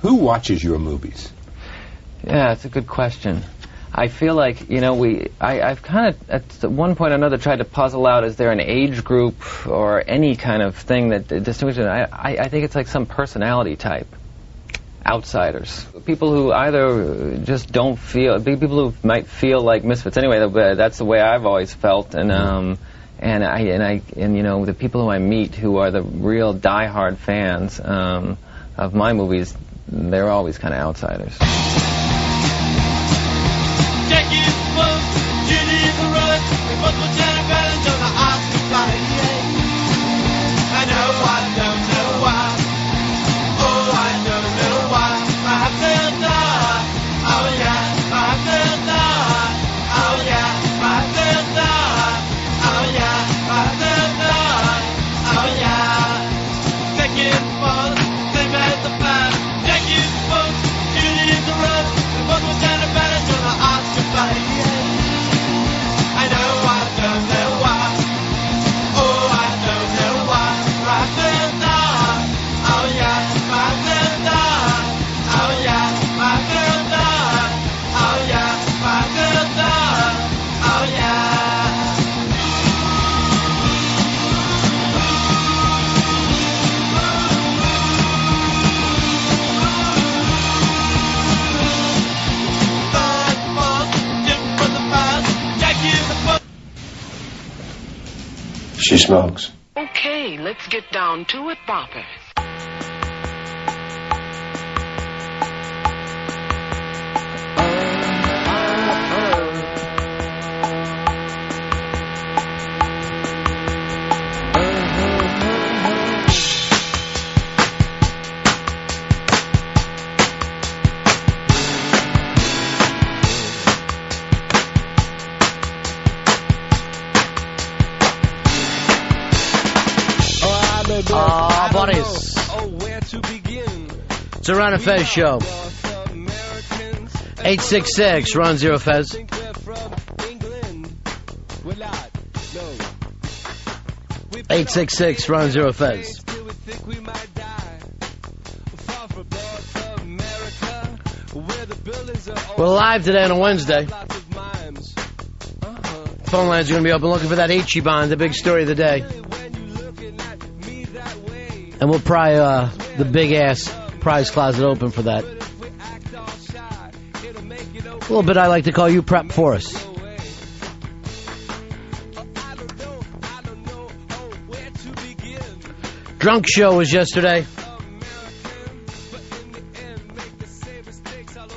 Who watches your movies? Yeah, it's a good question. I feel like, I've kind of, at one point or another, tried to puzzle out, is there an age group or any kind of thing that distinguishes it? I think it's like some personality type. Outsiders. People who either just don't feel, people who might feel like misfits. Anyway, that's the way I've always felt, and the people who I meet who are the real diehard fans of my movies, they're always kind of outsiders. She smokes. Okay, let's get down to it, boppers. Buddies. It's a Ron and Fez show. 866 Ron Zero Fez. 866 Ron Zero Fez. We're live today on a Wednesday. Phone lines are going to be open, looking for that Ichiban, the big story of the day. And we'll pry the big-ass prize closet open for that. A little bit I like to call you prep for us. Drunk show was yesterday.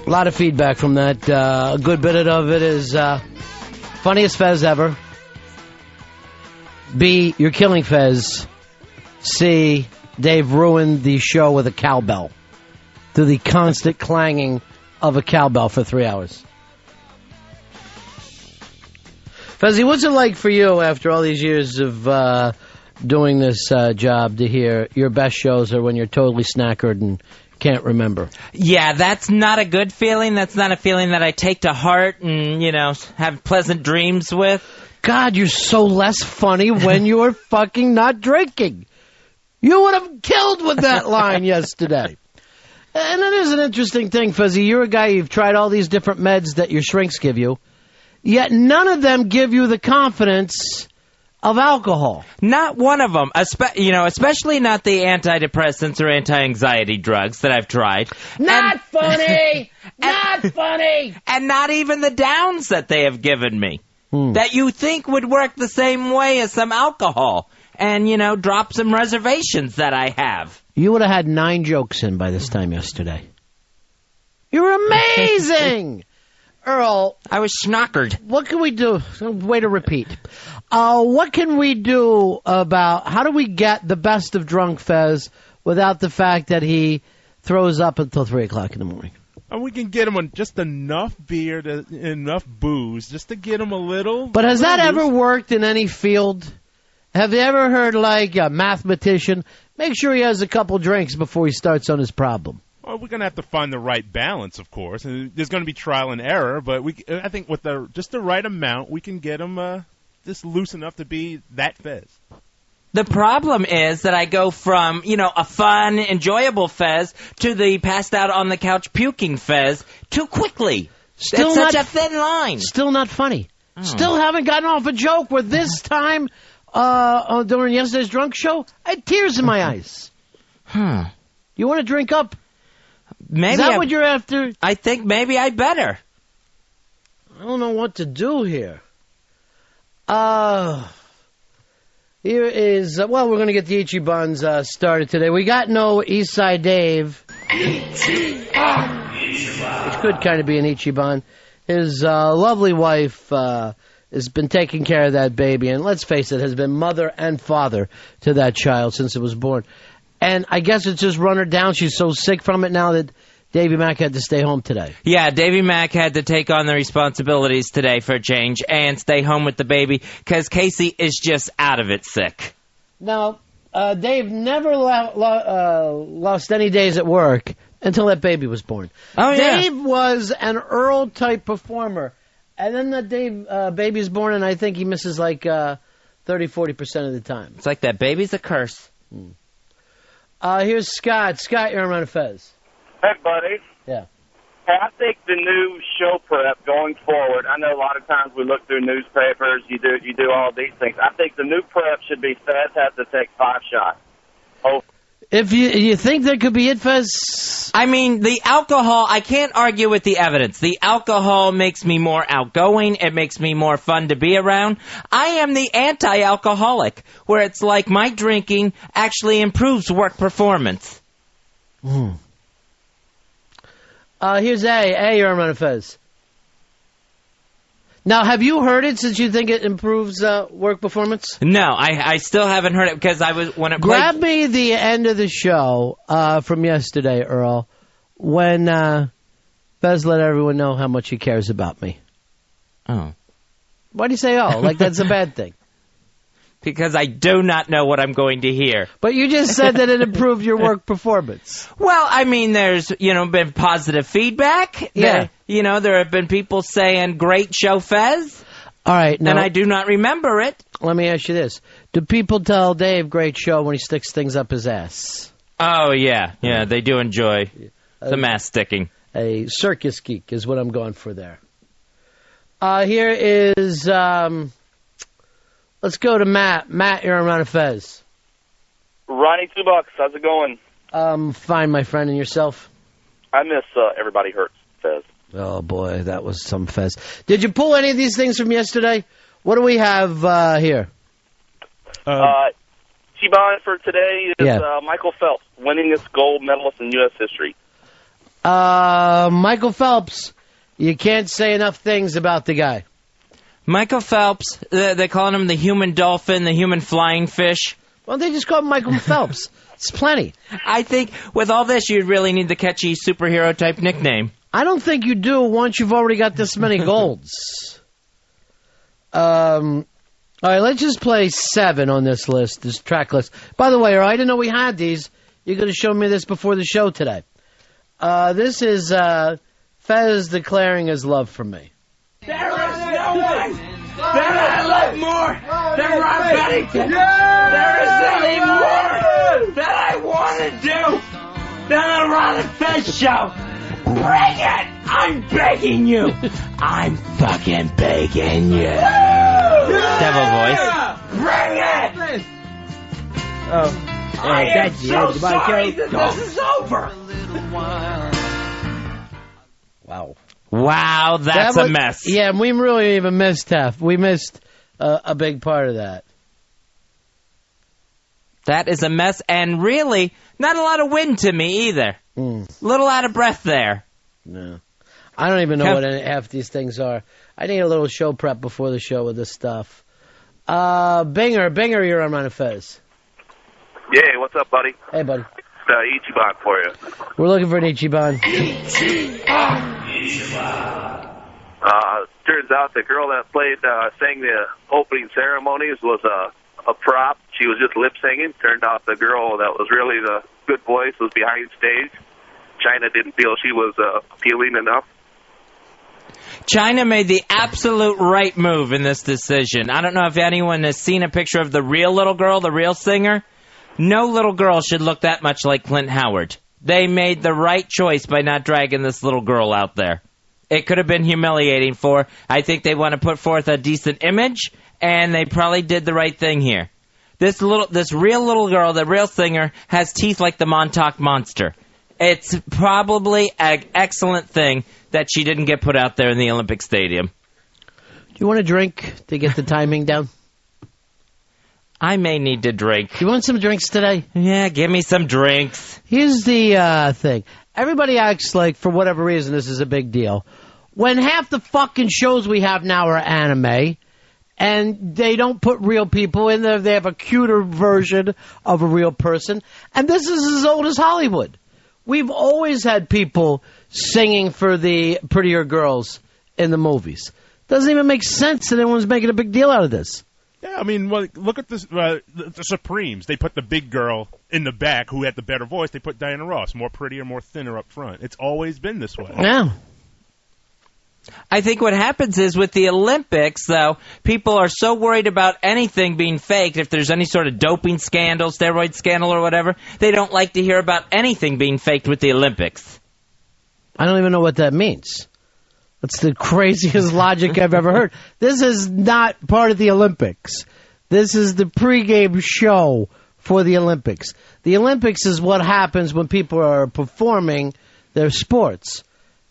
A lot of feedback from that. A good bit of it is funniest Fez ever. B, you're killing Fez. C, Dave ruined the show with a cowbell through the constant clanging of a cowbell for 3 hours. Fezzy, what's it like for you after all these years of doing this job to hear your best shows are when you're totally snackered and can't remember? Yeah, that's not a good feeling. That's not a feeling that I take to heart and, have pleasant dreams with. God, you're so less funny when you're fucking not drinking. You would have killed with that line yesterday. And it is an interesting thing, Fuzzy. You're a guy, you've tried all these different meds that your shrinks give you, yet none of them give you the confidence of alcohol. Not one of them, especially not the antidepressants or anti-anxiety drugs that I've tried. Not funny! Not funny! And not even the downs that they have given me, that you think would work the same way as some alcohol. And, drop some reservations that I have. You would have had 9 jokes in by this time yesterday. You're amazing! Earl. I was schnockered. What can we do? Way to repeat. What can we do about, how do we get the best of Drunk Fez without the fact that he throws up until 3 o'clock in the morning? We can get him on just enough beer, enough booze, just to get him a little. But has that ever worked in any field? Have you ever heard, like, a mathematician, make sure he has a couple drinks before he starts on his problem? Well, we're going to have to find the right balance, of course. And there's going to be trial and error, but I think with just the right amount, we can get him just loose enough to be that Fez. The problem is that I go from, a fun, enjoyable Fez to the passed out on the couch puking Fez too quickly. It's such a thin line. Still not funny. Oh. Still haven't gotten off a joke where this time during yesterday's drunk show, I had tears in my eyes. You want to drink up? Maybe Is that what you're after? I think maybe I better. I don't know what to do here. Here is, we're going to get the Ichibuns started today. We got no Eastside Dave. Which could kind of be an Ichiban. His lovely wife has been taking care of that baby, and let's face it, has been mother and father to that child since it was born. And I guess it's just run her down. She's so sick from it now that Davy Mack had to stay home today. Yeah, Davy Mack had to take on the responsibilities today for a change and stay home with the baby because Casey is just out of it sick. Now, Dave never lost any days at work until that baby was born. Oh, yeah. Dave was an Earl-type performer. And then the baby's born, and I think he misses like 30-40% of the time. It's like that baby's a curse. Here's Scott. Scott, you're on Ron and Fez. Hey, buddy. Yeah. Hey, I think the new show prep going forward, I know a lot of times we look through newspapers, you do all these things. I think the new prep should be Fez has to take 5 shots. Oh. If you think there could be it, Fez? I mean, the alcohol, I can't argue with the evidence. The alcohol makes me more outgoing. It makes me more fun to be around. I am the anti-alcoholic, where it's like my drinking actually improves work performance. Here's A. You're on Ron and Fez. Now, have you heard it since you think it improves work performance? No, I still haven't heard it because when it Grab me the end of the show from yesterday, Earl, when Fez let everyone know how much he cares about me. Oh. Why do you say oh? Like that's a bad thing. Because I do not know what I'm going to hear. But you just said that it improved your work performance. Well, I mean, there's, been positive feedback. Yeah. There have been people saying, great show, Fez. All right. Now, and I do not remember it. Let me ask you this. Do people tell Dave great show when he sticks things up his ass? Oh, yeah. Yeah, they do enjoy some ass sticking. A circus geek is what I'm going for there. Here is... let's go to Matt. Matt, you're on Ron and Fez. Ronnie, $2. How's it going? Fine, my friend, and yourself? I miss Everybody Hurts, Fez. Oh, boy, that was some Fez. Did you pull any of these things from yesterday? What do we have here? T-Bond for today is Michael Phelps, winningest gold medalist in U.S. history. Michael Phelps, you can't say enough things about the guy. Michael Phelps, they're calling him the human dolphin, the human flying fish. Well, they just call him Michael Phelps. It's plenty. I think with all this, you'd really need the catchy superhero-type nickname. I don't think you do once you've already got this many golds. All right, let's just play 7 on this list, this track list. By the way, I didn't know we had these. You could have shown me this before the show today. This is Fez declaring his love for me. There is no one that I love more than Ron Bennington. Yeah! There isn't any more that I want to do than the Ron and Fez show. Bring it! I'm begging you. I'm fucking begging you. Devil voice. Bring it! Oh. I am so sorry that this is over. Wow. Wow, that's a mess. Yeah, we really even missed half. We missed a big part of that. That is a mess, and really, not a lot of wind to me either. Little out of breath there. No. I don't even know what half these things are. I need a little show prep before the show with this stuff. Binger, you're on Ron and Fez. Yeah, what's up, buddy? Hey, buddy. Ichiban for you. We're looking for an Ichiban. Turns out the girl that sang the opening ceremonies was a prop. She was just lip singing. Turned out the girl that was really the good voice was behind stage. China didn't feel she was appealing enough. China made the absolute right move in this decision. I don't know if anyone has seen a picture of the real little girl, the real singer. No little girl should look that much like Clint Howard. They made the right choice by not dragging this little girl out there. It could have been humiliating for her. I think they want to put forth a decent image, and they probably did the right thing here. This real little girl, the real singer, has teeth like the Montauk Monster. It's probably an excellent thing that she didn't get put out there in the Olympic Stadium. Do you want a drink to get the timing down? I may need to drink. You want some drinks today? Yeah, give me some drinks. Here's the thing. Everybody acts like, for whatever reason, this is a big deal. When half the fucking shows we have now are anime, and they don't put real people in there, they have a cuter version of a real person, and this is as old as Hollywood. We've always had people singing for the prettier girls in the movies. Doesn't even make sense that anyone's making a big deal out of this. Yeah, I mean, look at this, the Supremes. They put the big girl in the back who had the better voice. They put Diana Ross, more prettier, more thinner up front. It's always been this way. Yeah. I think what happens is with the Olympics, though, people are so worried about anything being faked, if there's any sort of doping scandal, steroid scandal or whatever, they don't like to hear about anything being faked with the Olympics. I don't even know what that means. That's the craziest logic I've ever heard. This is not part of the Olympics. This is the pregame show for the Olympics. The Olympics is what happens when people are performing their sports,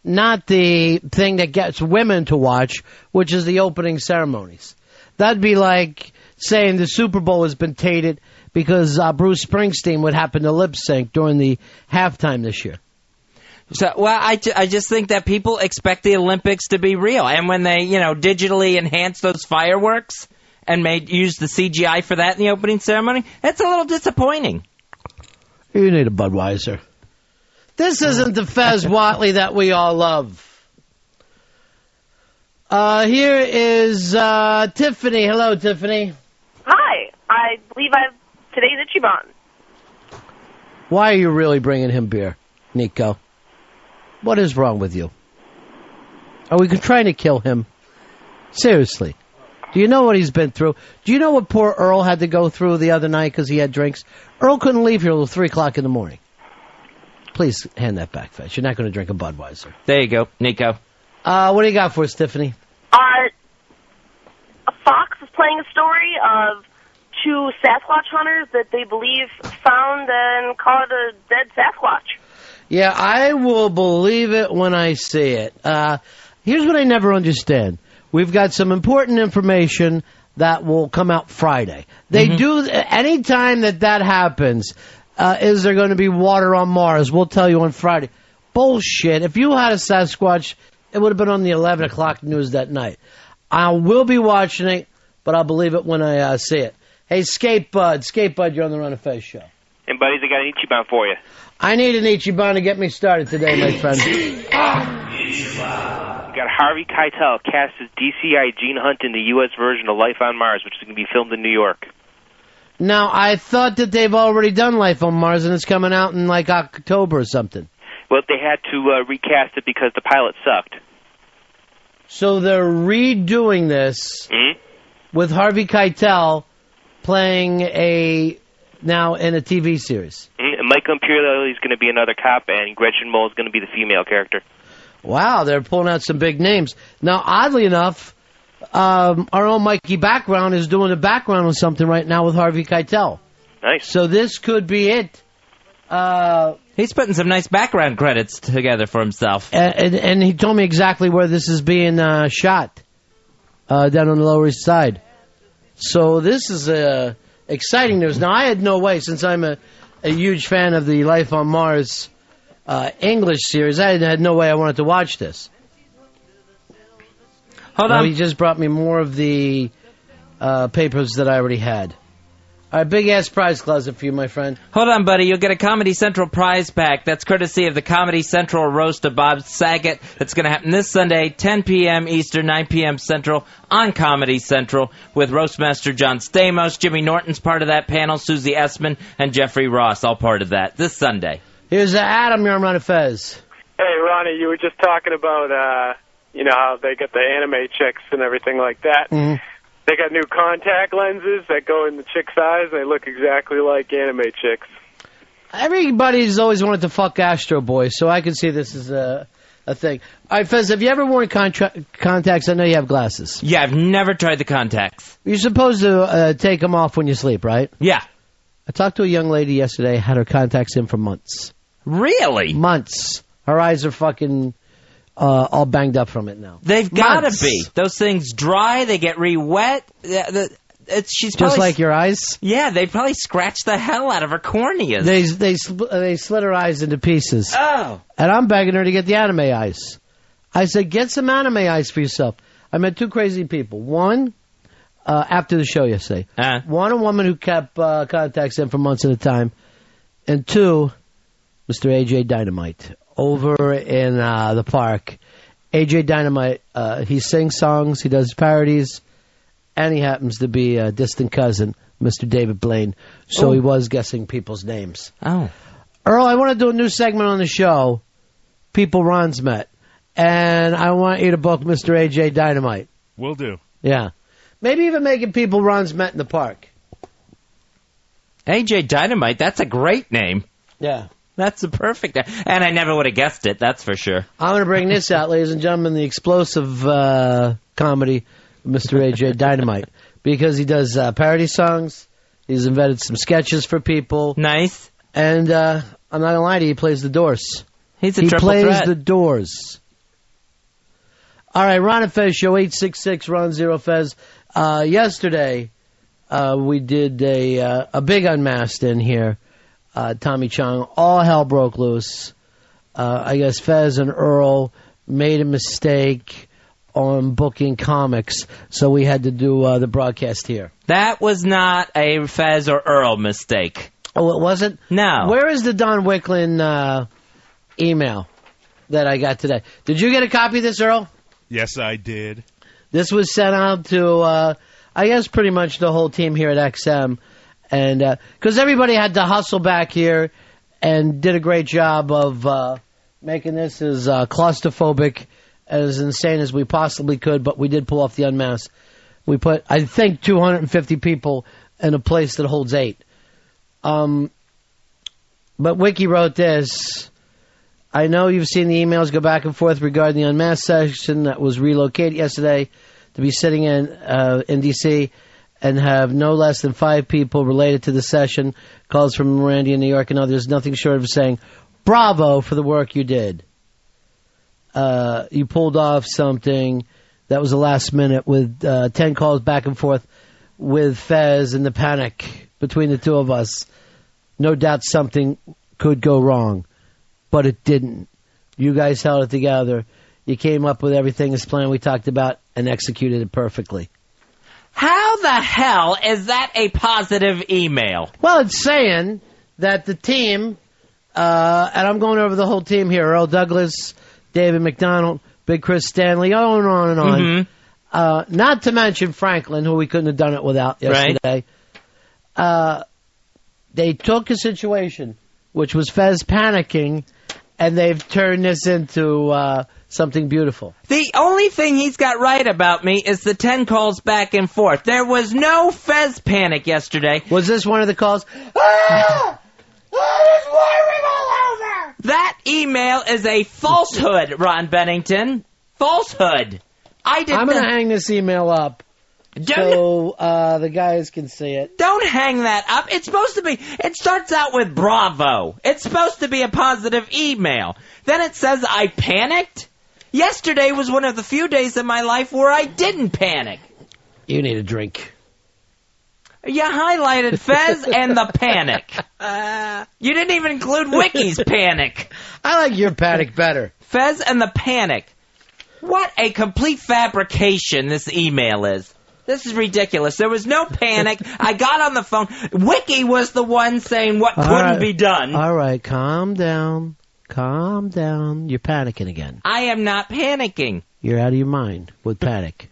not the thing that gets women to watch, which is the opening ceremonies. That'd be like saying the Super Bowl has been tainted because Bruce Springsteen would happen to lip sync during the halftime this year. So, well, I just think that people expect the Olympics to be real, and when they, digitally enhance those fireworks and use the CGI for that in the opening ceremony, that's a little disappointing. You need a Budweiser. This isn't the Fez Whatley that we all love. Here is Tiffany. Hello, Tiffany. Hi. I believe I have today's Ichiban. Why are you really bringing him beer, Nico? What is wrong with you? Are we trying to kill him? Seriously. Do you know what he's been through? Do you know what poor Earl had to go through the other night because he had drinks? Earl couldn't leave here until 3 o'clock in the morning. Please hand that back, Fetch. You're not going to drink a Budweiser. There you go, Nico. What do you got for us, Tiffany? A fox is playing a story of 2 Sasquatch hunters that they believe found and caught a dead Sasquatch. Yeah, I will believe it when I see it. Here's what I never understand. We've got some important information that will come out Friday. They do, anytime that happens, is there going to be water on Mars? We'll tell you on Friday. Bullshit. If you had a Sasquatch, it would have been on the 11 o'clock news that night. I will be watching it, but I'll believe it when I see it. Hey, Skate Bud, you're on the Ron and Fez show. And, buddies, I got an Ichiban for you. I need an Ichiban to get me started today, my friend. You got Harvey Keitel cast as DCI Gene Hunt in the U.S. version of Life on Mars, which is going to be filmed in New York. Now, I thought that they've already done Life on Mars, and it's coming out in, like, October or something. Well, they had to recast it because the pilot sucked. So they're redoing this with Harvey Keitel playing now in a TV series. Mike Imperioli is going to be another cop, and Gretchen Mol is going to be the female character. Wow, they're pulling out some big names. Now, oddly enough, our own Mikey Background is doing a background on something right now with Harvey Keitel. Nice. So this could be it. He's putting some nice background credits together for himself. And he told me exactly where this is being shot, down on the Lower East Side. So this is exciting news. Now, I had no way, since I'm a huge fan of the Life on Mars English series, I had no way I wanted to watch this. Hold on. He just brought me more of the papers that I already had. All right, big-ass prize closet for you, my friend. Hold on, buddy. You'll get a Comedy Central prize pack. That's courtesy of the Comedy Central Roast of Bob Saget. That's going to happen this Sunday, 10 p.m. Eastern, 9 p.m. Central, on Comedy Central, with Roastmaster John Stamos. Jimmy Norton's part of that panel, Susie Essman, and Jeffrey Ross, all part of that, this Sunday. Here's Adam, you're on Ron and Fez. Hey, Ronnie, you were just talking about you know how they get the anime chicks and everything like that. Mhm. They got new contact lenses that go in the chick's eyes, and they look exactly like anime chicks. Everybody's always wanted to fuck Astro Boy, so I can see this as a thing. All right, Fez, have you ever worn contacts? I know you have glasses. Yeah, I've never tried the contacts. You're supposed to take them off when you sleep, right? Yeah. I talked to a young lady yesterday, had her contacts in for months. Really? Months. Her eyes are fucking all banged up from it now. They've got to Months. be. Those things dry, they get re-wet. She's Just probably, like your eyes? Yeah, they probably scratched the hell out of her corneas. They slit her eyes into pieces. Oh. And I'm begging her to get the anime eyes. I said, get some anime eyes for yourself. I met two crazy people. One, after the show yesterday. One, a woman who kept contacts in for months at a time. And two, Mr. AJ Dynamite over in the park. AJ Dynamite, he sings songs, he does parodies, and he happens to be a distant cousin, Mr. David Blaine. So he was guessing people's names. Oh. Earl, I want to do a new segment on the show, People Ron's Met. And I want you to book Mr. AJ Dynamite. Will do. Yeah. Maybe even making People Ron's Met in the park. AJ Dynamite, that's a great name. Yeah. That's the perfect name. And I never would have guessed it, that's for sure. I'm going to bring this out, ladies and gentlemen, the explosive comedy of Mr. AJ Dynamite. Because he does parody songs. He's invented some sketches for people. Nice. And I'm not going to lie to you, he plays the Doors. He plays the Doors. All right, Ron and Fez show, 866-RON-0-FEZ. Yesterday, we did a big unmasked in here. Tommy Chong, all hell broke loose. I guess Fez and Earl made a mistake on booking comics, so we had to do the broadcast here. That was not a Fez or Earl mistake. Oh, it wasn't? No. Where is the Don Wicklin email that I got today? Did you get a copy of this, Earl? Yes, I did. This was sent out to, I guess, pretty much the whole team here at XM. And because everybody had to hustle back here and did a great job of making this as claustrophobic, as insane as we possibly could, but we did pull off the unmask. We put, I think, 250 people in a place that holds 8. But Wiki wrote this. I know you've seen the emails go back and forth regarding the unmasked session that was relocated yesterday to be sitting in D.C., and have no less than 5 people related to the session. Calls from Randy in New York and others. Nothing short of saying, bravo for the work you did. You pulled off something that was the last minute with 10 calls back and forth with Fez and the panic between the two of us. No doubt something could go wrong, but it didn't. You guys held it together. You came up with everything as planned we talked about and executed it perfectly. How the hell is that a positive email? Well, it's saying that the team, and I'm going over the whole team here, Earl Douglas, David McDonald, Big Chris Stanley, on and on and on. Mm-hmm. Not to mention Franklin, who we couldn't have done it without yesterday. Right. They took a situation, which was Fez panicking, and they've turned this into something beautiful. The only thing he's got right about me is the 10 calls back and forth. There was no Fez panic yesterday. Was this one of the calls? Ah! There's wiring all over! That email is a falsehood, Ron Bennington. Falsehood. I'm going to hang this email up so the guys can see it. Don't hang that up. It's supposed to be, it starts out with bravo. It's supposed to be a positive email. Then it says I panicked. Yesterday was one of the few days in my life where I didn't panic. You need a drink. You highlighted Fez and the panic. You didn't even include Wiki's panic. I like your panic better. Fez and the panic. What a complete fabrication this email is. This is ridiculous. There was no panic. I got on the phone. Wiki was the one saying what couldn't be done. All right, calm down. Calm down. You're panicking again. I am not panicking. You're out of your mind with panic.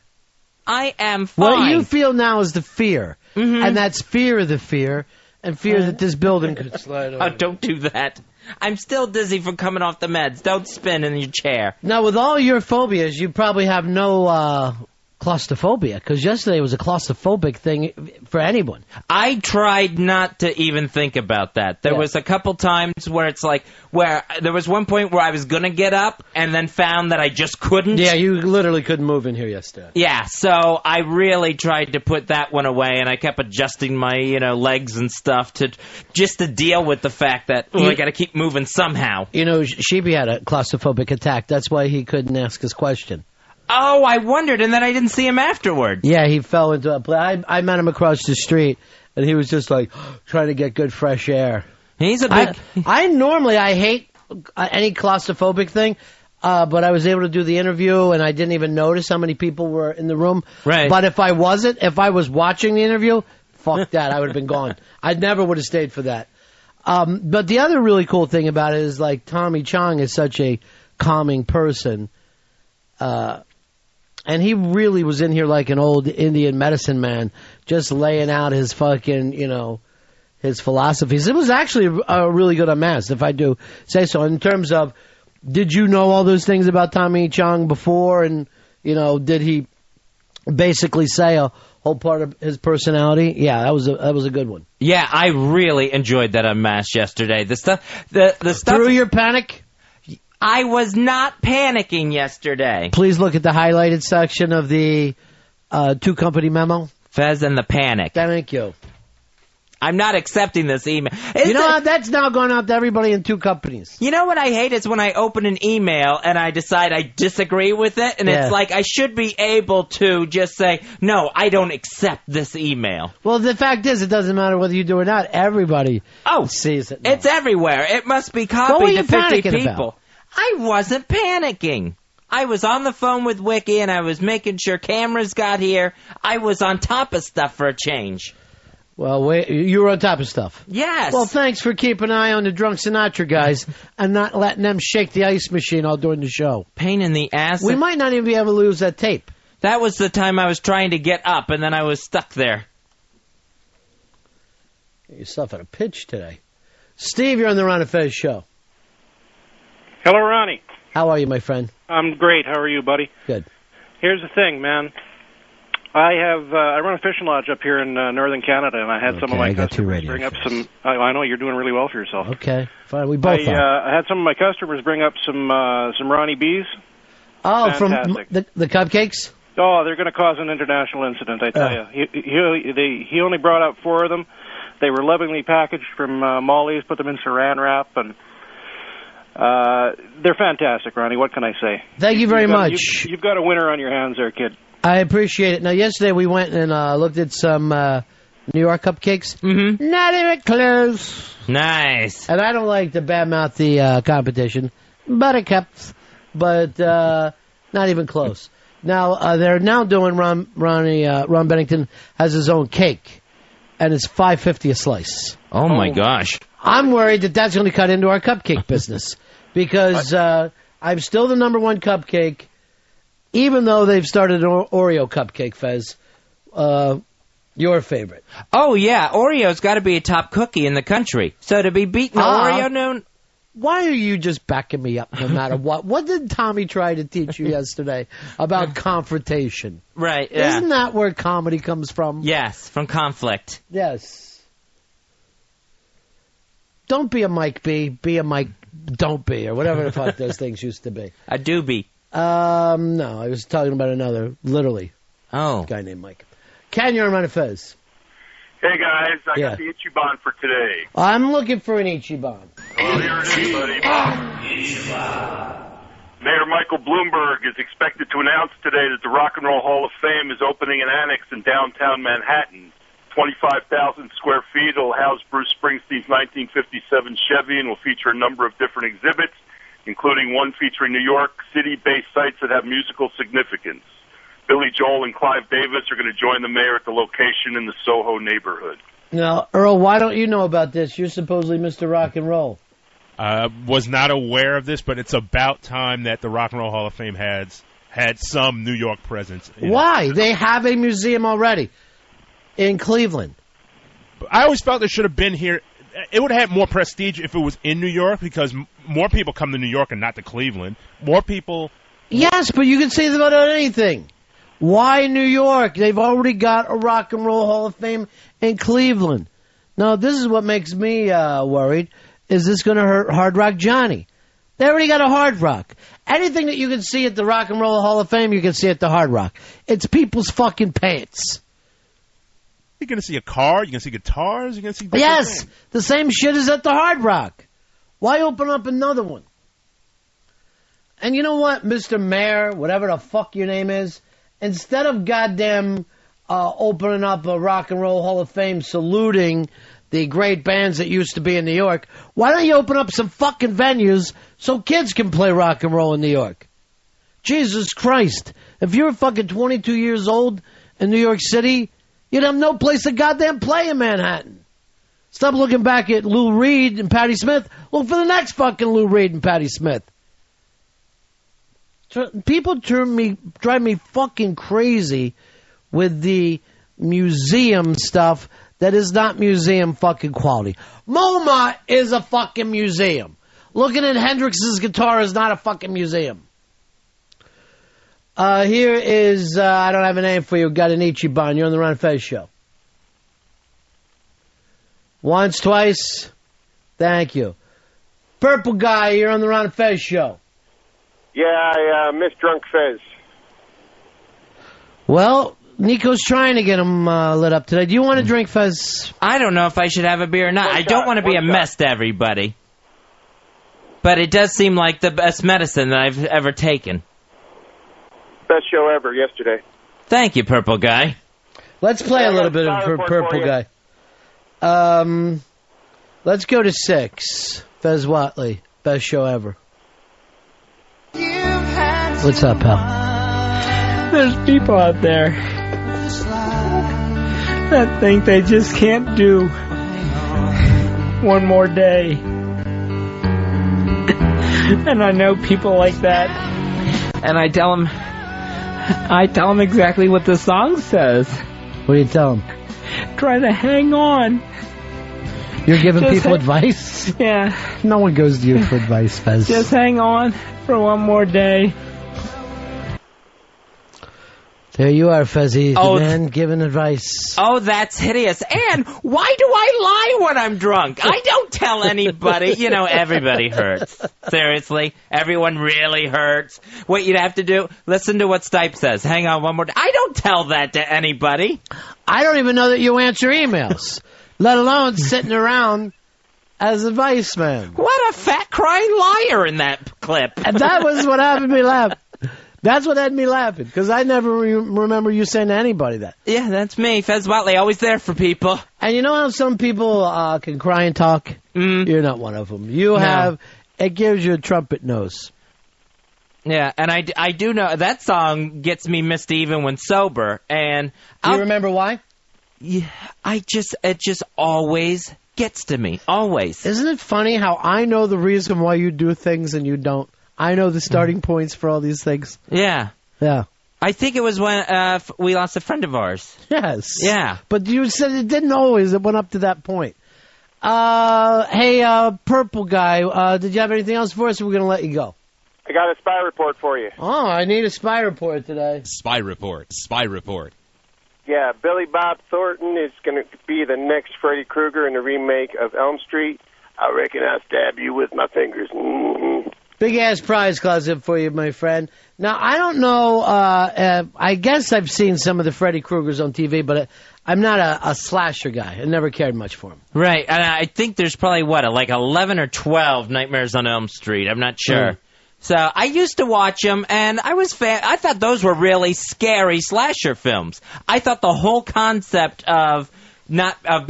I am fine. What you feel now is the fear. Mm-hmm. And that's fear of the fear, and fear that this building could slide over. Oh, don't do that. I'm still dizzy from coming off the meds. Don't spin in your chair. Now, with all your phobias, you probably have no claustrophobia, because yesterday was a claustrophobic thing for anyone. I tried not to even think about that. There was a couple times where it's like, where there was one point where I was going to get up and then found that I just couldn't. Yeah, you literally couldn't move in here yesterday. Yeah, so I really tried to put that one away, and I kept adjusting my, legs and stuff to deal with the fact that I got to keep moving somehow. Sheepy had a claustrophobic attack. That's why he couldn't ask his question. Oh, I wondered, and then I didn't see him afterwards. Yeah, he fell into a play. I met him across the street, and he was just like trying to get good fresh air. He's a big... I normally hate any claustrophobic thing, but I was able to do the interview, and I didn't even notice how many people were in the room. Right. But if I was watching the interview, fuck that, I would have been gone. I never would have stayed for that. But the other really cool thing about it is, like, Tommy Chong is such a calming person. And he really was in here like an old Indian medicine man, just laying out his fucking, his philosophies. It was actually a really good unmasked, if I do say so. In terms of, did you know all those things about Tommy Chong before? And, did he basically say a whole part of his personality? Yeah, that was a good one. Yeah, I really enjoyed that unmasked yesterday. The stuff... Through your panic? I was not panicking yesterday. Please look at the highlighted section of the two-company memo. Fez and the panic. Thank you. I'm not accepting this email. That's now going out to everybody in two companies. You know what I hate is when I open an email and I decide I disagree with it, and it's like I should be able to just say, no, I don't accept this email. Well, the fact is, it doesn't matter whether you do or not. Everybody sees it now. It's everywhere. It must be copied to 50 people. About? I wasn't panicking. I was on the phone with Wiki, and I was making sure cameras got here. I was on top of stuff for a change. Well, you were on top of stuff. Yes. Well, thanks for keeping an eye on the Drunk Sinatra guys and not letting them shake the ice machine all during the show. Pain in the ass. We might not even be able to lose that tape. That was the time I was trying to get up, and then I was stuck there. Get yourself at a pitch today. Steve, you're on the Ron and Fez show. Hello, Ronnie. How are you, my friend? I'm great. How are you, buddy? Good. Here's the thing, man. I run a fishing lodge up here in northern Canada, and I had some of my customers bring up some... I know you're doing really well for yourself. Okay, fine. We both are. I had some of my customers bring up some Ronnie B's. Oh, Fantastic. from the cupcakes? Oh, they're going to cause an international incident, I tell you. He only brought up 4 of them. They were lovingly packaged from Molly's, put them in saran wrap, and... they're fantastic, Ronnie. What can I say? Thank you very much. You've got a winner on your hands there, kid. I appreciate it. Now, yesterday we went and looked at some New York cupcakes. Mm-hmm. Not even close. Nice. And I don't like to badmouth the competition. Buttercups. But not even close. Now, they're now doing Ron Bennington has his own cake. And it's $5.50 a slice. Oh, my gosh. I'm worried that that's going to cut into our cupcake business. Because I'm still the number one cupcake, even though they've started an Oreo cupcake, Fez. Your favorite. Oh, yeah. Oreo's got to be a top cookie in the country. So to be beating Oreo noon... Why are you just backing me up no matter what? What did Tommy try to teach you yesterday about confrontation? Right, yeah. Isn't that where comedy comes from? Yes, from conflict. Yes. Don't be a Mike B. Be a Mike don't be, or whatever the fuck those things used to be. A doobie. No, I was talking about another, literally. Oh. Guy named Mike. Ken, you're on Ron and Fez. Hey, guys, I got the Ichiban for today. I'm looking for an Ichiban. Well, here it is, buddy. Mayor Michael Bloomberg is expected to announce today that the Rock and Roll Hall of Fame is opening an annex in downtown Manhattan. 25,000 square feet. It'll house Bruce Springsteen's 1957 Chevy and will feature a number of different exhibits, including one featuring New York City-based sites that have musical significance. Billy Joel and Clive Davis are going to join the mayor at the location in the Soho neighborhood. Now, Earl, why don't you know about this? You're supposedly Mr. Rock and Roll. Was not aware of this, but it's about time that the Rock and Roll Hall of Fame had some New York presence. Why? They have a museum already in Cleveland. I always felt it should have been here it would have more prestige if it was in New York because more people come to New York and not to Cleveland. More people. Yes, but you can say that about anything. Why New York? They've already got a Rock and Roll Hall of Fame in Cleveland. Now, this is what makes me worried. Is this going to hurt Hard Rock Johnny? They already got a Hard Rock. Anything that you can see at the Rock and Roll Hall of Fame, you can see at the Hard Rock. It's people's fucking pants. You're going to see a car. You're going to see guitars. You're going to see yes, things. The same shit is at the Hard Rock. Why open up another one? And you know what, Mr. Mayor, whatever the fuck your name is, instead of goddamn opening up a Rock and Roll Hall of Fame saluting the great bands that used to be in New York, why don't you open up some fucking venues so kids can play rock and roll in New York? Jesus Christ. If you're fucking 22 years old in New York City, you'd have no place to goddamn play in Manhattan. Stop looking back at Lou Reed and Patti Smith. Look for the next fucking Lou Reed and Patti Smith. People drive me fucking crazy with the museum stuff that is not museum fucking quality. MoMA is a fucking museum. Looking at Hendrix's guitar is not a fucking museum. Here is, I don't have a name for you, got an Ichiban. You're on the Ron and Fez show. Once, twice. Thank you. Purple guy, you're on the Ron and Fez show. Yeah, I miss Drunk Fez. Well, Nico's trying to get him lit up today. Do you want to drink, Fez? I don't know if I should have a beer or not. I don't want to be a mess to everybody. But it does seem like the best medicine that I've ever taken. Best show ever yesterday. Thank you, Purple Guy. Let's play a little bit of Purple Guy. Let's go to 6. Fez Watley, best show ever. What's up, pal? There's people out there that think they just can't do one more day. And I know people like that. And I tell them exactly what the song says. What do you tell them? Try to hang on. You're giving people advice? Yeah. No one goes to you for advice, Fez. Just hang on for one more day. There you are, Fezzy, the man giving advice. Oh, that's hideous. And why do I lie when I'm drunk? I don't tell anybody. You know, everybody hurts. Seriously. Everyone really hurts. What you'd have to do, listen to what Stipe says. Hang on one more day. I don't tell that to anybody. I don't even know that you answer emails, let alone sitting around as advice man. What a fat crying liar in that clip. And that was what happened to me laugh. That's what had me laughing, because I never remember you saying to anybody that. Yeah, that's me, Fez Watley, always there for people. And you know how some people can cry and talk? You're not one of them. It gives you a trumpet nose. Yeah, and I do know, that song gets me misty even when sober. And do you remember why? Yeah, it just always gets to me, always. Isn't it funny how I know the reason why you do things and you don't? I know the starting points for all these things. Yeah. Yeah. I think it was when we lost a friend of ours. Yes. Yeah. But you said it didn't always. It went up to that point. Hey, Purple Guy, did you have anything else for us, or we're going to let you go? I got a spy report for you. Oh, I need a spy report today. Spy report. Spy report. Yeah, Billy Bob Thornton is going to be the next Freddy Krueger in the remake of Elm Street. I reckon I'll stab you with my fingers. Mm-hmm. Big-ass prize closet for you, my friend. Now, I don't know, I guess I've seen some of the Freddy Kruegers on TV, but I'm not a slasher guy. I never cared much for him. Right, and I think there's probably, like 11 or 12 Nightmares on Elm Street. I'm not sure. So I used to watch them, and I thought those were really scary slasher films. I thought the whole concept of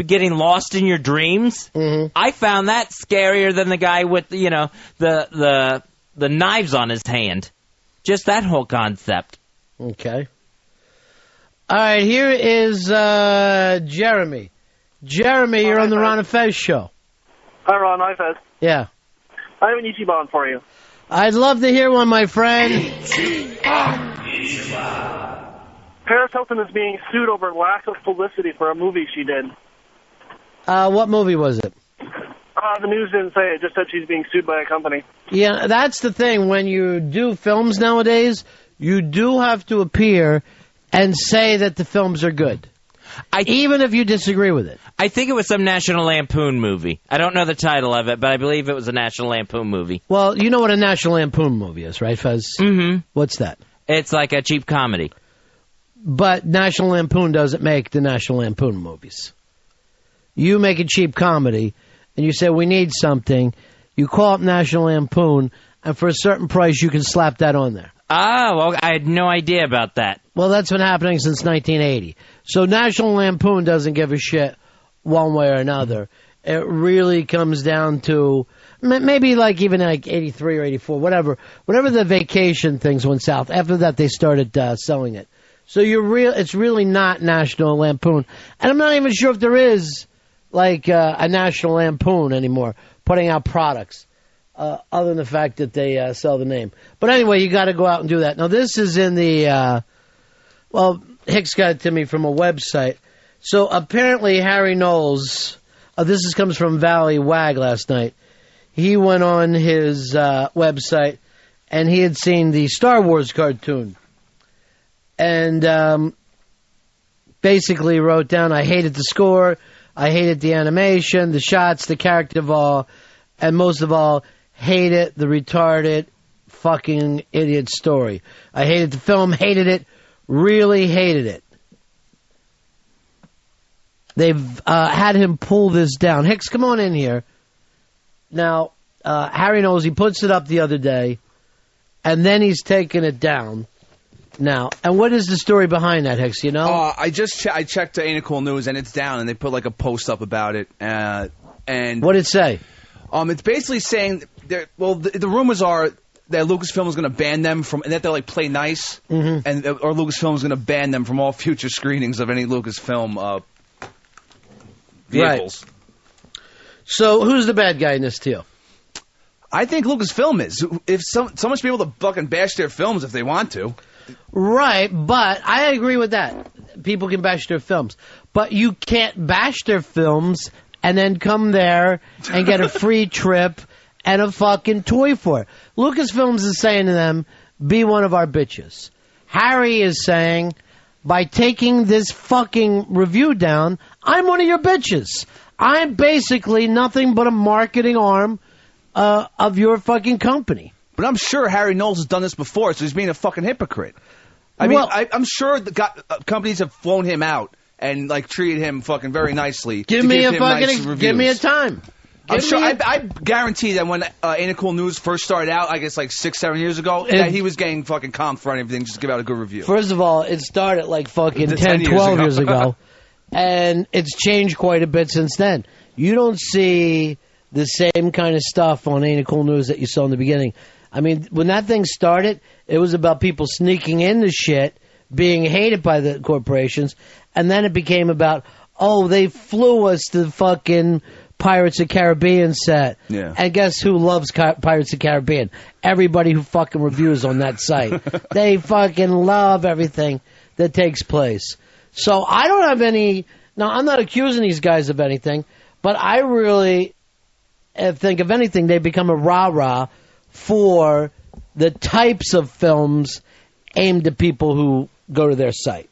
getting lost in your dreams. Mm-hmm. I found that scarier than the guy with the knives on his hand. Just that whole concept. Okay. All right, here is Jeremy. Jeremy, you're on the Ron and Fez show. Hi, Ron. Hi, Fez. Yeah. I have an Ichiban for you. I'd love to hear one, my friend. Paris Hilton is being sued over lack of publicity for a movie she did. What movie was it? The news didn't say it. Just said she's being sued by a company. Yeah, that's the thing. When you do films nowadays, you do have to appear and say that the films are good. Even if you disagree with it. I think it was some National Lampoon movie. I don't know the title of it, but I believe it was a National Lampoon movie. Well, you know what a National Lampoon movie is, right, Fez? Mm-hmm. What's that? It's like a cheap comedy. But National Lampoon doesn't make the National Lampoon movies. You make a cheap comedy, and you say, we need something. You call up National Lampoon, and for a certain price, you can slap that on there. Oh, well, I had no idea about that. Well, that's been happening since 1980. So National Lampoon doesn't give a shit one way or another. It really comes down to maybe like even like 83 or 84, whatever the vacation things went south. After that, they started selling it. So it's really not National Lampoon. And I'm not even sure if there is like a National Lampoon anymore putting out products. Other than the fact that they sell the name. But anyway, you got to go out and do that. Now, this is in the, Hicks got it to me from a website. So apparently Harry Knowles, comes from Valley Wag last night. He went on his website and he had seen the Star Wars cartoon. And basically wrote down, I hated the score, I hated the animation, the shots, the character of all, and most of all, hate it, the retarded fucking idiot story. I hated the film, hated it, really hated it. They've had him pull this down. Hicks, come on in here. Now, Harry knows he puts it up the other day, and then he's taken it down. Now, and what is the story behind that, Hicks, you know? I checked the Ain't It Cool News, and it's down, and they put like a post up about it. And what did it say? It's basically saying, the rumors are that Lucasfilm is going to ban them from, and that they'll like play nice, or Lucasfilm is going to ban them from all future screenings of any Lucasfilm vehicles. Right. So who's the bad guy in this deal? I think Lucasfilm is. If someone should be able to fucking bash their films if they want to. Right, but I agree with that. People can bash their films, but you can't bash their films and then come there and get a free trip and a fucking toy for it. Lucasfilms is saying to them, be one of our bitches. Harry is saying, by taking this fucking review down, I'm one of your bitches. I'm basically nothing but a marketing arm of your fucking company. But I'm sure Harry Knowles has done this before, so he's being a fucking hypocrite. I'm sure the companies have flown him out and like treated him fucking very nicely. Give me a time. I guarantee that when Ain't It Cool News first started out, I guess like 6-7 years ago, that he was getting fucking comped for everything, just to give out a good review. First of all, it started like fucking 10-12 years ago, and it's changed quite a bit since then. You don't see the same kind of stuff on Ain't It Cool News that you saw in the beginning. I mean, when that thing started, it was about people sneaking into shit, being hated by the corporations, and then it became about, they flew us to the fucking Pirates of the Caribbean set. Yeah. And guess who loves Pirates of the Caribbean? Everybody who fucking reviews on that site. They fucking love everything that takes place. So I don't have any... Now, I'm not accusing these guys of anything, but I really think, if anything, they become a rah-rah for the types of films aimed at people who go to their site.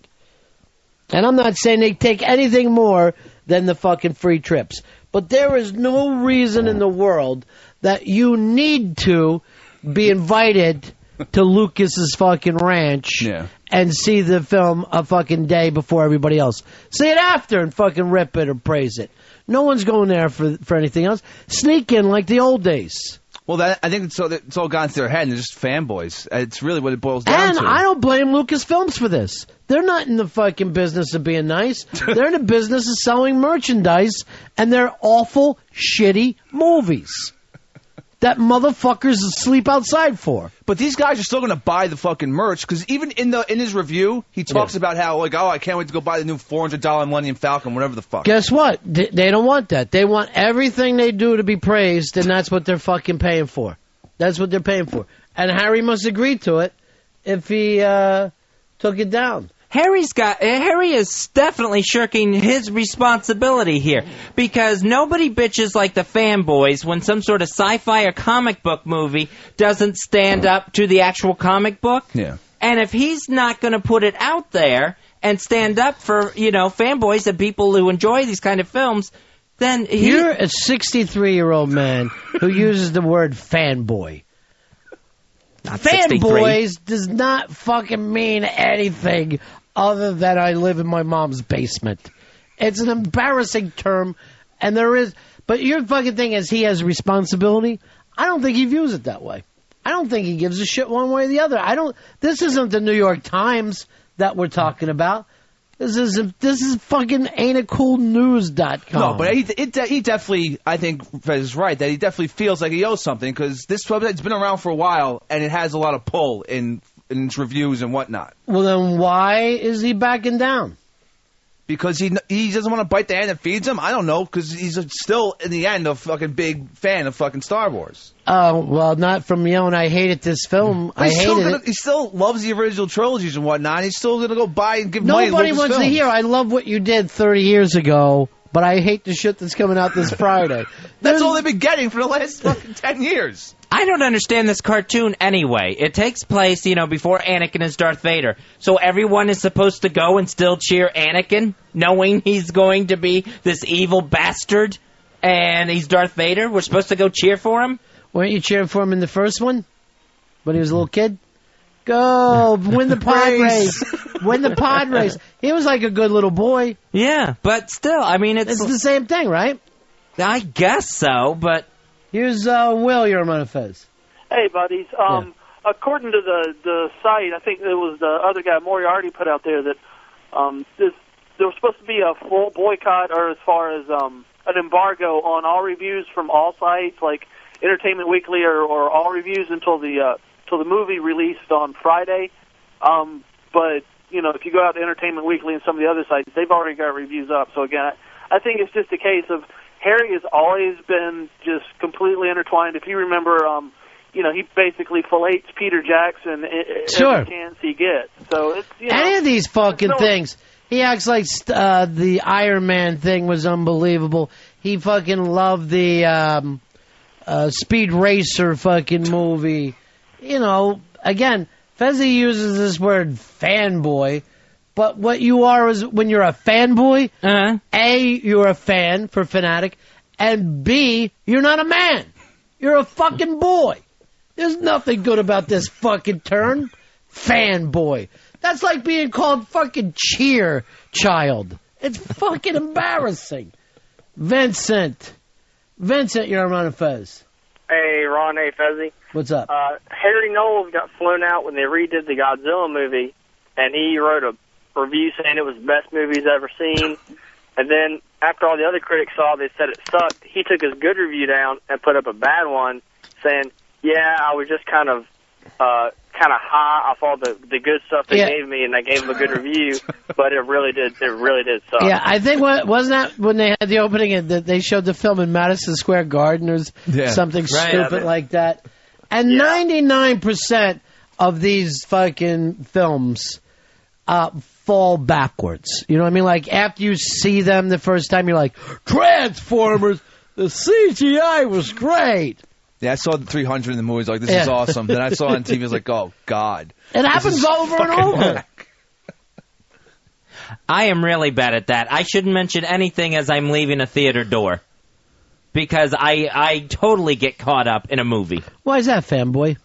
And I'm not saying they take anything more than the fucking free trips. But there is no reason in the world that you need to be invited to Lucas's fucking ranch and see the film a fucking day before everybody else. See it after and fucking rip it or praise it. No one's going there for anything else. Sneak in like the old days. Well, I think it's all gone to their head, and they're just fanboys. It's really what it boils down to. And I don't blame Lucasfilms for this. They're not in the fucking business of being nice. They're in the business of selling merchandise, and they're awful, shitty movies that motherfuckers sleep outside for. But these guys are still going to buy the fucking merch, because even in his review, he talks about how, like, I can't wait to go buy the new $400 Millennium Falcon, whatever the fuck. Guess what? They don't want that. They want everything they do to be praised, and that's what they're fucking paying for. That's what they're paying for. And Harry must agree to it if he took it down. Harry is definitely shirking his responsibility here, because nobody bitches like the fanboys when some sort of sci-fi or comic book movie doesn't stand up to the actual comic book. Yeah. And if he's not going to put it out there and stand up for, fanboys and people who enjoy these kind of films, then You're a 63-year-old man who uses the word fanboy. Fanboys does not fucking mean anything other than I live in my mom's basement. It's an embarrassing term, and but your fucking thing is he has responsibility. I don't think he views it that way. I don't think he gives a shit one way or the other. This isn't the New York Times that we're talking about. This is fucking ain'titcoolnews.com. No, but he definitely, I think Fez is right, that he definitely feels like he owes something, because this website's been around for a while, and it has a lot of pull in its reviews and whatnot. Well, then why is he backing down? Because he doesn't want to bite the hand that feeds him? I don't know, because he's still, in the end, a fucking big fan of fucking Star Wars. Oh, well, not from when I hated this film. I hated it. He still loves the original trilogies and whatnot. He's still going to go buy and give money to Nobody wants to hear, I love what you did 30 years ago, but I hate the shit that's coming out this Friday. That's all they've been getting for the last fucking 10 years. I don't understand this cartoon anyway. It takes place, before Anakin is Darth Vader. So everyone is supposed to go and still cheer Anakin, knowing he's going to be this evil bastard, and he's Darth Vader? We're supposed to go cheer for him? Weren't you cheering for him in the first one? When he was a little kid? Go! Win the pod race! Win the pod race! He was like a good little boy. Yeah, but still, it's the same thing, right? I guess so, but... Here's Will, you're on Fez. Hey, buddies. According to the site, I think it was the other guy, Moriarty, put out there that there was supposed to be a full boycott, or as far as an embargo on all reviews from all sites, like Entertainment Weekly or all reviews until the movie released on Friday. But, if you go out to Entertainment Weekly and some of the other sites, they've already got reviews up. So, again, I think it's just a case of Harry has always been just completely intertwined. If you remember, he basically fillets Peter Jackson every chance he gets. So it's any of these fucking things. He acts like the Iron Man thing was unbelievable. He fucking loved the Speed Racer fucking movie. Again, Fezzi uses this word fanboy. But what you are is, when you're a fanboy, A, you're a fan for Fanatic, and B, you're not a man. You're a fucking boy. There's nothing good about this fucking term. Fanboy. That's like being called fucking cheer child. It's fucking embarrassing. Vincent, you're on Fez. Hey, Ron, hey, Fezzi. What's up? Harry Knowles got flown out when they redid the Godzilla movie, and he wrote a review saying it was the best movie he's ever seen. And then after all the other critics saw they said it sucked, he took his good review down and put up a bad one saying, yeah, I was just kind of high off all the good stuff they gave me, and I gave him a good review, but it really did suck. Yeah, I think wasn't that when they had the opening and they showed the film in Madison Square Garden or something stupid like that. And 99% of these fucking films fall backwards. You know what I mean? Like, after you see them the first time, you're like, Transformers, the CGI was great. Yeah, I saw the 300 in the movies, like, this is awesome. Then I saw it on TV, I was like, oh, God. It happens over and over. I am really bad at that. I shouldn't mention anything as I'm leaving a theater door, because I totally get caught up in a movie. Why is that, fanboy?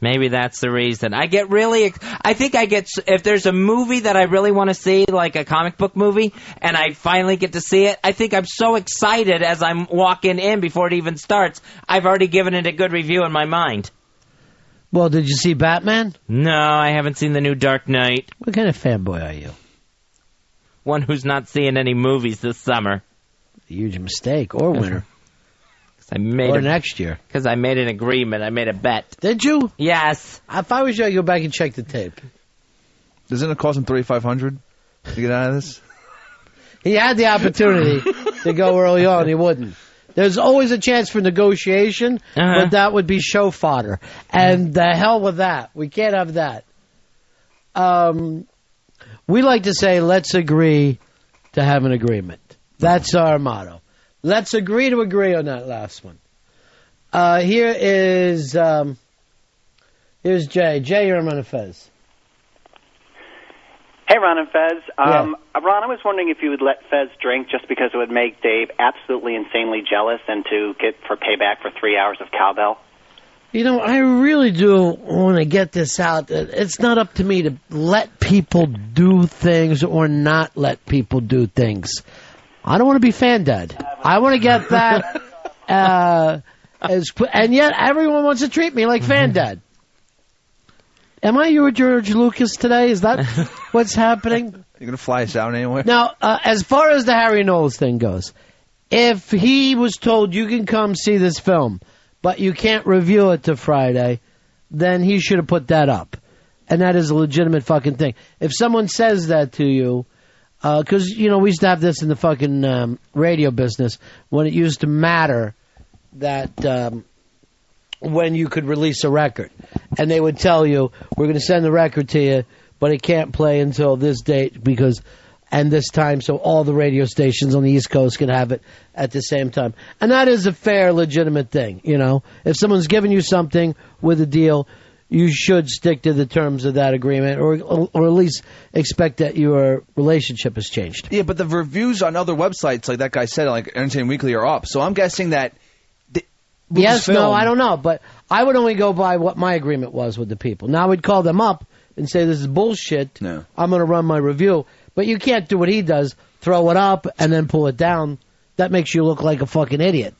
Maybe that's the reason. I get if there's a movie that I really want to see, like a comic book movie, and I finally get to see it, I think I'm so excited as I'm walking in before it even starts, I've already given it a good review in my mind. Well, did you see Batman? No, I haven't seen the new Dark Knight. What kind of fanboy are you? One who's not seeing any movies this summer. A huge mistake, or winner. Or next year. Because I made an agreement. I made a bet. Did you? Yes. If I was you, I'd go back and check the tape. Doesn't it cost him $3,500 to get out of this? He had the opportunity to go early on. He wouldn't. There's always a chance for negotiation, but that would be show fodder. And the hell with that. We can't have that. We like to say, let's agree to have an agreement. That's our motto. Let's agree to agree on that last one. Here's Jay. Jay, you're on Ron and Fez. Hey, Ron and Fez. Yeah. Ron, I was wondering if you would let Fez drink just because it would make Dave absolutely insanely jealous and to get for payback for 3 hours of cowbell. You know, I really do want to get this out. It's not up to me to let people do things or not let people do things. I don't want to be fan dead. I want to get that and yet everyone wants to treat me like fan dad. Am I your George Lucas today? Is that what's happening? You're going to fly us out anyway? Now, as far as the Harry Knowles thing goes, if he was told you can come see this film, but you can't review it till Friday, then he should have put that up. And that is a legitimate fucking thing. If someone says that to you, because, you know, we used to have this in the fucking radio business when it used to matter that when you could release a record. And they would tell you, we're going to send the record to you, but it can't play until this date and this time, so all the radio stations on the East Coast can have it at the same time. And that is a fair, legitimate thing, you know. If someone's giving you something with a deal, you should stick to the terms of that agreement, or at least expect that your relationship has changed. Yeah, but the reviews on other websites, like that guy said, like Entertainment Weekly, are up. So I'm guessing that... Yes, no, I don't know, but I would only go by what my agreement was with the people. Now I would call them up and say, this is bullshit. No. I'm going to run my review. But you can't do what he does, throw it up and then pull it down. That makes you look like a fucking idiot.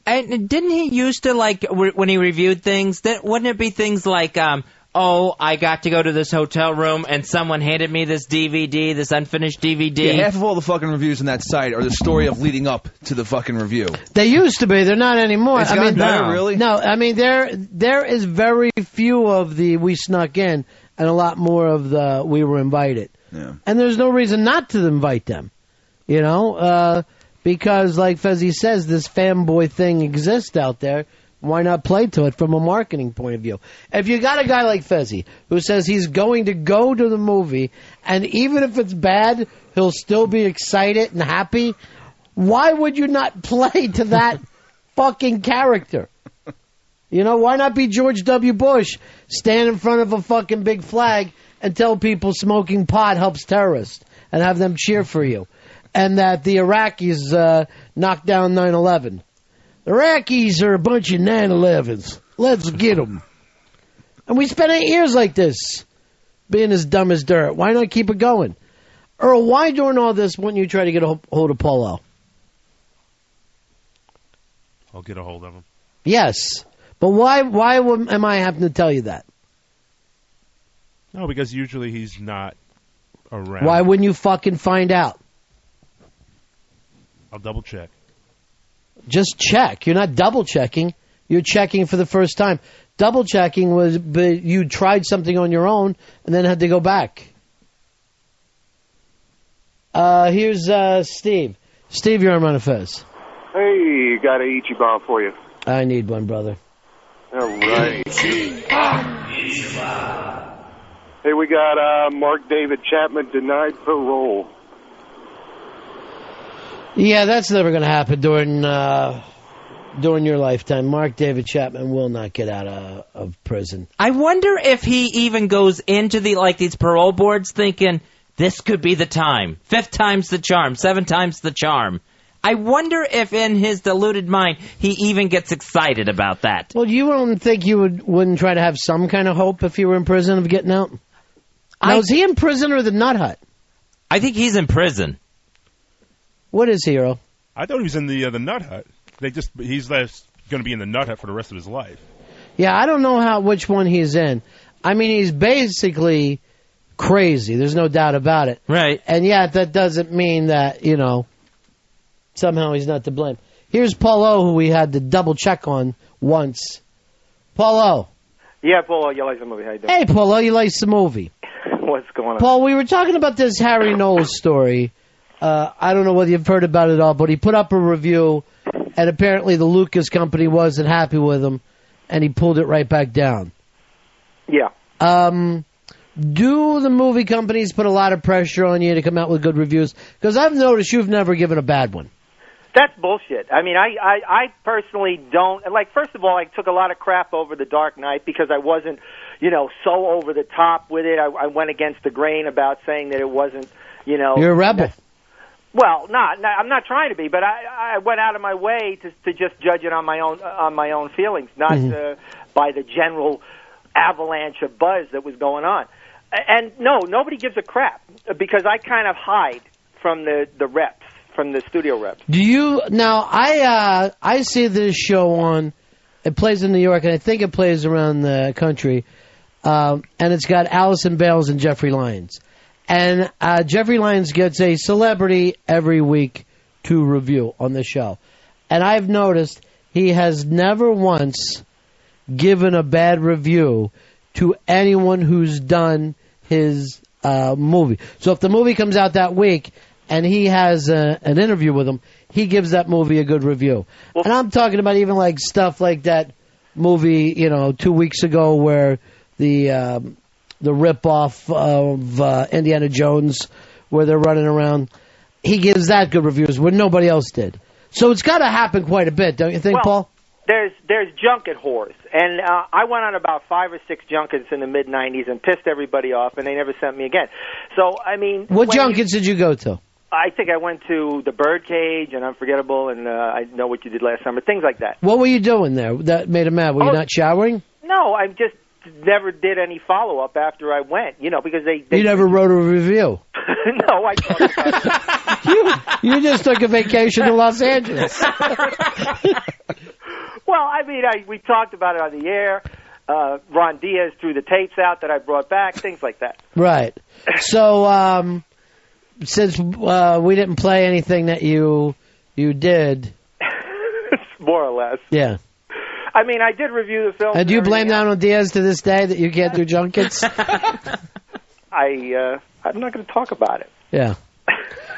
And didn't he used to, like, when he reviewed things, wouldn't it be things like, oh, I got to go to this hotel room and someone handed me this DVD, this unfinished DVD? Yeah, half of all the fucking reviews on that site are the story of leading up to the fucking review. They used to be. They're not anymore. It's gotten better, really? No, I mean, there is very few of the we snuck in and a lot more of the we were invited. Yeah. And there's no reason not to invite them, you know, because like Fezzi says, this fanboy thing exists out there. Why not play to it from a marketing point of view? If you got a guy like Fezzi who says he's going to go to the movie, and even if it's bad, he'll still be excited and happy, why would you not play to that fucking character? You know, why not be George W. Bush, stand in front of a fucking big flag and tell people smoking pot helps terrorists and have them cheer for you, and that the Iraqis knocked down 9/11. The Iraqis are a bunch of 9/11s. Let's get them. And we spent 8 years like this, being as dumb as dirt. Why not keep it going? Earl, why during all this wouldn't you try to get a hold of Polo? I'll get a hold of him. Yes. But why am I having to tell you that? No, because usually he's not around. Why wouldn't you fucking find out? I'll double check. Just check. You're not double checking. You're checking for the first time. Double checking was you tried something on your own and then had to go back. Here's Steve. Steve, you're on Ron and Fez. Hey, got a Ichiban for you. I need one, brother. All right. Hey, we got Mark David Chapman denied parole. Yeah, that's never going to happen during your lifetime. Mark David Chapman will not get out of prison. I wonder if he even goes into these parole boards thinking, this could be the time. 5th time's the charm. 7 times the charm. I wonder if in his deluded mind he even gets excited about that. Well, you don't think you wouldn't try to have some kind of hope if you were in prison of getting out? Now, is he in prison or the Nut Hut? I think he's in prison. What is he, Earl? I thought he was in the Nut Hut. He's going to be in the Nut Hut for the rest of his life. Yeah, I don't know which one he's in. I mean, he's basically crazy. There's no doubt about it. Right. And yet, that doesn't mean that, you know, somehow he's not to blame. Here's Paulo, who we had to double check on once. Paulo. Yeah, Paulo, you like the movie. How you doing? Hey, Paulo, you like the movie. What's going on? Paul, we were talking about this Harry Knowles story. I don't know whether you've heard about it all, but he put up a review, and apparently the Lucas company wasn't happy with him, and he pulled it right back down. Yeah. Do the movie companies put a lot of pressure on you to come out with good reviews? Because I've noticed you've never given a bad one. That's bullshit. I mean, I personally don't. Like, first of all, I took a lot of crap over The Dark Knight because I wasn't, so over the top with it. I went against the grain about saying that it wasn't, You're a rebel. Well, I'm not trying to be, but I went out of my way to just judge it on my own feelings, not by the general avalanche of buzz that was going on. And no, nobody gives a crap because I kind of hide from the reps. From the studio reps. Do you now? I see this show on. It plays in New York, and I think it plays around the country. And it's got Allison Bales and Jeffrey Lyons. And Jeffrey Lyons gets a celebrity every week to review on the show. And I've noticed he has never once given a bad review to anyone who's done his movie. So if the movie comes out that week and he has an interview with him, he gives that movie a good review. And I'm talking about even like stuff like that movie, 2 weeks ago where the rip-off of Indiana Jones where they're running around, he gives that good reviews where nobody else did. So it's got to happen quite a bit, don't you think, Paul? There's junket whores, and I went on about 5 or 6 junkets in the mid-'90s and pissed everybody off, and they never sent me again. So, I mean... What junkets did you go to? I think I went to the Birdcage and Unforgettable and I Know What You Did Last Summer, things like that. What were you doing there that made him mad? Were you not showering? No, I just never did any follow-up after I went, because they You never wrote a review? No, I thought about it. You just took a vacation to Los Angeles. Well, I mean, we talked about it on the air. Ron Diaz threw the tapes out that I brought back, things like that. Right. So, since we didn't play anything that you did... More or less. Yeah. I mean, I did review the film. And do you blame that on Diaz to this day that you can't do junkets? I'm not going to talk about it. Yeah.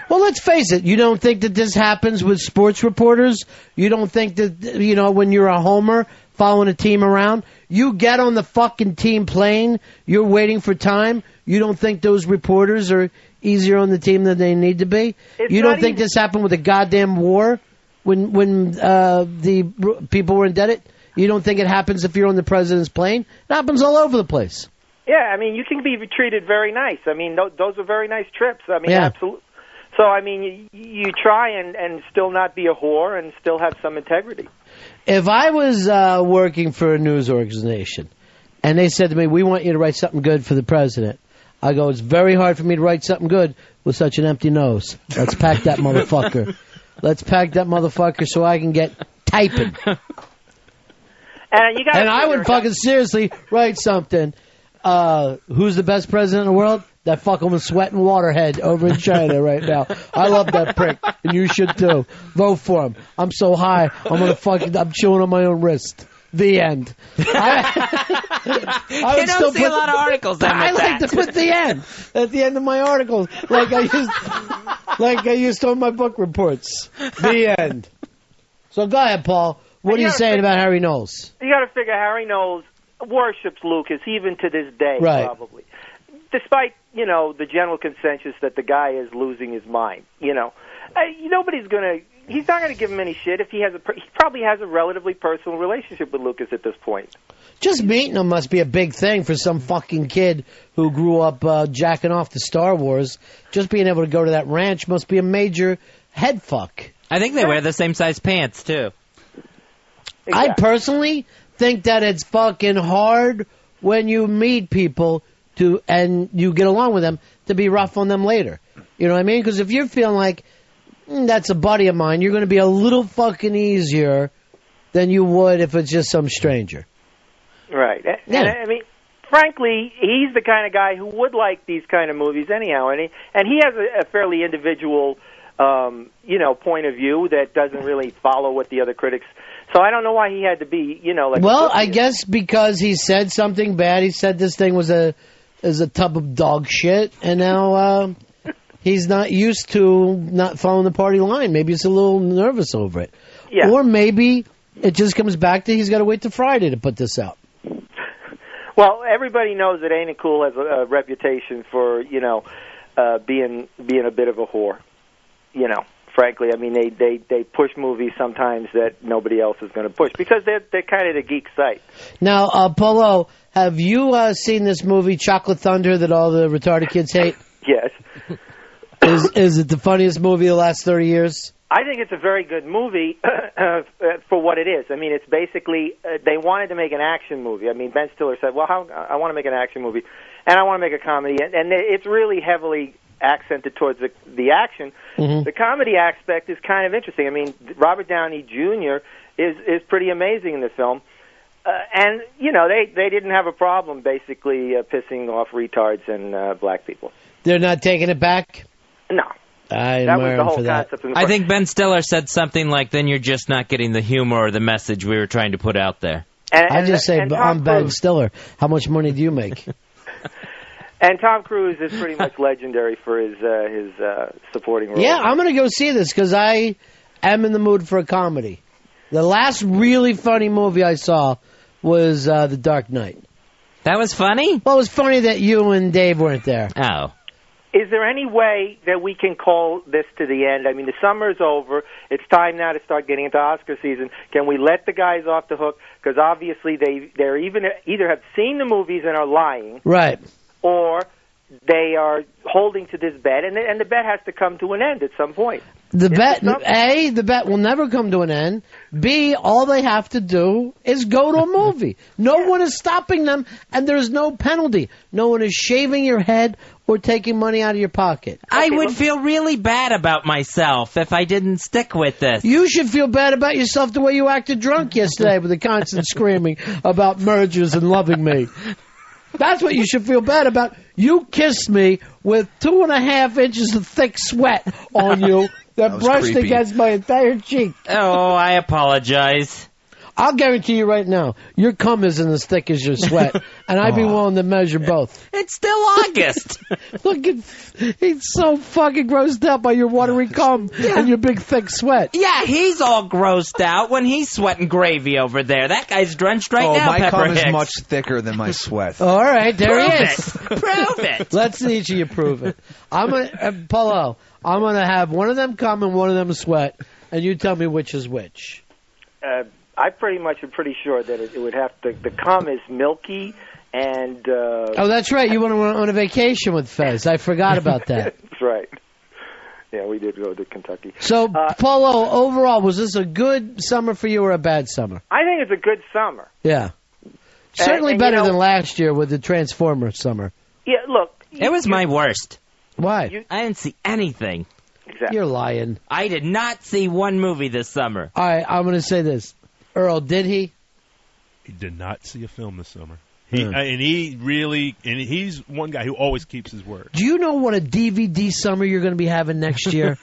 Well, let's face it. You don't think that this happens with sports reporters? You don't think that, when you're a homer following a team around, you get on the fucking team plane, you're waiting for time, you don't think those reporters are easier on the team than they need to be? You don't think this happened with the goddamn war when the people were indebted? You don't think it happens if you're on the president's plane? It happens all over the place. Yeah, I mean, you can be treated very nice. I mean, those are very nice trips. I mean, Yeah. absolutely. So, I mean, you try and still not be a whore and still have some integrity. If I was working for a news organization and they said to me, we want you to write something good for the president, I go, it's very hard for me to write something good with such an empty nose. Let's pack that motherfucker. Let's pack that motherfucker so I can get typing. And I would fucking seriously write something. Who's the best president in the world? That fucking sweating waterhead over in China right now. I love that prick, and you should too. Vote for him. I'm so high, I'm chewing on my own wrist. The end. I You don't see a lot of articles then with I like that. to put the end at the end of my articles, like I used on my book reports. The end. So go ahead, Paul. What are you saying about Harry Knowles? You got to figure Harry Knowles worships Lucas even to this day, Right. probably. Despite, the general consensus that the guy is losing his mind, nobody's going to... He's not going to give him any shit if he probably has a relatively personal relationship with Lucas at this point. Just meeting him must be a big thing for some fucking kid who grew up jacking off to Star Wars. Just being able to go to that ranch must be a major head fuck. I think they wear the same size pants, too. Exactly. I personally think that it's fucking hard when you meet people and you get along with them to be rough on them later. You know what I mean? Because if you're feeling like, that's a buddy of mine, you're going to be a little fucking easier than you would if it's just some stranger. Right. Yeah. And I mean, frankly, he's the kind of guy who would like these kind of movies anyhow, and he has a fairly individual, point of view that doesn't really follow what the other critics. So I don't know why he had to be, like. Well, I guess because he said something bad. He said this thing was a tub of dog shit, and now he's not used to not following the party line. Maybe he's a little nervous over it. Yeah. Or maybe it just comes back to he's got to wait till Friday to put this out. Well, everybody knows that Ain't It Cool has a reputation for, being a bit of a whore. Frankly, I mean, they push movies sometimes that nobody else is going to push because they're kind of the geek site. Now, Polo, have you seen this movie Chocolate Thunder that all the retarded kids hate? Yes. Is it the funniest movie of the last 30 years? I think it's a very good movie for what it is. I mean, it's basically they wanted to make an action movie. I mean, Ben Stiller said, "Well, I want to make an action movie, and I want to make a comedy," and it's really heavily accented towards the action. Mm-hmm. The comedy aspect is kind of interesting. I mean, Robert Downey Jr. is pretty amazing in the film, and they didn't have a problem basically pissing off retards and black people. They're not taking it back? No. That was the whole concept. I think Ben Stiller said something like, then you're just not getting the humor or the message we were trying to put out there. I just say, I'm Ben Stiller. How much money do you make? And Tom Cruise is pretty much legendary for his supporting role. Yeah, I'm going to go see this because I am in the mood for a comedy. The last really funny movie I saw was The Dark Knight. That was funny? Well, it was funny that you and Dave weren't there. Oh. Is there any way that we can call this to the end? I mean, the summer's over. It's time now to start getting into Oscar season. Can we let the guys off the hook? Because obviously they're either have seen the movies and are lying, right, or they are holding to this bet, and the bet has to come to an end at some point. The bet will never come to an end. B, all they have to do is go to a movie. No one is stopping them, and there's no penalty. No one is shaving your head or taking money out of your pocket. I would feel really bad about myself if I didn't stick with this. You should feel bad about yourself the way you acted drunk yesterday with the constant screaming about mergers and loving me. That's what you should feel bad about. You kissed me with 2.5 inches of thick sweat on you that brushed creepy. against my entire cheek. Oh, I apologize. I'll guarantee you right now, your cum isn't as thick as your sweat, and I'd be willing to measure both. It's still August. Look at, he's so fucking grossed out by your watery cum and your big thick sweat. Yeah, he's all grossed out when he's sweating gravy over there. That guy's drenched right now, my Pepper cum Hicks. is much thicker than my sweat. All right, there he is. Prove it. Let's each of you prove it. I'm gonna, Paulo, I'm gonna have one of them cum and one of them sweat, and you tell me which is which. I pretty much am pretty sure that it would have to. The cum is milky and. Oh, that's right. You went on a vacation with Fez. I forgot about that. That's right. Yeah, we did go to Kentucky. So, Paulo, overall, was this a good summer for you or a bad summer? I think it's a good summer. Yeah. Certainly better than last year with the Transformer summer. Yeah, look. It was my worst. Why? I didn't see anything. Exactly. You're lying. I did not see one movie this summer. All right, I'm going to say this. Earl, did he? He did not see a film this summer. He's one guy who always keeps his word. Do you know what a DVD summer you're going to be having next year?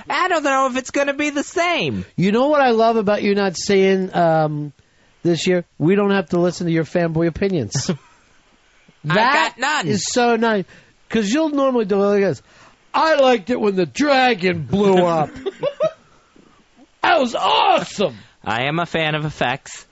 I don't know if it's going to be the same. You know what I love about you not seeing this year? We don't have to listen to your fanboy opinions. I got none. Is so nice. Because you'll normally do it like this. I liked it when the dragon blew up. That was awesome. I am a fan of effects.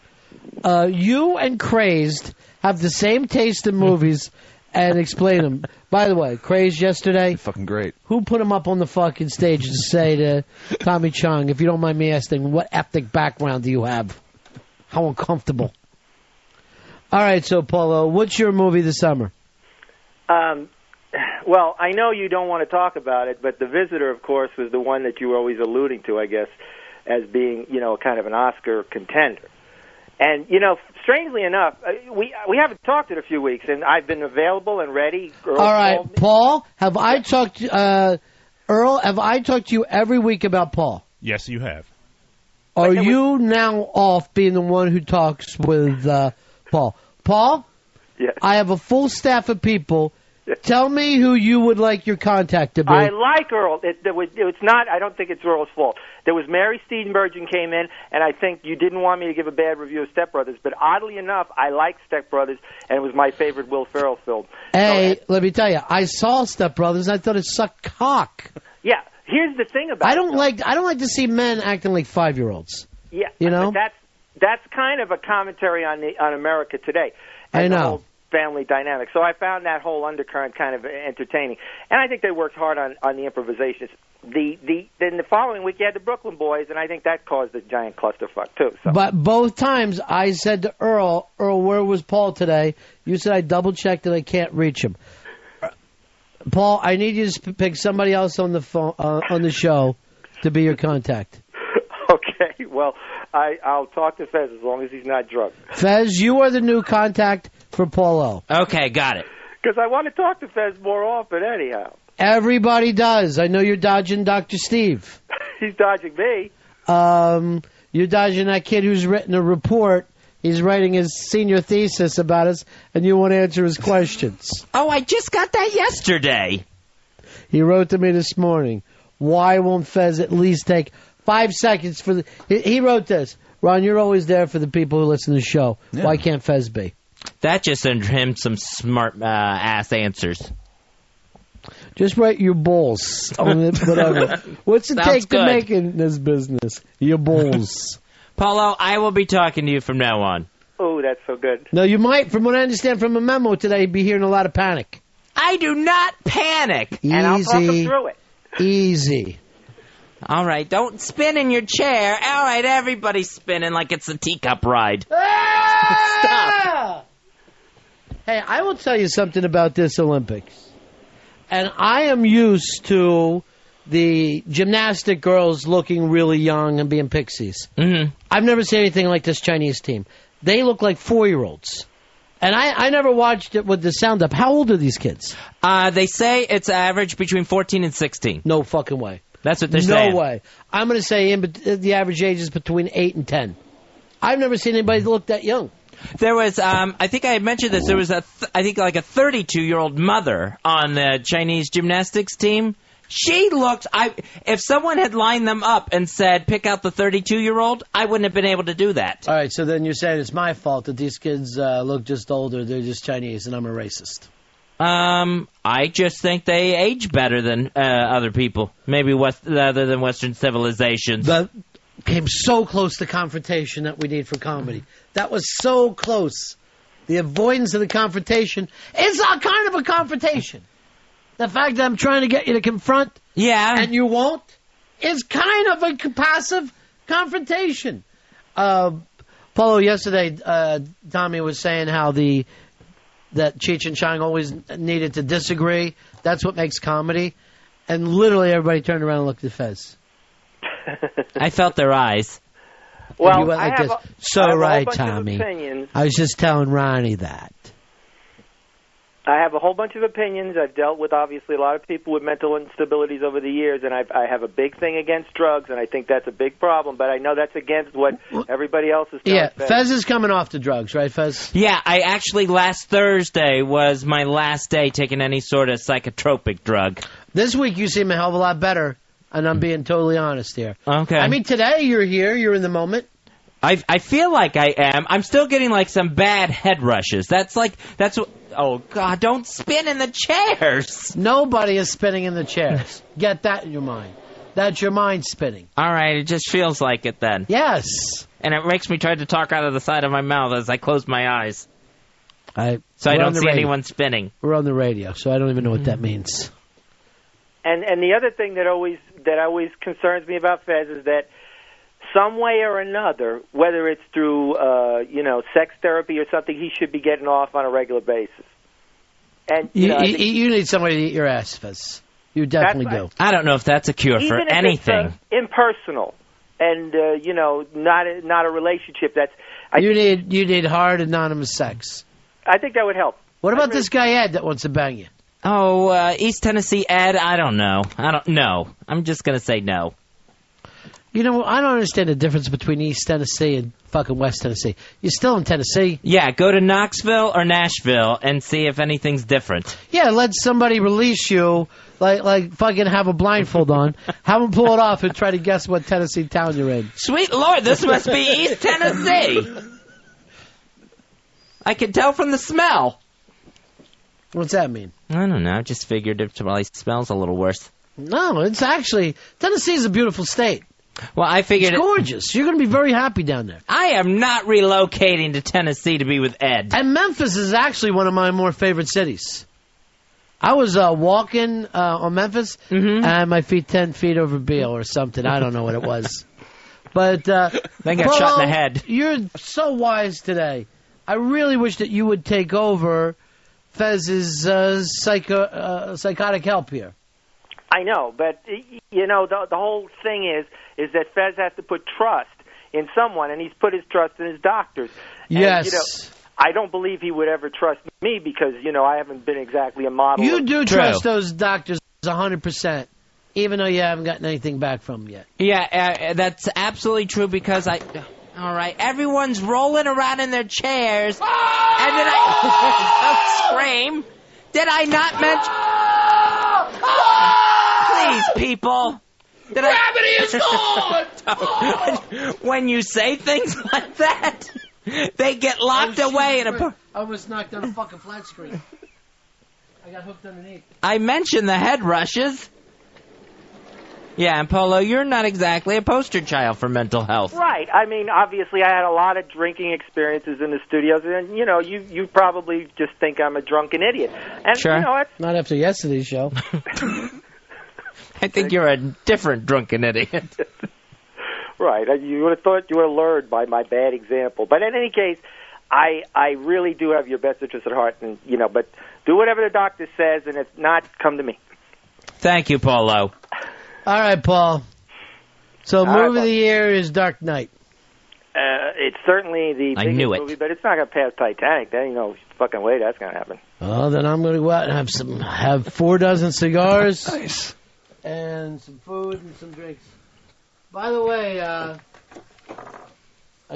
You and Crazed have the same taste in movies and explain them. By the way, Crazed yesterday. Fucking great. Who put him up on the fucking stage to say to Tommy Chong, if you don't mind me asking, what ethnic background do you have? How uncomfortable. All right, so Paulo, what's your movie this summer? Well, I know you don't want to talk about it, but The Visitor, of course, was the one that you were always alluding to, I guess, as being, kind of an Oscar contender. And, strangely enough, we haven't talked in a few weeks, and I've been available and ready. All right, Paul, have I talked to Earl, have I talked to you every week about Paul? Yes, you have. Are you now off being the one who talks with Paul? Paul? Yes. I have a full staff of people. Tell me who you would like your contact to be. I like Earl. It's not. I don't think it's Earl's fault. There was Mary Steenburgen came in, and I think you didn't want me to give a bad review of Step Brothers. But oddly enough, I like Step Brothers, and it was my favorite Will Ferrell film. Hey, let me tell you, I saw Step Brothers, and I thought it sucked cock. Yeah. Here's the thing about I don't like to see men acting like 5-year-olds. Yeah. You know? But that's kind of a commentary on America today. I And the know. whole family dynamic. So I found that whole undercurrent kind of entertaining. And I think they worked hard on the improvisations. Then the following week you had the Brooklyn Boys, and I think that caused a giant clusterfuck too. So. But both times I said to Earl, where was Paul today? You said I double-checked and I can't reach him. Paul, I need you to pick somebody else on the phone on the show to be your contact. Okay, well, I'll talk to Fez as long as he's not drunk. Fez, you are the new contact for Paulo. Okay, got it. Because I want to talk to Fez more often anyhow. Everybody does. I know you're dodging Dr. Steve. He's dodging me. You're dodging that kid who's written a report. He's writing his senior thesis about us, and you won't answer his questions. Oh, I just got that yesterday. He wrote to me this morning. Why won't Fez at least take 5 seconds for the... He wrote this. Ron, you're always there for the people who listen to the show. Yeah. Why can't Fez be? That just sent him some smart ass answers. Just write your balls on it, whatever. What's it Sounds take good. to make in this business? Your balls. Paulo, I will be talking to you from now on. Oh, that's so good. No, you might, from what I understand from a memo today, be hearing a lot of panic. I do not panic. Easy. And I'll talk him through it. Easy. All right, don't spin in your chair. All right, everybody's spinning like it's a teacup ride. Stop. Hey, I will tell you something about this Olympics. And I am used to the gymnastic girls looking really young and being pixies. Mm-hmm. I've never seen anything like this Chinese team. They look like 4-year-olds. And I never watched it with the sound up. How old are these kids? They say it's average between 14 and 16. No fucking way. That's what they're saying. No way. I'm going to say the average age is between 8 and 10. I've never seen anybody look that young. There was, I think I had mentioned this, there was like a 32-year-old mother on the Chinese gymnastics team. She looked, if someone had lined them up and said, pick out the 32-year-old, I wouldn't have been able to do that. All right, so then you're saying it's my fault that these kids look just older, they're just Chinese, and I'm a racist. I just think they age better than other people. Maybe other than Western civilizations. That came so close to confrontation that we need for comedy. That was so close. The avoidance of the confrontation is a kind of a confrontation. The fact that I'm trying to get you to confront, and you won't, is kind of a passive confrontation. Paulo, yesterday, Tommy was saying how that Cheech and Chong always needed to disagree. That's what makes comedy. And literally everybody turned around and looked at Fez. I felt their eyes. Well, And you went I like have this. a- So I have a whole right, bunch of Tommy. opinions. I was just telling Ronnie that. I have a whole bunch of opinions. I've dealt with, obviously, a lot of people with mental instabilities over the years, and I have a big thing against drugs, and I think that's a big problem, but I know that's against what everybody else is telling Yeah, Fez is coming off the drugs, right, Fez? Yeah, I actually, last Thursday was my last day taking any sort of psychotropic drug. This week you seem a hell of a lot better, and I'm being totally honest here. Okay. I mean, today you're here, you're in the moment. I feel like I am. I'm still getting like some bad head rushes. That's what. Oh God! Don't spin in the chairs. Nobody is spinning in the chairs. Get that in your mind. That's your mind spinning. All right, it just feels like it then. Yes. And it makes me try to talk out of the side of my mouth as I close my eyes, so I we're don't on the see radio. anyone spinning. We're on the radio, so I don't even know what that means. And the other thing that always concerns me about Fez is that some way or another, whether it's through sex therapy or something, he should be getting off on a regular basis. And You need somebody to eat your ass, Fez. You definitely do. I don't know if that's a cure for even if anything. it's impersonal and not a relationship. You need hard anonymous sex. I think that would help. What about this guy Ed that wants to bang you? Oh, East Tennessee Ed, I don't know. I'm just going to say no. You know, I don't understand the difference between East Tennessee and fucking West Tennessee. You're still in Tennessee. Yeah, go to Knoxville or Nashville and see if anything's different. Yeah, let somebody release you, like fucking have a blindfold on, have them pull it off and try to guess what Tennessee town you're in. Sweet Lord, this must be East Tennessee. I can tell from the smell. What's that mean? I don't know. I just figured it probably smells a little worse. No, it's actually, Tennessee's a beautiful state. Well, I figured it's gorgeous. You're going to be very happy down there. I am not relocating to Tennessee to be with Ed. And Memphis is actually one of my more favorite cities. I was walking on Memphis, and my feet 10 feet over Beale or something. I don't know what it was. But they got shot in the head. You're so wise today. I really wish that you would take over Fez's psychotic help here. I know, but the whole thing is that Fez has to put trust in someone, and he's put his trust in his doctors. Yes. And, I don't believe he would ever trust me because, I haven't been exactly a model. You do trust those doctors 100%, even though you haven't gotten anything back from them yet. Yeah, that's absolutely true because all right, everyone's rolling around in their chairs, and then don't scream. Did I not mention... Please, people. Gravity is gone! When you say things like that... They get locked away in a... I almost knocked down a fucking flat screen. I got hooked underneath. I mentioned the head rushes. Yeah, and Polo, you're not exactly a poster child for mental health. Right. I mean, obviously, I had a lot of drinking experiences in the studios, and, you probably just think I'm a drunken idiot. And, sure. Not after yesterday's show. I think you're a different drunken idiot. Right. You would have thought you were lured by my bad example. But in any case, I really do have your best interest at heart. And but do whatever the doctor says, and if not, come to me. Thank you, Paulo. All right, Paul. So movie of the year is Dark Knight. It's certainly the biggest movie, but it's not going to pass Titanic. There ain't no fucking way that's going to happen. Oh, then I'm going to go out and have 4 dozen cigars. Nice. And some food and some drinks. By the way, I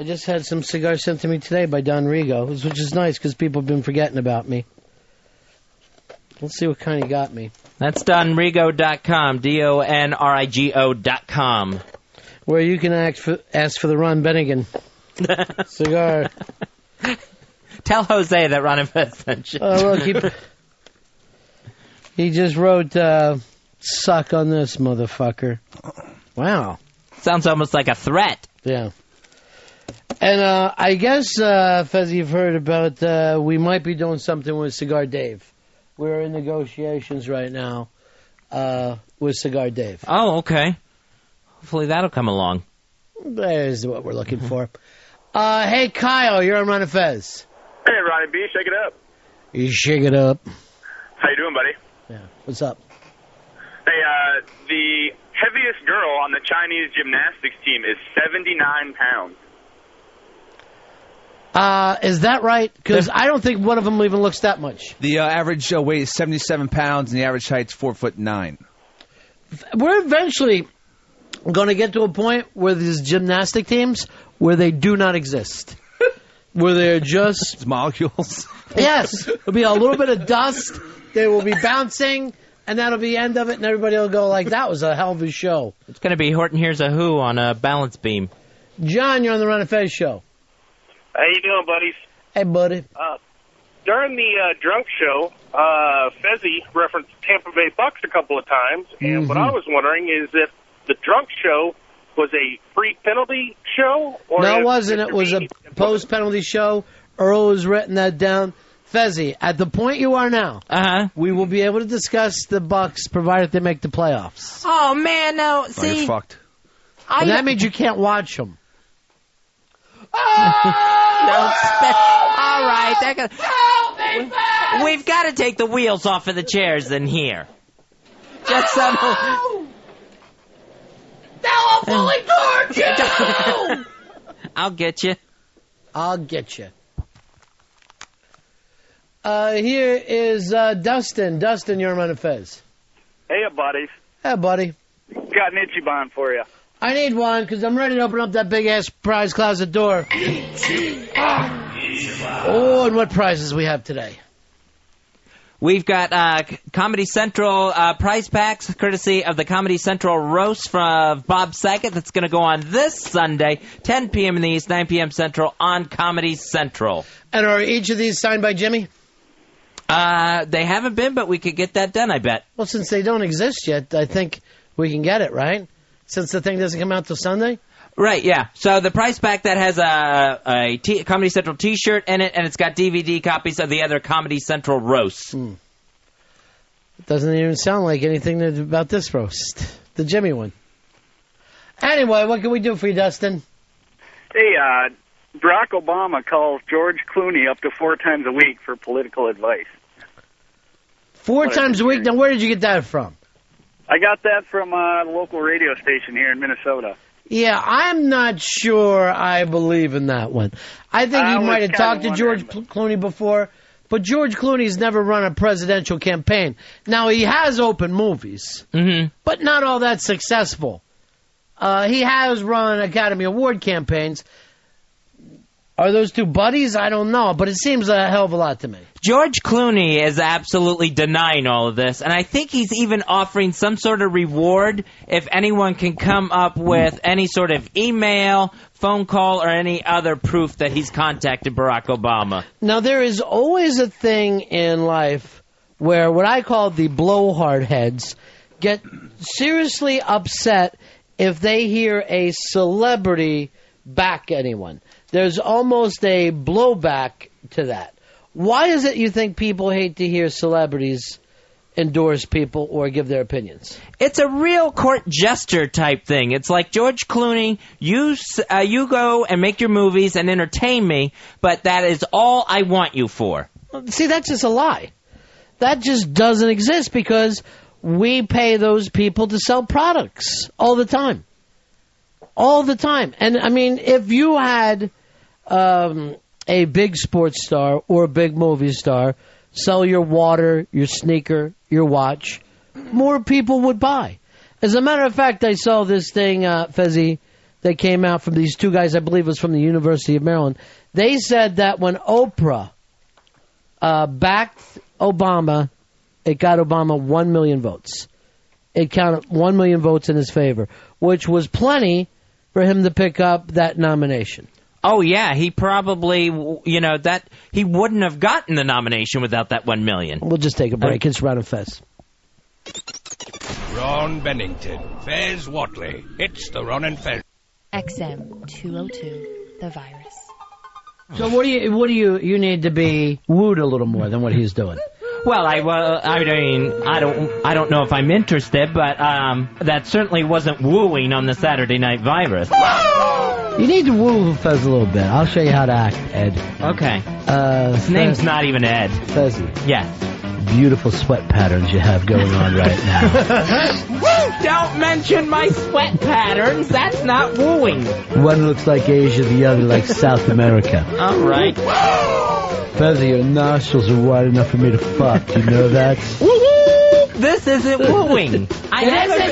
just had some cigars sent to me today by Don Rigo, which is nice because people have been forgetting about me. Let's see what kind he got me. That's donrigo.com, DONRIGO.com. Where you can ask for the Ron Bennigan cigar. Tell Jose that Ron and Fez sent you. Oh, look, he just wrote, suck on this, motherfucker. Wow. Sounds almost like a threat. Yeah. And I guess, Fez, you've heard about we might be doing something with Cigar Dave. We're in negotiations right now with Cigar Dave. Oh, okay. Hopefully that'll come along. There's what we're looking for. Hey, Kyle, you're on Ron and Fez. Hey, Ronnie B, shake it up. You shake it up. How you doing, buddy? Yeah. What's up? Hey, the heaviest girl on the Chinese gymnastics team is 79 pounds. Is that right? Because I don't think one of them even looks that much. The average weight is 77 pounds, and the average height's 4'9". We're eventually going to get to a point where these gymnastic teams where they do not exist. Where they're just... It's molecules. Yes. There'll be a little bit of dust. They will be bouncing, and that'll be the end of it, and everybody will go like, that was a hell of a show. It's going to be Horton Hears a Who on a balance beam. John, you're on the Ron and Fez show. How you doing, buddies? Hey, buddy. During the drunk show, Fezzy referenced Tampa Bay Bucks a couple of times, and what I was wondering is if the drunk show was a pre-penalty show? Or no, it wasn't. It was a post-penalty show. Earl has written that down. Fezzy, at the point you are now, we will be able to discuss the Bucks, provided they make the playoffs. Oh, man, no. See, you're fucked. And that means you can't watch them. All right. We've got to take the wheels off of the chairs in here. Just some... They'll fully torch you! I'll get you. I'll get you. Here is Dustin. Dustin, you're on Ron and Fez. Hey, buddies. Hey, buddy. Got an itchy bond for you. I need one because I'm ready to open up that big-ass prize closet door. Oh, and what prizes we have today? We've got Comedy Central prize packs, courtesy of the Comedy Central roast from Bob Saget. That's going to go on this Sunday, 10 p.m. in the East, 9 p.m. Central on Comedy Central. And are each of these signed by Jimmy? They haven't been, but we could get that done, I bet. Well, since they don't exist yet, I think we can get it, right? since the thing doesn't come out till Sunday? Right, yeah. So the price pack that has a Comedy Central T-shirt in it, and it's got DVD copies of the other Comedy Central roasts. It doesn't even sound like anything about this roast, the Jimmy one. Anyway, what can we do for you, Dustin? Hey, Barack Obama calls George Clooney up to 4 times a week for political advice. 4 times a week? Now, where did you get that from? I got that from a local radio station here in Minnesota. Yeah, I'm not sure I believe in that one. I think he might have talked to George Clooney before, but George Clooney's never run a presidential campaign. Now, he has opened movies, but not all that successful. He has run Academy Award campaigns. Are those two buddies? I don't know, but it seems a hell of a lot to me. George Clooney is absolutely denying all of this, and I think he's even offering some sort of reward if anyone can come up with any sort of email, phone call, or any other proof that he's contacted Barack Obama. Now, there is always a thing in life where what I call the blowhard heads get seriously upset if they hear a celebrity back anyone. There's almost a blowback to that. Why is it you think people hate to hear celebrities endorse people or give their opinions? It's a real court jester type thing. It's like, George Clooney, you go and make your movies and entertain me, but that is all I want you for. See, that's just a lie. That just doesn't exist because we pay those people to sell products all the time. All the time. And, I mean, if you had a big sports star or a big movie star sell your water, your sneaker, your watch, more people would buy. As a matter of fact, I saw this thing, Fezzi, that came out from these two guys, I believe it was from the University of Maryland. They said that when Oprah backed Obama, it got Obama 1 million votes. It counted 1 million votes in his favor, which was plenty for him to pick up that nomination. Oh, yeah, he probably, that he wouldn't have gotten the nomination without that 1 million. We'll just take a break. It's Ron and Fez. Ron Bennington, Fez Watley. It's the Ron and Fez. XM 202, the virus. So what do you need to be wooed a little more than what he's doing? Well, I don't know if I'm interested, but that certainly wasn't wooing on the Saturday Night Virus. You need to woo Fez a little bit. I'll show you how to act, Ed. Okay. His name's not even Ed. Fezzy. Yes. Beautiful sweat patterns you have going on right now. Don't mention my sweat patterns. That's not wooing. One looks like Asia, the other like South America. All right. Fezzy, your nostrils are wide enough for me to fuck. You know that? This isn't wooing.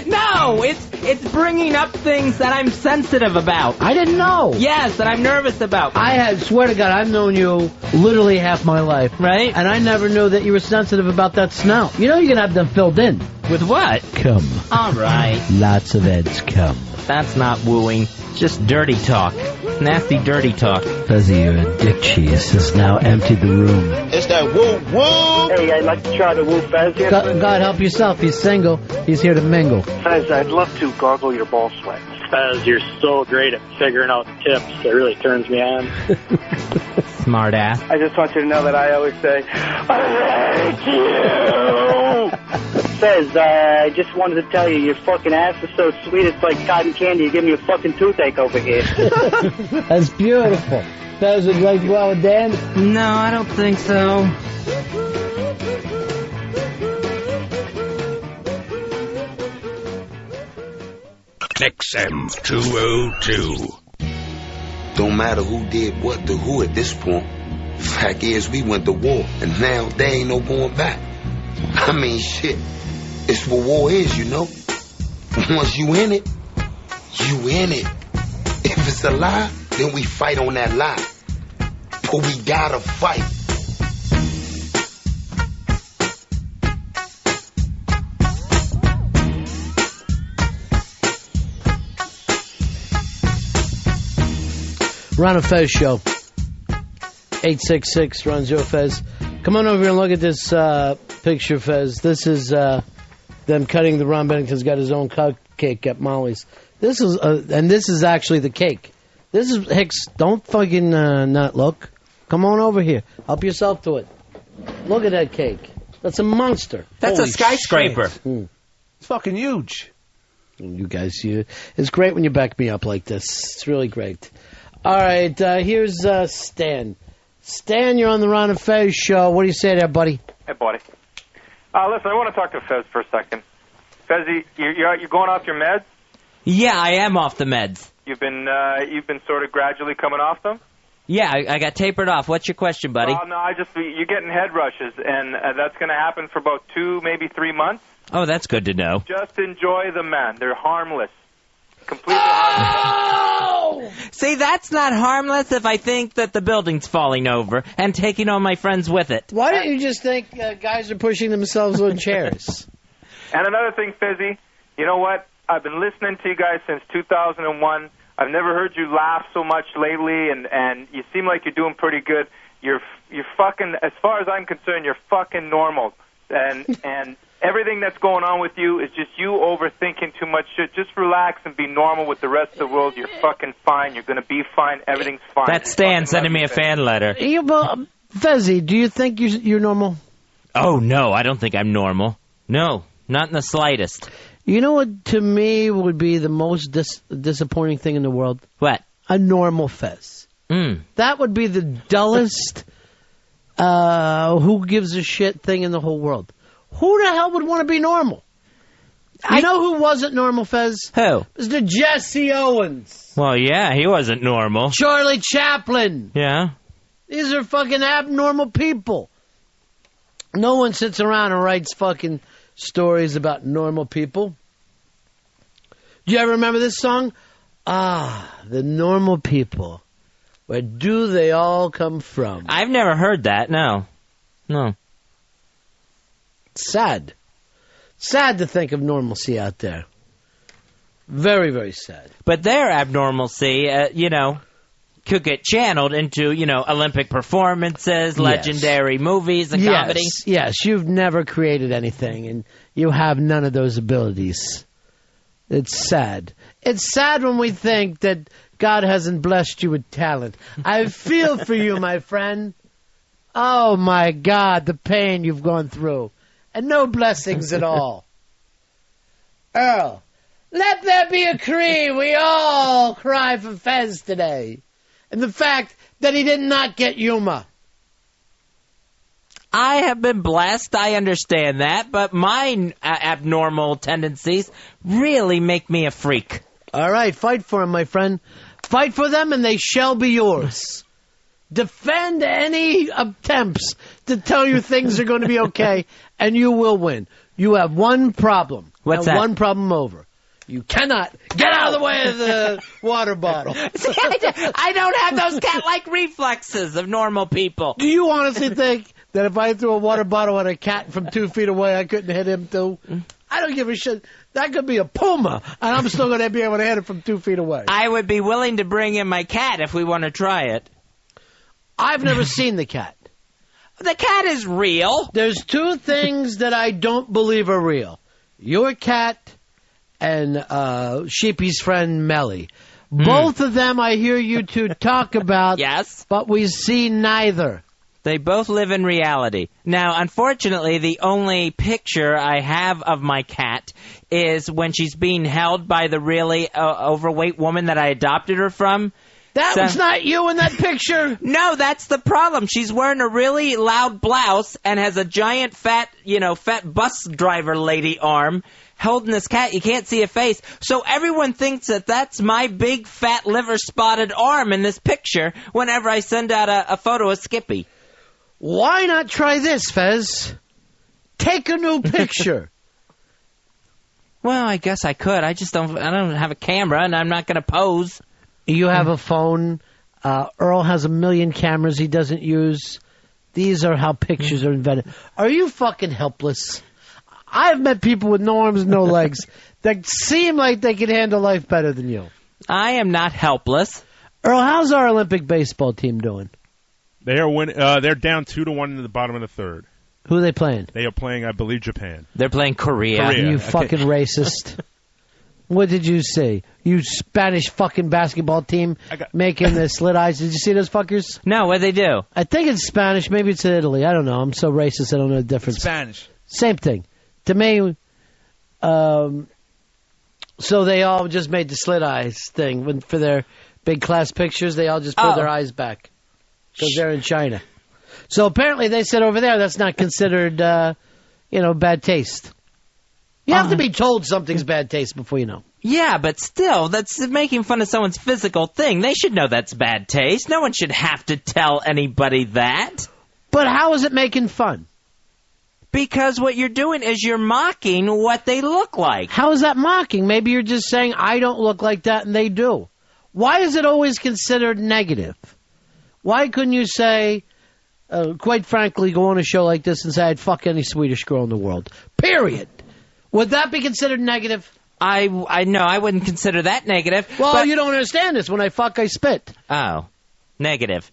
No, it's bringing up things that I'm sensitive about. I didn't know. Yes, that I'm nervous about. Swear to God, I've known you literally half my life. Right? And I never knew that you were sensitive about that smell. You know you can have them filled in. With what? Cum. All right. Lots of Ed's cum. That's not wooing. Just dirty talk. Nasty dirty talk. Fuzzy, your dick cheese has now emptied the room. It's that woo-woo. Hey, I'd like to try to woo Fez here. God help yourself. He's single. He's here to mingle. Fez, I'd love to gargle your ball sweat. Fez, you're so great at figuring out tips. It really turns me on. Smart ass. I just want you to know that I always say, I like you. Fez, I just wanted to tell you, your fucking ass is so sweet, it's like cotton candy. You give me a fucking toothache over here. That's beautiful. Fez, would you like to go out with Dan? No, I don't think so. XM 202. Don't matter who did what to who at this point. Fact is, we went to war, and now there ain't no going back. I mean, shit. It's what war is, you know. Once you in it, you in it. If it's a lie, then we fight on that lie. But we gotta fight. Ron and Fez show. 866 Ron Zero Fez. Come on over here and look at this picture, Fez. This is them cutting the Ron Bennington's got his own cut cake at Molly's. This is and this is actually the cake. This is Hicks. Don't fucking not look. Come on over here. Help yourself to it. Look at that cake. That's a monster. That's Holy a skyscraper. shit. It's fucking huge. You guys, it's great when you back me up like this. It's really great. All right, here's Stan. Stan, you're on the Ron and Fez show. What do you say there, buddy? Hey, buddy. Listen, I want to talk to Fez for a second. Fez, you're going off your meds? Yeah, I am off the meds. You've been sort of gradually coming off them? Yeah, I got tapered off. What's your question, buddy? No, you're getting head rushes, and that's going to happen for about 2, maybe 3 months. Oh, that's good to know. Just enjoy them, man. They're harmless. Completely harmless. See, that's not harmless if I think that the building's falling over and taking all my friends with it. Why don't you just think guys are pushing themselves on chairs? And another thing, Fizzy, you know what? I've been listening to you guys since 2001. I've never heard you laugh so much lately, and you seem like you're doing pretty good. You're fucking, as far as I'm concerned, you're fucking normal. And everything that's going on with you is just you overthinking too much shit. Just relax and be normal with the rest of the world. You're fucking fine. You're going to be fine. Everything's fine. That's Stan sending me a fan letter. Fezzy, do you think you're normal? Oh, no, I don't think I'm normal. No, not in the slightest. You know what, to me, would be the most disappointing thing in the world? What? A normal Fez. That would be the dullest, who gives a shit thing in the whole world. Who the hell would want to be normal? You know who wasn't normal, Fez? Who? Mr. Jesse Owens. Well, yeah, he wasn't normal. Charlie Chaplin. Yeah. These are fucking abnormal people. No one sits around and writes fucking stories about normal people. Do you ever remember this song? The normal people. Where do they all come from? I've never heard that, no. No. Sad. Sad to think of normalcy out there. Very, very sad. But their abnormalcy, could get channeled into, Olympic performances, legendary movies, and comedy. Yes, you've never created anything, and you have none of those abilities. It's sad. It's sad when we think that God hasn't blessed you with talent. I feel for you, my friend. Oh, my God, the pain you've gone through. And no blessings at all. Earl, let there be a cream. We all cry for Fez today. And the fact that he did not get Yuma. I have been blessed, I understand that, but my abnormal tendencies really make me a freak. All right, fight for him, my friend. Fight for them and they shall be yours. Defend any attempts to tell you things are going to be okay, and you will win. You have one problem. What's that? One problem over. You cannot get out of the way of the water bottle. See, I don't have those cat-like reflexes of normal people. Do you honestly think that if I threw a water bottle at a cat from 2 feet away, I couldn't hit him too? I don't give a shit. That could be a puma, and I'm still going to be able to hit it from 2 feet away. I would be willing to bring in my cat if we want to try it. I've never seen the cat. The cat is real. There's two things that I don't believe are real. Your cat and Sheepy's friend Melly. Both of them I hear you two talk about. Yes. But we see neither. They both live in reality. Now, unfortunately, the only picture I have of my cat is when she's being held by the really overweight woman that I adopted her from. That was not you in that picture. No, that's the problem. She's wearing a really loud blouse and has a giant fat bus driver lady arm holding this cat. You can't see a face. So everyone thinks that that's my big fat liver spotted arm in this picture whenever I send out a photo of Skippy. Why not try this, Fez? Take a new picture. Well, I guess I could. I don't have a camera and I'm not going to pose. You have a phone. Earl has 1 million cameras he doesn't use. These are how pictures are invented. Are you fucking helpless? I've met people with no arms, no legs that seem like they can handle life better than you. I am not helpless. Earl, how's our Olympic baseball team doing? They are winning. They're down 2-1 in the bottom of the third. Who are they playing? They are playing, I believe, Japan. They're playing Korea. You fucking racist. What did you see? You Spanish fucking basketball team making the slit eyes. Did you see those fuckers? No, what'd they do? I think it's Spanish. Maybe it's Italy. I don't know. I'm so racist I don't know the difference. Spanish. Same thing. To me, so they all just made the slit eyes thing. For their big class pictures, they all just pulled their eyes back. Because they're in China. So apparently they said over there that's not considered, bad taste. You have to be told something's bad taste before you know. Yeah, but still, that's making fun of someone's physical thing. They should know that's bad taste. No one should have to tell anybody that. But how is it making fun? Because what you're doing is you're mocking what they look like. How is that mocking? Maybe you're just saying, I don't look like that, and they do. Why is it always considered negative? Why couldn't you say, quite frankly, go on a show like this and say, I'd fuck any Swedish girl in the world? Period. Would that be considered negative? I know, I wouldn't consider that negative. Well, you don't understand this. When I fuck, I spit. Oh, negative.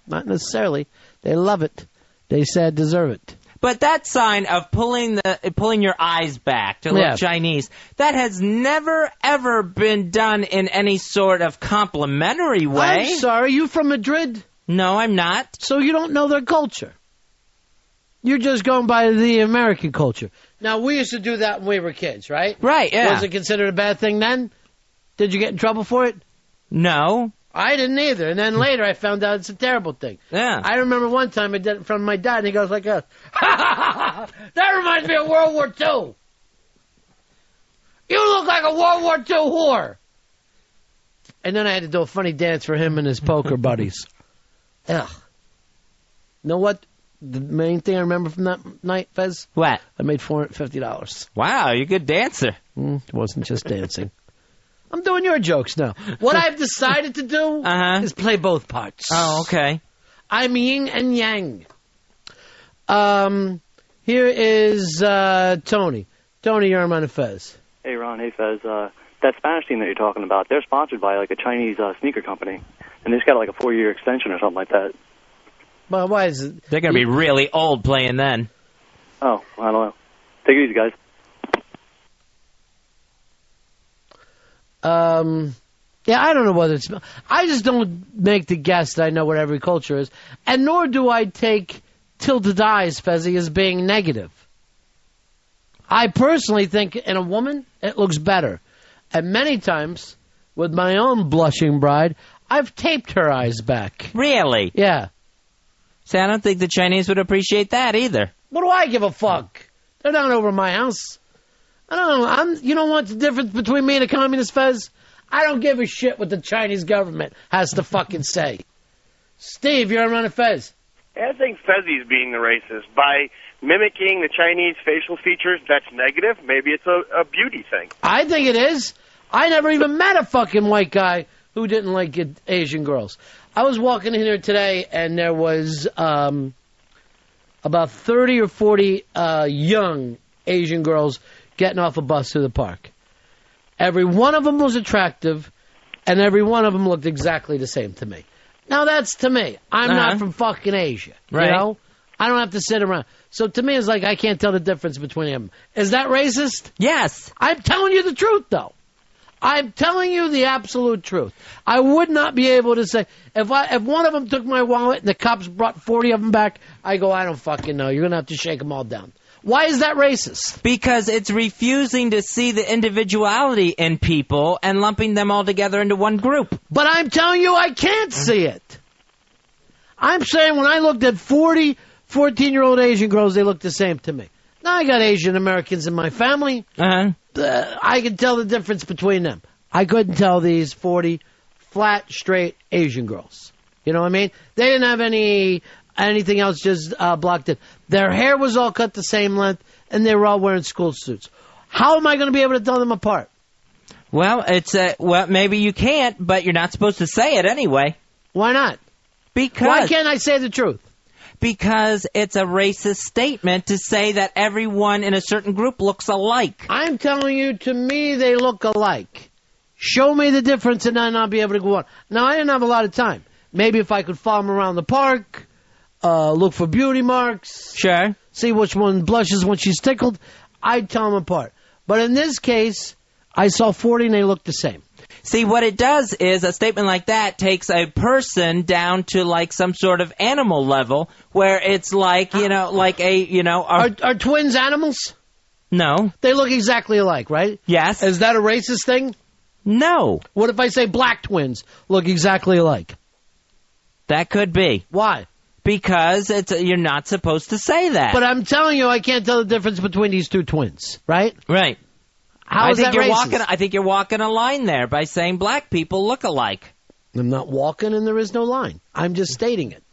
Not necessarily. They love it. They say I deserve it. But that sign of pulling your eyes back to look Chinese, that has never, ever been done in any sort of complimentary way. I'm sorry, you from Madrid? No, I'm not. So you don't know their culture. You're just going by the American culture. Now, we used to do that when we were kids, right? Right, yeah. Was it considered a bad thing then? Did you get in trouble for it? No. I didn't either. And then later I found out it's a terrible thing. Yeah. I remember one time I did it in front of my dad, and he goes like this. That reminds me of World War II. You look like a World War II whore. And then I had to do a funny dance for him and his poker buddies. Ugh. You know what? The main thing I remember from that night, Fez? What? I made $450. Wow, you're a good dancer. It wasn't just dancing. I'm doing your jokes now. What I've decided to do is play both parts. Oh, okay. I'm yin and yang. Here is Tony. Tony, you're on Ron and Fez. Hey, Ron. Hey, Fez. That Spanish team that you're talking about, they're sponsored by like a Chinese sneaker company, and they've got like a 4-year extension or something like that. Well, why is it? They're going to be really old playing then. Oh, I don't know. Take it easy, guys. Yeah, I don't know whether it's... I just don't make the guess that I know what every culture is, and nor do I take tilted eyes, Fezzy, as being negative. I personally think in a woman, it looks better. And many times, with my own blushing bride, I've taped her eyes back. Really? Yeah. See, I don't think the Chinese would appreciate that either. What do I give a fuck? They're not over my house. I don't know. You know what's the difference between me and a communist, Fez? I don't give a shit what the Chinese government has to fucking say. Steve, you're on Ron and Fez. I think Fezzi's being the racist. By mimicking the Chinese facial features, that's negative. Maybe it's a beauty thing. I think it is. I never even met a fucking white guy who didn't like Asian girls. I was walking in here today, and there was about 30 or 40 young Asian girls getting off a bus to the park. Every one of them was attractive, and every one of them looked exactly the same to me. Now, that's to me. I'm not from fucking Asia. Right. You know? I don't have to sit around. So to me, it's like I can't tell the difference between them. Is that racist? Yes. I'm telling you the truth, though. I'm telling you the absolute truth. I would not be able to say, if one of them took my wallet and the cops brought 40 of them back, I go, I don't fucking know. You're going to have to shake them all down. Why is that racist? Because it's refusing to see the individuality in people and lumping them all together into one group. But I'm telling you, I can't see it. I'm saying when I looked at 40 14-year-old Asian girls, they look the same to me. Now, I got Asian Americans in my family. I can tell the difference between them. I couldn't tell these 40 flat, straight Asian girls. You know what I mean? They didn't have anything else just blocked in. Their hair was all cut the same length, and they were all wearing school suits. How am I going to be able to tell them apart? Well, maybe you can't, but you're not supposed to say it anyway. Why not? Why can't I say the truth? Because it's a racist statement to say that everyone in a certain group looks alike. I'm telling you, to me, they look alike. Show me the difference, and then I'll be able to go on. Now, I didn't have a lot of time. Maybe if I could follow them around the park, look for beauty marks. Sure. See which one blushes when she's tickled, I'd tell them apart. But in this case, I saw 40 and they looked the same. See, what it does is a statement like that takes a person down to like some sort of animal level where it's like, Are twins animals? No. They look exactly alike, right? Yes. Is that a racist thing? No. What if I say black twins look exactly alike? That could be. Why? Because you're not supposed to say that. But I'm telling you, I can't tell the difference between these two twins, right? Right. How is that racist? I think you're walking a line there by saying black people look alike. I'm not walking and there is no line. I'm just stating it.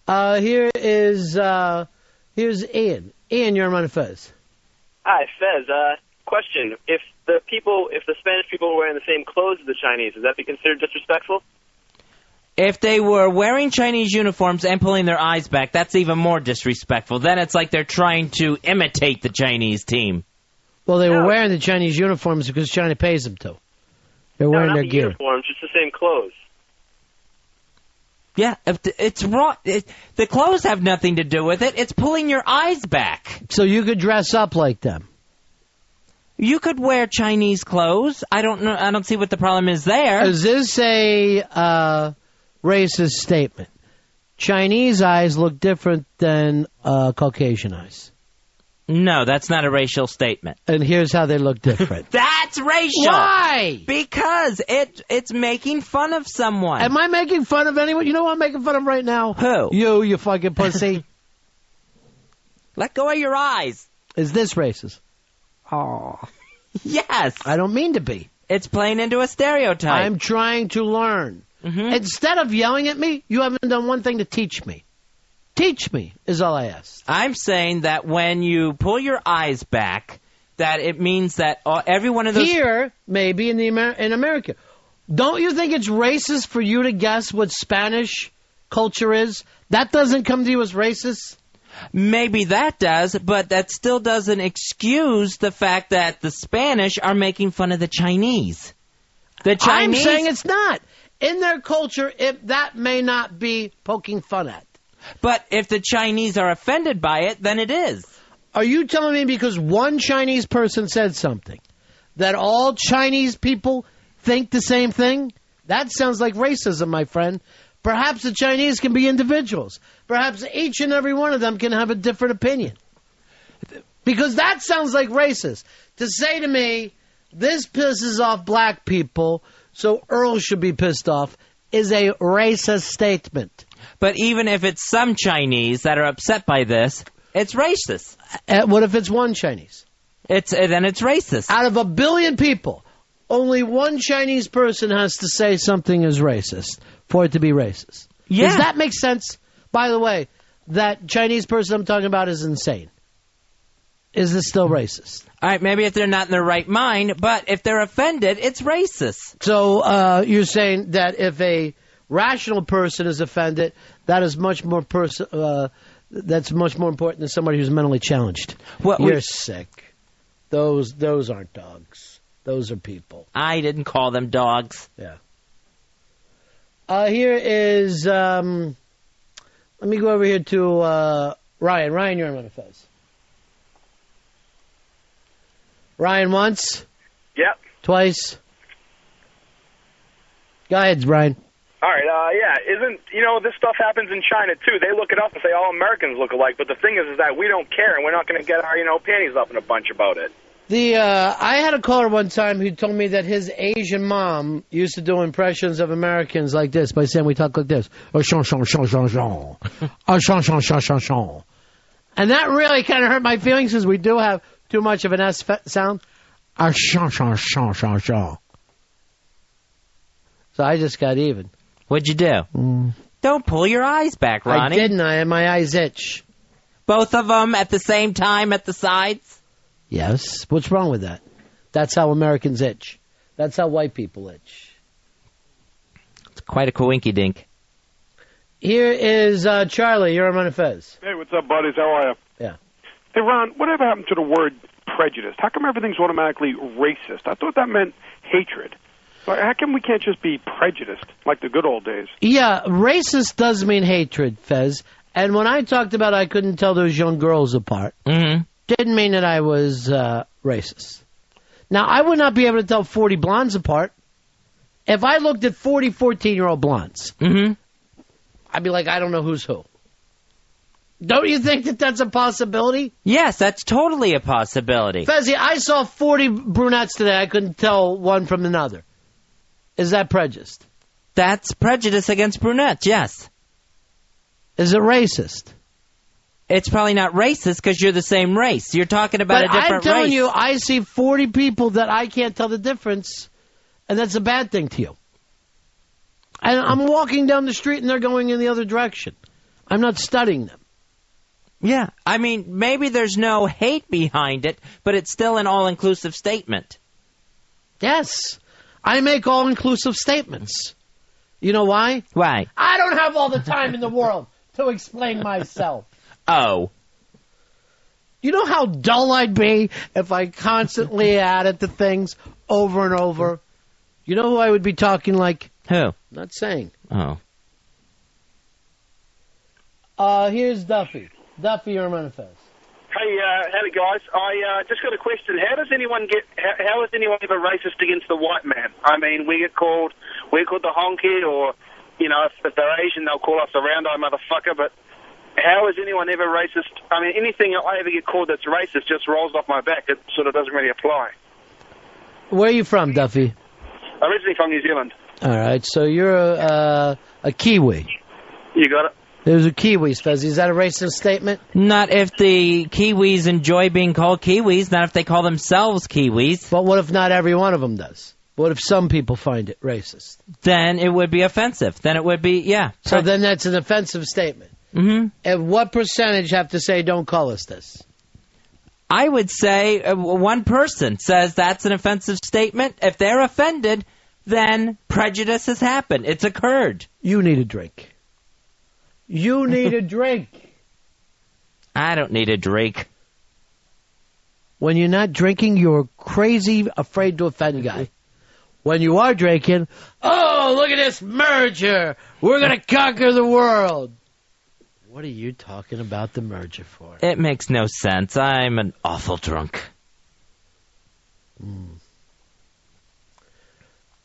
Here's Ian. Ian, you're on Ron and Fez. Hi, Fez. Question. If the Spanish people were wearing the same clothes as the Chinese, would that be considered disrespectful? If they were wearing Chinese uniforms and pulling their eyes back, that's even more disrespectful. Then it's like they're trying to imitate the Chinese team. Well, they were wearing the Chinese uniforms because China pays them to. They're wearing their gear. Uniforms, just the same clothes. Yeah, it's wrong. The clothes have nothing to do with it. It's pulling your eyes back. So you could dress up like them. You could wear Chinese clothes. I don't know. I don't see what the problem is there. Is this a racist statement? Chinese eyes look different than Caucasian eyes. No, that's not a racial statement. And here's how they look different. That's racial. Why? Because it's making fun of someone. Am I making fun of anyone? You know who I'm making fun of right now? Who? You fucking pussy. Let go of your eyes. Is this racist? Oh. Yes. I don't mean to be. It's playing into a stereotype. I'm trying to learn. Mm-hmm. Instead of yelling at me, you haven't done one thing to teach me. Teach me is all I ask. I'm saying that when you pull your eyes back, that it means that every one of those... Here, maybe in America. Don't you think it's racist for you to guess what Spanish culture is? That doesn't come to you as racist? Maybe that does, but that still doesn't excuse the fact that the Spanish are making fun of the Chinese. The Chinese... I'm saying it's not. In their culture, that may not be poking fun at. But if the Chinese are offended by it, then it is. Are you telling me because one Chinese person said something that all Chinese people think the same thing? That sounds like racism, my friend. Perhaps the Chinese can be individuals. Perhaps each and every one of them can have a different opinion. Because that sounds like racist. To say to me, this pisses off black people, so Earl should be pissed off, is a racist statement. But even if it's some Chinese that are upset by this, it's racist. What if it's one Chinese? Then it's racist. Out of 1 billion people, only one Chinese person has to say something is racist for it to be racist. Yeah. Does that make sense? By the way, that Chinese person I'm talking about is insane. Is this still racist? All right, maybe if they're not in their right mind, but if they're offended, it's racist. So you're saying that if a rational person is offended, that is much more that's much more important than somebody who's mentally challenged. You're sick. Those aren't dogs. Those are people. I didn't call them dogs. Yeah. Here is let me go over here to Ryan. Ryan, you're on Ron and Fez. Ryan once? Yep. Twice? Go ahead, Brian. All right, this stuff happens in China, too. They look it up and say all Americans look alike, but the thing is that we don't care, and we're not going to get our, panties up in a bunch about it. I had a caller one time who told me that his Asian mom used to do impressions of Americans like this, by saying we talk like this. And that really kind of hurt my feelings, because we do have too much of an S sound. So I just got even. What'd you do? Don't pull your eyes back, Ronnie. I didn't. My eyes itch. Both of them at the same time at the sides? Yes. What's wrong with that? That's how Americans itch. That's how white people itch. It's quite a coinky-dink. Here is Charlie. You're on Ron and Fez. Hey, what's up, buddies? How are you? Yeah. Hey, Ron, whatever happened to the word prejudice? How come everything's automatically racist? I thought that meant hatred. How come we can't just be prejudiced like the good old days? Yeah, racist does mean hatred, Fez. And when I talked about I couldn't tell those young girls apart, didn't mean that I was racist. Now, I would not be able to tell 40 blondes apart. If I looked at 40 14-year-old blondes, I'd be like, I don't know who's who. Don't you think that that's a possibility? Yes, that's totally a possibility. Fezzi, I saw 40 brunettes today. I couldn't tell one from another. Is that prejudiced? That's prejudice against brunettes, yes. Is it racist? It's probably not racist because you're the same race. You're talking about a different race. I'm telling you, I see 40 people that I can't tell the difference, and that's a bad thing to you. And I'm walking down the street and they're going in the other direction. I'm not studying them. Yeah, I mean, maybe there's no hate behind it, but it's still an all-inclusive statement. Yes, I make all-inclusive statements. You know why? Why? I don't have all the time in the world to explain myself. Oh. You know how dull I'd be if I constantly added to things over and over? You know who I would be talking like? Who? Not saying. Oh. Here's Duffy. Duffy, you're Ron and Fez. Hey, howdy guys. I just got a question. How is anyone ever racist against the white man? I mean, we're called the honky, or if they're Asian, they'll call us a round-eye motherfucker. But how is anyone ever racist? I mean, anything I ever get called that's racist just rolls off my back. It sort of doesn't really apply. Where are you from, Duffy? Originally from New Zealand. All right, so you're a Kiwi. You got it. There's a Kiwis, Fezzi. Is that a racist statement? Not if the Kiwis enjoy being called Kiwis, not if they call themselves Kiwis. But what if not every one of them does? What if some people find it racist? Then it would be offensive. Then it would be, yeah. So then that's an offensive statement. Mm-hmm. And what percentage have to say, don't call us this? I would say one person says that's an offensive statement. If they're offended, then prejudice has happened. It's occurred. You need a drink. You need a drink. I don't need a drink. When you're not drinking, you're crazy, afraid to offend a guy. When you are drinking, oh, look at this merger. We're going to conquer the world. What are you talking about the merger for? It makes no sense. I'm an awful drunk.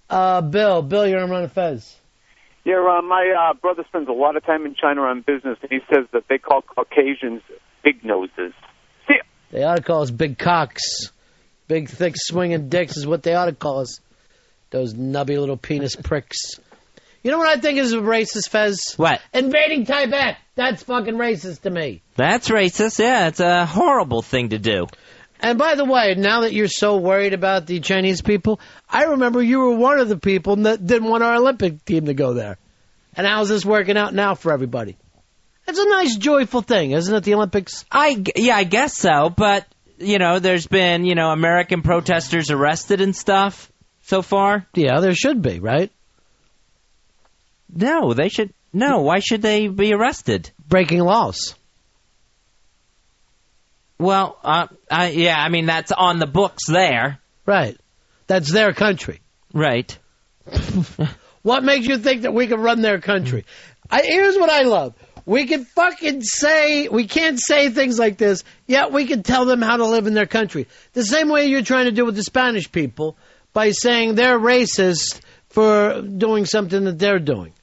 Bill, you're on Ron and Fez. Yeah, Ron, my brother spends a lot of time in China on business, and he says that they call Caucasians big noses. See? They ought to call us big cocks. Big, thick, swinging dicks is what they ought to call us. Those nubby little penis pricks. You know what I think is racist, Fez? What? Invading Tibet. That's fucking racist to me. That's racist, yeah. It's a horrible thing to do. And by the way, now that you're so worried about the Chinese people, I remember you were one of the people that didn't want our Olympic team to go there. And how's this working out now for everybody? It's a nice, joyful thing, isn't it, the Olympics? I guess so, but, there's been, American protesters arrested and stuff so far. Yeah, there should be, right? No, they should. No, why should they be arrested? Breaking laws. Well, I mean, that's on the books there. Right. That's their country. Right. What makes you think that we can run their country? Here's what I love. We can fucking say, we can't say things like this, yet we can tell them how to live in their country. The same way you're trying to do with the Spanish people by saying they're racist for doing something that they're doing.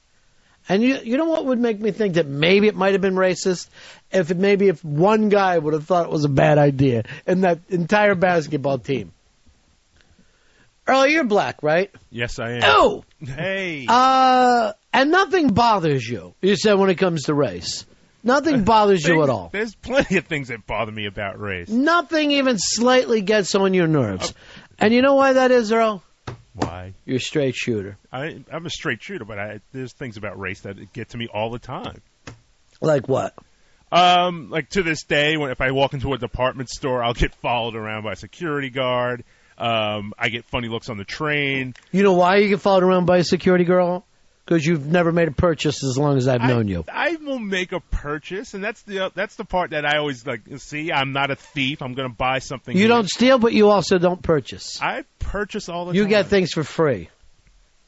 And you know what would make me think that maybe it might have been racist? If one guy would have thought it was a bad idea in that entire basketball team. Earl, you're black, right? Yes, I am. Oh! Hey! And nothing bothers you, you said, when it comes to race. Nothing bothers you at all. There's plenty of things that bother me about race. Nothing even slightly gets on your nerves. And you know why that is, Earl? Why? You're a straight shooter. I'm a straight shooter, but there's things about race that get to me all the time. Like what? Like to this day, if I walk into a department store, I'll get followed around by a security guard. I get funny looks on the train. You know why you get followed around by a security girl? Because you've never made a purchase as long as I've known you. I will make a purchase, and that's the part that I always like. See, I'm not a thief. I'm going to buy something. You don't steal, but you also don't purchase. I purchase all the time. You get things for free.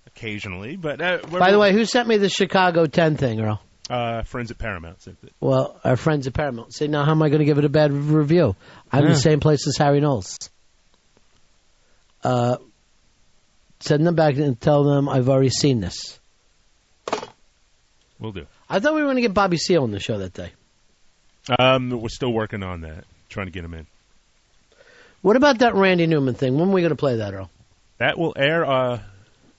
Occasionally, but... By the way, who sent me the Chicago 10 thing, Earl? Friends at Paramount sent it. Well, our friends at Paramount. Say, now how am I going to give it a bad review? I'm in the same place as Harry Knowles. send them back and tell them I've already seen this. Will do. I thought we were going to get Bobby Seale on the show that day. We're still working on that, trying to get him in. What about that Randy Newman thing? When are we going to play that, Earl? That will air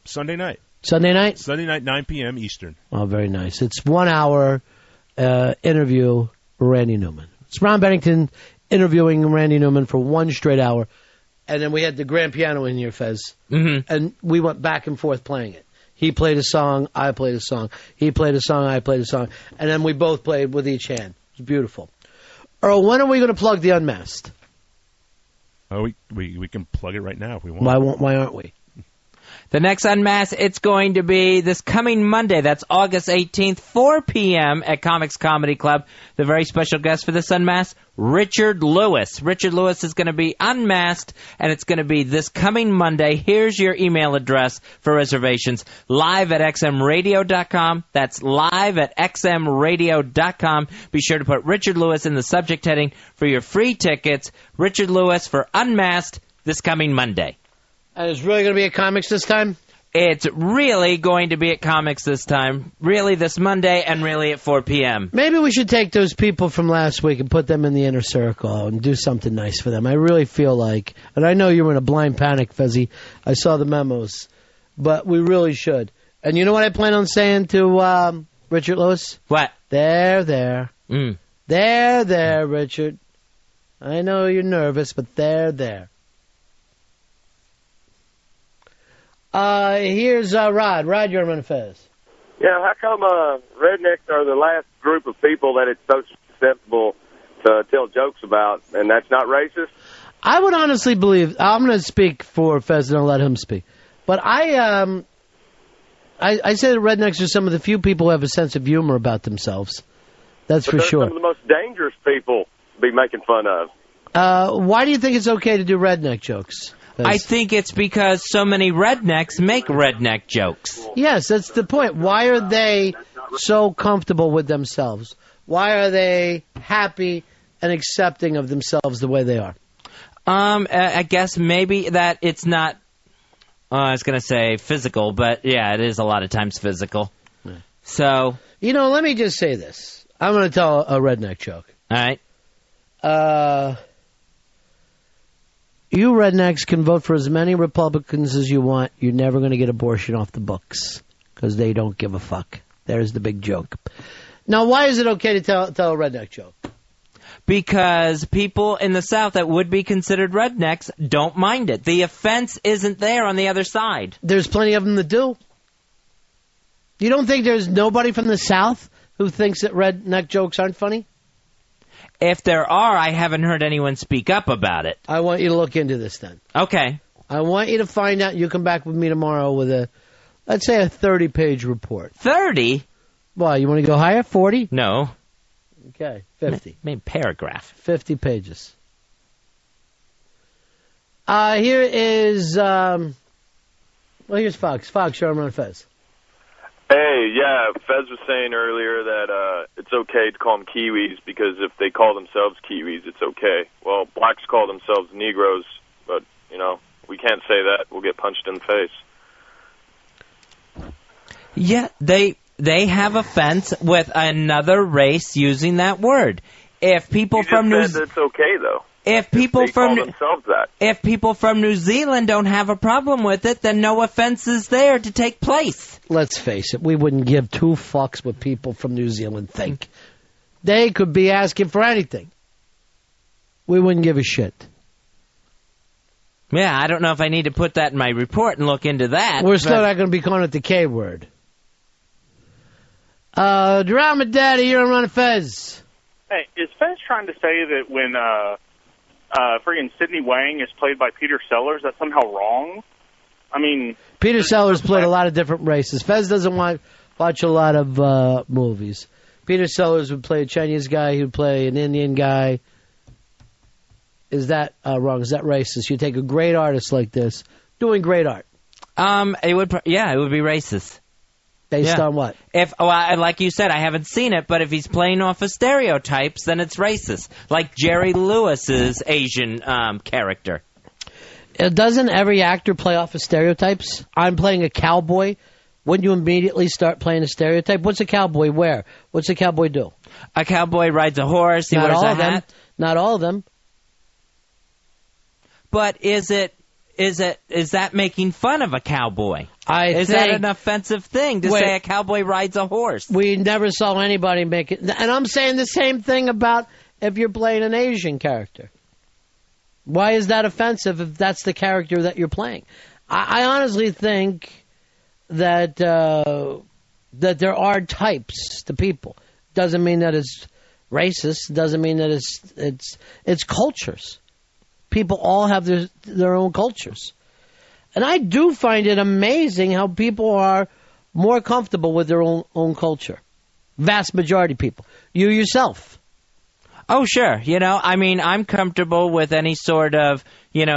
Sunday night. Sunday night? Sunday night, 9 p.m. Eastern. Oh, very nice. It's 1 hour interview with Randy Newman. It's Ron Bennington interviewing Randy Newman for 1 straight hour. And then we had the grand piano in here, Fez. Mm-hmm. And we went back and forth playing it. He played a song, I played a song. He played a song, I played a song. And then we both played with each hand. It was beautiful. Earl, when are we going to plug the Unmasked? Oh, we can plug it right now if we want. Why aren't we? The next Unmasked, it's going to be this coming Monday. That's August 18th, 4 p.m. at Comics Comedy Club. The very special guest for this Unmasked, Richard Lewis. Richard Lewis is going to be unmasked, and it's going to be this coming Monday. Here's your email address for reservations. Live at xmradio.com. That's live at xmradio.com. Be sure to put Richard Lewis in the subject heading for your free tickets. Richard Lewis for Unmasked this coming Monday. And it's really going to be at Comics this time? It's really going to be at Comics this time. Really this Monday and really at 4 p.m. Maybe we should take those people from last week and put them in the inner circle and do something nice for them. I really feel like, and I know you were in a blind panic, Fezzy. I saw the memos. But we really should. And you know what I plan on saying to Richard Lewis? What? There. There, Richard. I know you're nervous, but there. Here's Rod. Rod, you're on Ron and Fez. Yeah, how come rednecks are the last group of people that it's so acceptable to tell jokes about, and that's not racist? I would honestly believe, I'm going to speak for Fez and I'll let him speak, but I say that rednecks are some of the few people who have a sense of humor about themselves. That's for sure. Some of the most dangerous people to be making fun of. Why do you think it's okay to do redneck jokes? I think it's because so many rednecks make redneck jokes. Yes, that's the point. Why are they so comfortable with themselves? Why are they happy and accepting of themselves the way they are? I guess maybe that it's not, I was going to say physical, but yeah, it is a lot of times physical. Yeah. So. You know, let me just say this. I'm going to tell a redneck joke. All right. You rednecks can vote for as many Republicans as you want. You're never going to get abortion off the books because they don't give a fuck. There's the big joke. Now, why is it okay to tell a redneck joke? Because people in the South that would be considered rednecks don't mind it. The offense isn't there on the other side. There's plenty of them that do. You don't think there's nobody from the South who thinks that redneck jokes aren't funny? If there are, I haven't heard anyone speak up about it. I want you to look into this then. Okay. I want you to find out. You come back with me tomorrow with let's say a 30-page report. 30? Why, you want to go higher? 40? No. Okay, 50. Maybe paragraph. 50 pages. Here is, here's Fox. Fox, you're on Ron and Fez. Hey, yeah, Fez was saying earlier that it's okay to call them Kiwis because if they call themselves Kiwis, it's okay. Well, blacks call themselves Negroes, but, you know, we can't say that. We'll get punched in the face. Yeah, they have offense with another race using that word. If people from New Zealand, it's okay though. If people call themselves that. If people from New Zealand don't have a problem with it, then no offense is there to take place. Let's face it, we wouldn't give two fucks what people from New Zealand think. They could be asking for anything. We wouldn't give a shit. Yeah, I don't know if I need to put that in my report and look into that. We're still not going to be calling it the K word. Drama Daddy, you're on Ron and Fez. Hey, is Fez trying to say that when friggin' Sidney Wang is played by Peter Sellers, that's somehow wrong? I mean... Peter Sellers played a lot of different races. Fez doesn't watch a lot of movies. Peter Sellers would play a Chinese guy. He would play an Indian guy. Is that wrong? Is that racist? You take a great artist like this, doing great art. It would be racist. Based on what? Like you said, I haven't seen it, but if he's playing off of stereotypes, then it's racist. Like Jerry Lewis's Asian character. Doesn't every actor play off of stereotypes? I'm playing a cowboy. Wouldn't you immediately start playing a stereotype? What's a cowboy wear? What's a cowboy do? A cowboy rides a horse. He Not wears all a of them. hat. Not all of them. But is that making fun of a cowboy? Is that an offensive thing to say a cowboy rides a horse? We never saw anybody make it. And I'm saying the same thing about if you're playing an Asian character. Why is that offensive if that's the character that you're playing? I honestly think that that there are types to people. Doesn't mean that it's racist. Doesn't mean that it's cultures. People all have their own cultures. And I do find it amazing how people are more comfortable with their own culture. Vast majority of people. You yourself. Oh, sure. I'm comfortable with any sort of,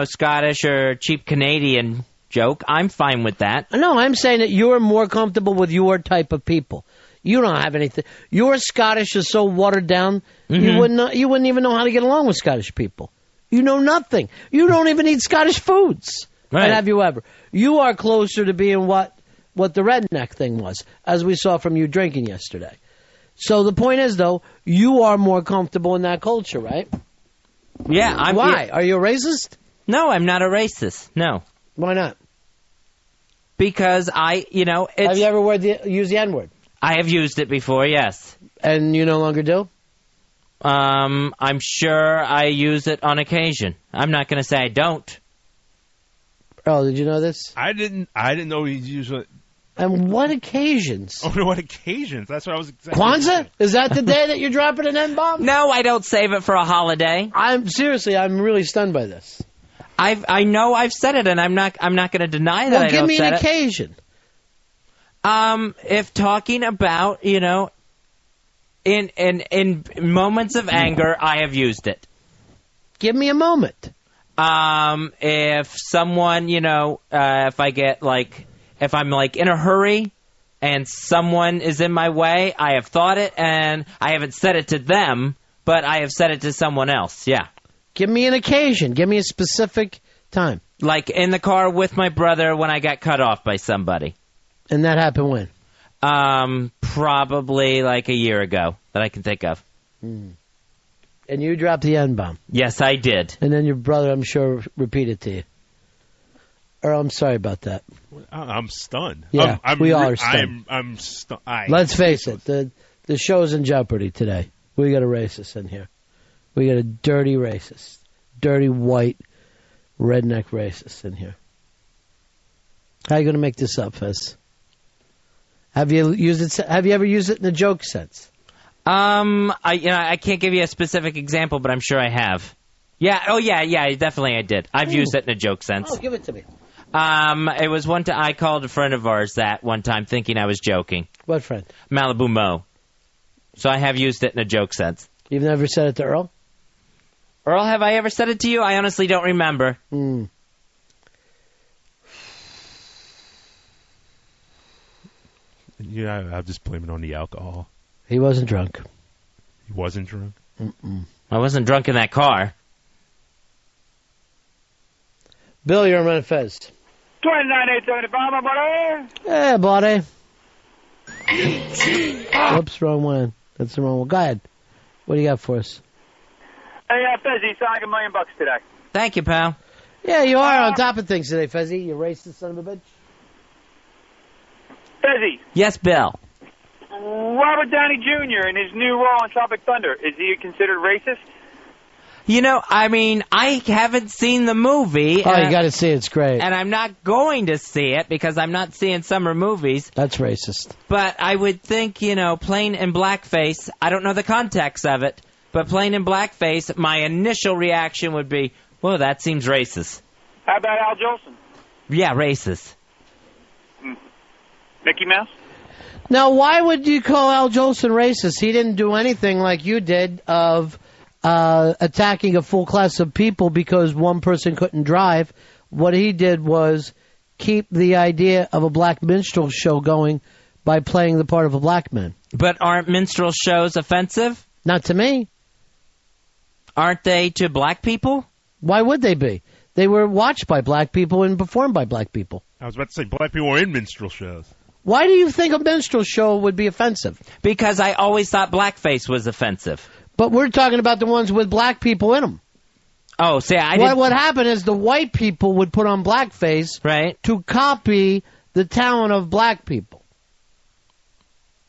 Scottish or cheap Canadian joke. I'm fine with that. No, I'm saying that you're more comfortable with your type of people. You don't have anything. Your Scottish is so watered down, you wouldn't even know how to get along with Scottish people. You know nothing. You don't even eat Scottish foods. Right. And have you ever? You are closer to being what the redneck thing was, as we saw from you drinking yesterday. So the point is, though, you are more comfortable in that culture, right? Yeah. Why? Are you a racist? No, I'm not a racist. No. Why not? Because have you ever used the N-word? I have used it before, yes. And you no longer do? I'm sure I use it on occasion. I'm not going to say I don't. Oh, did you know this? I didn't know he'd use it. And what occasions? Oh, what occasions? That's what I was exactly Kwanzaa? saying. Is that the day that you're dropping an N-bomb? No, I don't save it for a holiday. I'm really stunned by this. I know I've said it, and I'm not going to deny that I don't say it. Well, give me an occasion. If talking about, in moments of anger, I have used it. Give me a moment. If someone, if I get if I'm in a hurry and someone is in my way, I have thought it, and I haven't said it to them, but I have said it to someone else. Yeah. Give me an occasion. Give me a specific time. Like in the car with my brother when I got cut off by somebody. And that happened when? Probably a year ago that I can think of. And you dropped the N-bomb. Yes, I did. And then your brother, I'm sure, repeated to you. Earl, I'm sorry about that. I'm stunned. Yeah, we all are stunned. I'm stunned. Let's face it, the show's in jeopardy today. We got a racist in here. We got a dirty racist. Dirty, white, redneck racist in here. How are you going to make this up, Fez? Have you ever used it in a joke sense? I can't give you a specific example, but I'm sure I have. Yeah. Oh, yeah. Definitely, I did. I've used it in a joke sense. Oh, give it to me. It was one time I called a friend of ours that one time thinking I was joking. What friend? Malibu Mo. So I have used it in a joke sense. You've never said it to Earl? Earl, have I ever said it to you? I honestly don't remember. Yeah, I'll just blame it on the alcohol. He wasn't drunk. He wasn't drunk? I wasn't drunk in that car. Bill, you're on Ron and Fez. 29,875, my buddy. Yeah, buddy. Whoops, wrong one. That's the wrong one. Go ahead. What do you got for us? Hey, Fez, you sound like $1 million today. Thank you, pal. Yeah, you are on top of things today, Fezzy. You racist son of a bitch. Fezzy. Yes, Bill. Robert Downey Jr. in his new role in Tropic Thunder, is he considered racist? I haven't seen the movie. Oh, you got to see it. It's great. And I'm not going to see it because I'm not seeing summer movies. That's racist. But I would think, playing in blackface, I don't know the context of it, but playing in blackface, my initial reaction would be, whoa, that seems racist. How about Al Jolson? Yeah, racist. Mickey Mouse? Now, why would you call Al Jolson racist? He didn't do anything like you did of attacking a full class of people because one person couldn't drive. What he did was keep the idea of a black minstrel show going by playing the part of a black man. But aren't minstrel shows offensive? Not to me. Aren't they to black people? Why would they be? They were watched by black people and performed by black people. I was about to say black people were in minstrel shows. Why do you think a minstrel show would be offensive? Because I always thought blackface was offensive. But we're talking about the ones with black people in them. Oh, see, What happened is the white people would put on blackface to copy the talent of black people.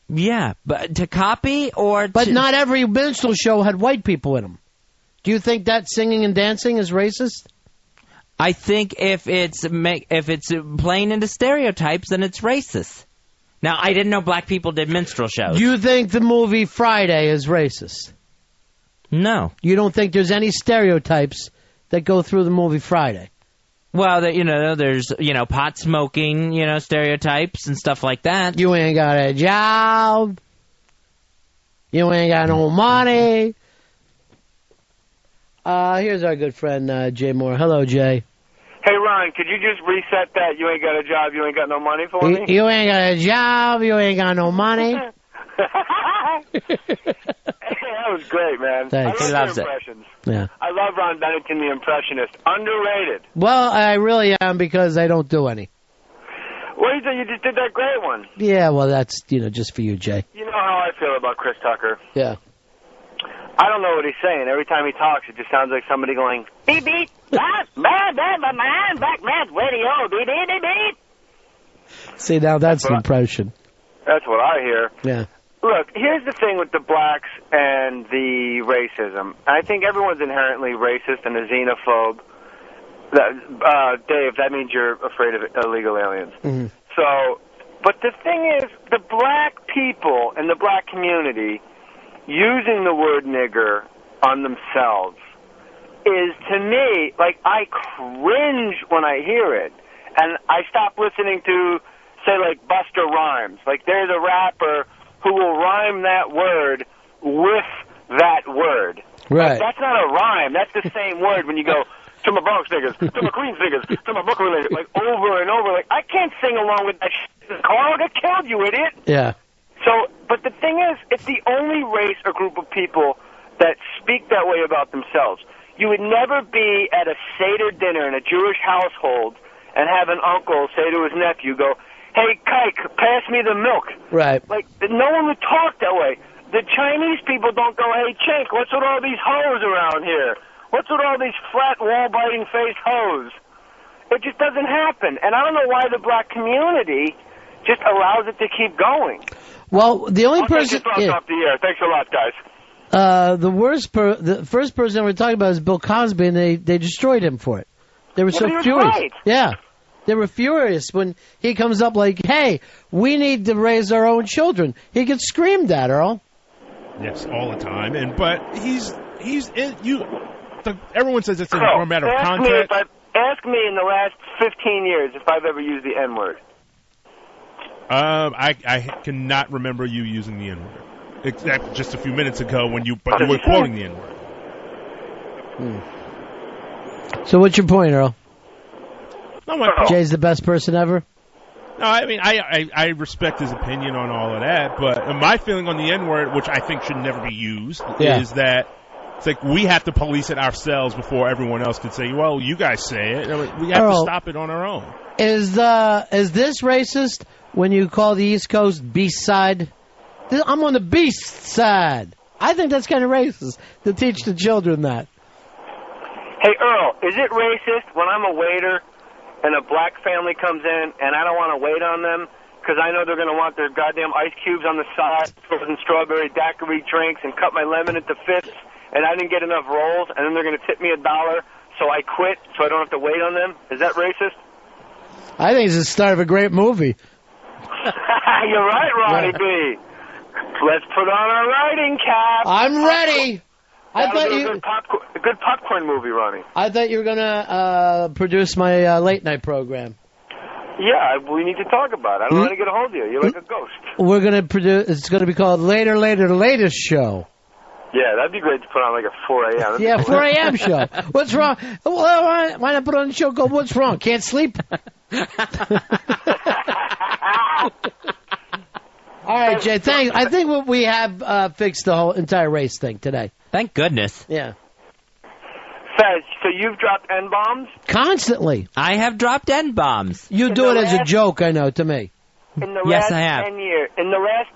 Yeah, but to copy or But not every minstrel show had white people in them. Do you think that singing and dancing is racist? I think if it's playing into stereotypes, then it's racist. Now, I didn't know black people did minstrel shows. Do you think the movie Friday is racist? No. You don't think there's any stereotypes that go through the movie Friday? Well, there's, pot smoking, stereotypes and stuff like that. You ain't got a job. You ain't got no money. Here's our good friend, Jay Moore. Hello, Jay. Hey, Ron, could you just reset that? You ain't got a job, you ain't got no money for me? You ain't got a job, you ain't got no money. That was great, man. Thanks. I He love loves your it. impressions. Yeah. I love Ron Bennington, the impressionist. Underrated. Well, I really am because I don't do any. What do you think? You just did that great one. Yeah, well, that's, just for you, Jay. You know how I feel about Chris Tucker. Yeah. I don't know what he's saying. Every time he talks, it just sounds like somebody going, beep, beep, back man, radio, beep, beep, beep, beep. See, now that's an impression. That's what I hear. Yeah. Look, here's the thing with the blacks and the racism. I think everyone's inherently racist and a xenophobe. Dave, that means you're afraid of illegal aliens. Mm-hmm. So, but the thing is, the black people and the black community using the word nigger on themselves is, to me, like, I cringe when I hear it. And I stop listening to, say, like, Busta Rhymes. Like, there's a rapper who will rhyme that word with that word. Right. Like, that's not a rhyme. That's the same word when you go, to my Bronx niggas, to my Queens niggas, to my Brooklyn niggas, like, over and over. Like, I can't sing along with that shit. Carl got killed, you idiot. Yeah. So, but the thing is, it's the only race or group of people that speak that way about themselves. You would never be at a Seder dinner in a Jewish household and have an uncle say to his nephew, go, hey, Kike, pass me the milk. Right. Like, no one would talk that way. The Chinese people don't go, hey, Chink, what's with all these hoes around here? What's with all these flat, wall-biting-faced hoes? It just doesn't happen. And I don't know why the black community just allows it to keep going. Well, the only person... I'll take your thoughts off the air. Thanks a lot, guys. The first person we're talking about is Bill Cosby, and they destroyed him for it. They were so he was furious. right. Yeah. They were furious when he comes up like, hey, we need to raise our own children. He gets screamed at, Earl. Yes, all the time. But everyone says it's a matter of context. Ask me in the last 15 years if I've ever used the N-word. I cannot remember you using the N-word. Except just a few minutes ago when you were quoting the N-word. So what's your point, Earl? No, my point. Jay's the best person ever? No, I mean, I respect his opinion on all of that, but my feeling on the N-word, which I think should never be used, is that it's like we have to police it ourselves before everyone else could say, well, you guys say it. We have to stop it on our own. Is this racist when you call the East Coast Beast Side? I'm on the Beast Side. I think that's kind of racist to teach the children that. Hey, Earl, is it racist when I'm a waiter and a black family comes in and I don't want to wait on them because I know they're going to want their goddamn ice cubes on the side, frozen strawberry daiquiri drinks, and cut my lemon into fifths, and I didn't get enough rolls, and then they're going to tip me $1, so I quit so I don't have to wait on them? Is that racist? I think it's the start of a great movie. You're right, Ronnie B. Let's put on our riding cap. I'm ready. A good popcorn movie, Ronnie. I thought you were going to produce my late night program. Yeah, we need to talk about it. I don't know how to get a hold of you. You're like a ghost. We're going to produce. It's going to be called Later, Latest Show. Yeah, that'd be great to put on like a 4 a.m. Yeah, 4 a.m. show. What's wrong? Well, why not put on a show called What's Wrong? Can't sleep? All right, Jay, thanks. I think we have fixed the whole entire race thing today. Thank goodness. Yeah. Fez, so you've dropped N-bombs? Constantly. I have dropped N-bombs. You do it as a joke, I know, to me. In the Yes, last I have. 10 years. In the last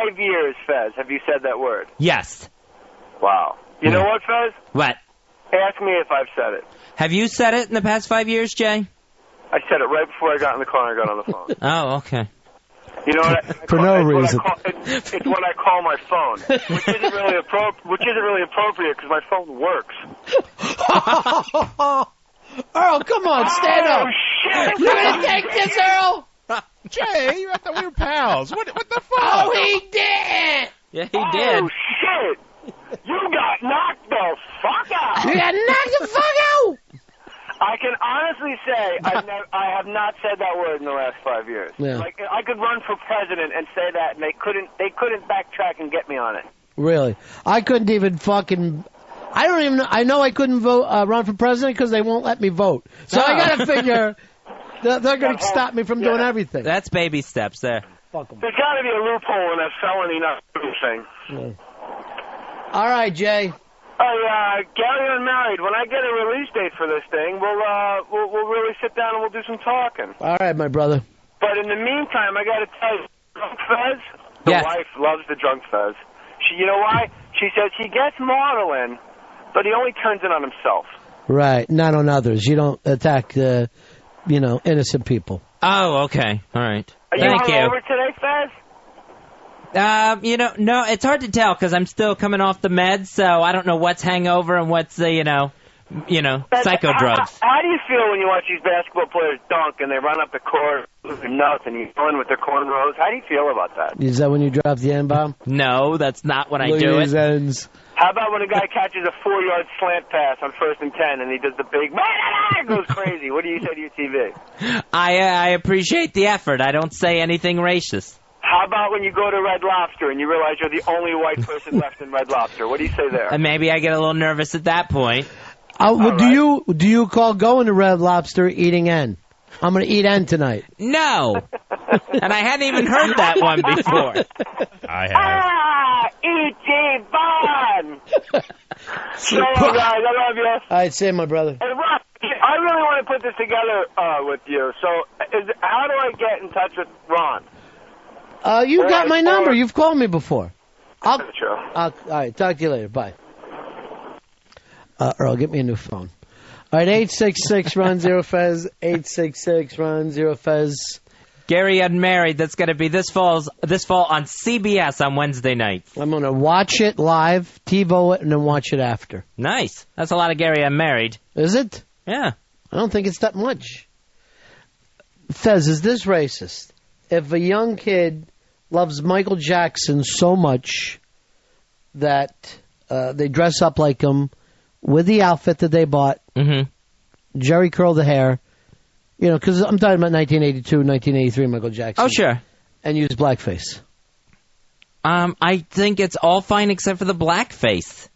5 years, Fez, have you said that word? Yes. Wow. You know what, Fez? What? Ask me if I've said it. Have you said it in the past 5 years, Jay? I said it right before I got in the car and I got on the phone. Oh, okay. You know what? For no reason. It's what I call my phone, which isn't really appropriate because my phone works. Earl, come on, stand up. Shit. You're going to take this, Earl? Jay, I thought we were pals. What the fuck? Oh, he did. Yeah, he did. Oh, shit. You got knocked the fuck out. You got knocked the fuck out. I can honestly say I have not said that word in the last 5 years. Yeah. Like I could run for president and say that, and they couldn't backtrack and get me on it. Really? I couldn't even fucking... I don't even know. I know I couldn't run for president because they won't let me vote. So I got to figure they're going to stop me from doing everything. That's baby steps there. Fuck 'em. There's got to be a loophole in that felony not thing. Yeah. All right, Jay. Hey, Gary Unmarried, when I get a release date for this thing, we'll really sit down and we'll do some talking. All right, my brother. But in the meantime, I got to tell you, Drunk Fez, the wife loves the Drunk Fez. You know why? She says he gets modeling, but he only turns it on himself. Right, not on others. You don't attack, innocent people. Oh, okay. All right. Are you Thank hungover today, Fez? No, it's hard to tell because I'm still coming off the meds, so I don't know what's hangover and what's the, psycho drugs. How do you feel when you watch these basketball players dunk and they run up the court, losing nuts, and you go in with their cornrows? How do you feel about that? Is that when you drop the N-bomb? No, that's not when I do it. Ends. How about when a guy catches a 4-yard slant pass on 1st and 10 and he does the big, goes crazy? What do you say to your TV? I appreciate the effort. I don't say anything racist. How about when you go to Red Lobster and you realize you're the only white person left in Red Lobster? What do you say there? And maybe I get a little nervous at that point. Do you call going to Red Lobster eating N? I'm going to eat N tonight. No. And I hadn't even heard that one before. I have. E.T. Bond! So, guys, I love you. All right, say my brother. Hey, Rob, I really want to put this together with you. So, how do I get in touch with Ron? You got my number. You've called me before. Sure. All right, talk to you later. Bye. Earl, get me a new phone. All right, 866-RON-0-FEZ, 866-RON-0-FEZ. Gary Unmarried, that's going to be this fall on CBS on Wednesday nights. I'm going to watch it live, TiVo it, and then watch it after. Nice. That's a lot of Gary Unmarried. Is it? Yeah. I don't think it's that much. Fez, is this racist? If a young kid loves Michael Jackson so much that they dress up like him with the outfit that they bought, Jerry curl the hair, because I'm talking about 1982, 1983 Michael Jackson. Oh, sure. And use blackface. I think it's all fine except for the blackface.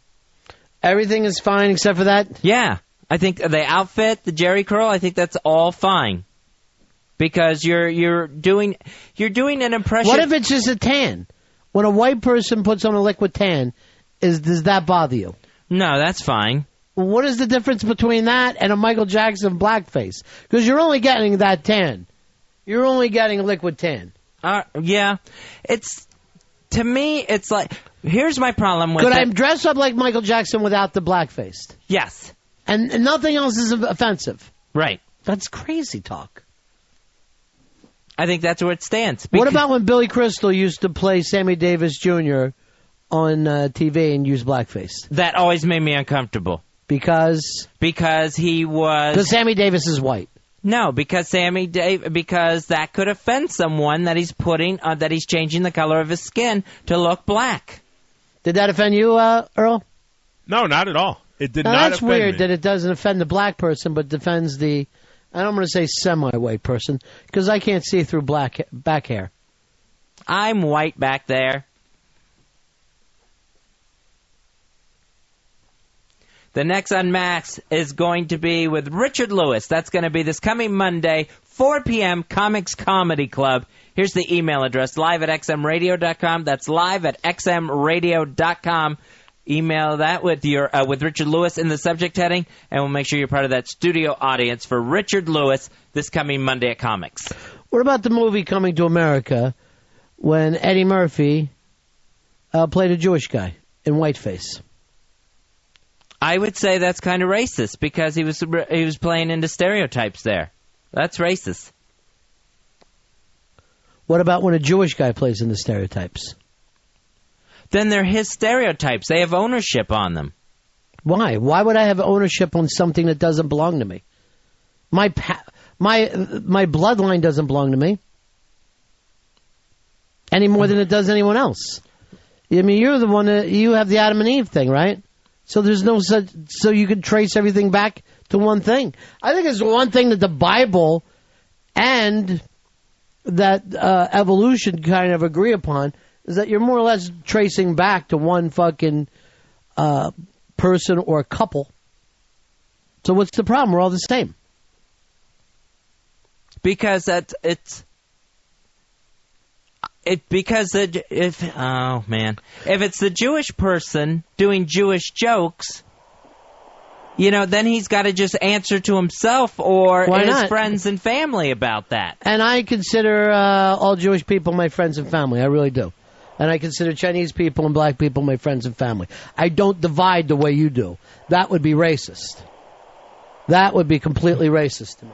Everything is fine except for that? Yeah. I think the outfit, the Jerry curl, I think that's all fine. Because you're doing an impression. What if it's just a tan? When a white person puts on a liquid tan, does that bother you? No, that's fine. What is the difference between that and a Michael Jackson blackface? Because you're only getting that tan. You're only getting a liquid tan. Yeah. To me, it's like, here's my problem with Could it. I dress up like Michael Jackson without the blackface? Yes. And nothing else is offensive? Right. That's crazy talk. I think that's where it stands. What about when Billy Crystal used to play Sammy Davis Jr. on TV and use blackface? That always made me uncomfortable. Because he was... Because Sammy Davis is white. No, because because that could offend someone that he's that he's changing the color of his skin to look black. Did that offend you, Earl? No, not at all. It did now, not that's offend weird me. that it doesn't offend the black person, but defends the... I don't want to say semi-white person, because I can't see through back hair. I'm white back there. The next Unmasked is going to be with Richard Lewis. That's going to be this coming Monday, 4 p.m., Comics Comedy Club. Here's the email address, live@xmradio.com. That's live@xmradio.com. email that with your with Richard Lewis in the subject heading, and we'll make sure you're part of that studio audience for Richard Lewis this coming Monday at Comics. What about the movie Coming to America when Eddie Murphy played a Jewish guy in whiteface? I would say that's kind of racist because he was playing into stereotypes there. That's racist. What about when a Jewish guy plays into stereotypes? Then they're his stereotypes. They have ownership on them. Why? Why would I have ownership on something that doesn't belong to me? My bloodline doesn't belong to me any more than it does anyone else. I mean, you're the one that you have the Adam and Eve thing, right? So there's no such. So you can trace everything back to one thing. I think it's one thing that the Bible and that evolution kind of agree upon is that you're more or less tracing back to one fucking person or couple. So what's the problem? We're all the same. Because if it's the Jewish person doing Jewish jokes, then he's got to just answer to himself or his friends and family about that. And I consider all Jewish people my friends and family. I really do. And I consider Chinese people and black people my friends and family. I don't divide the way you do. That would be racist. That would be completely racist to me.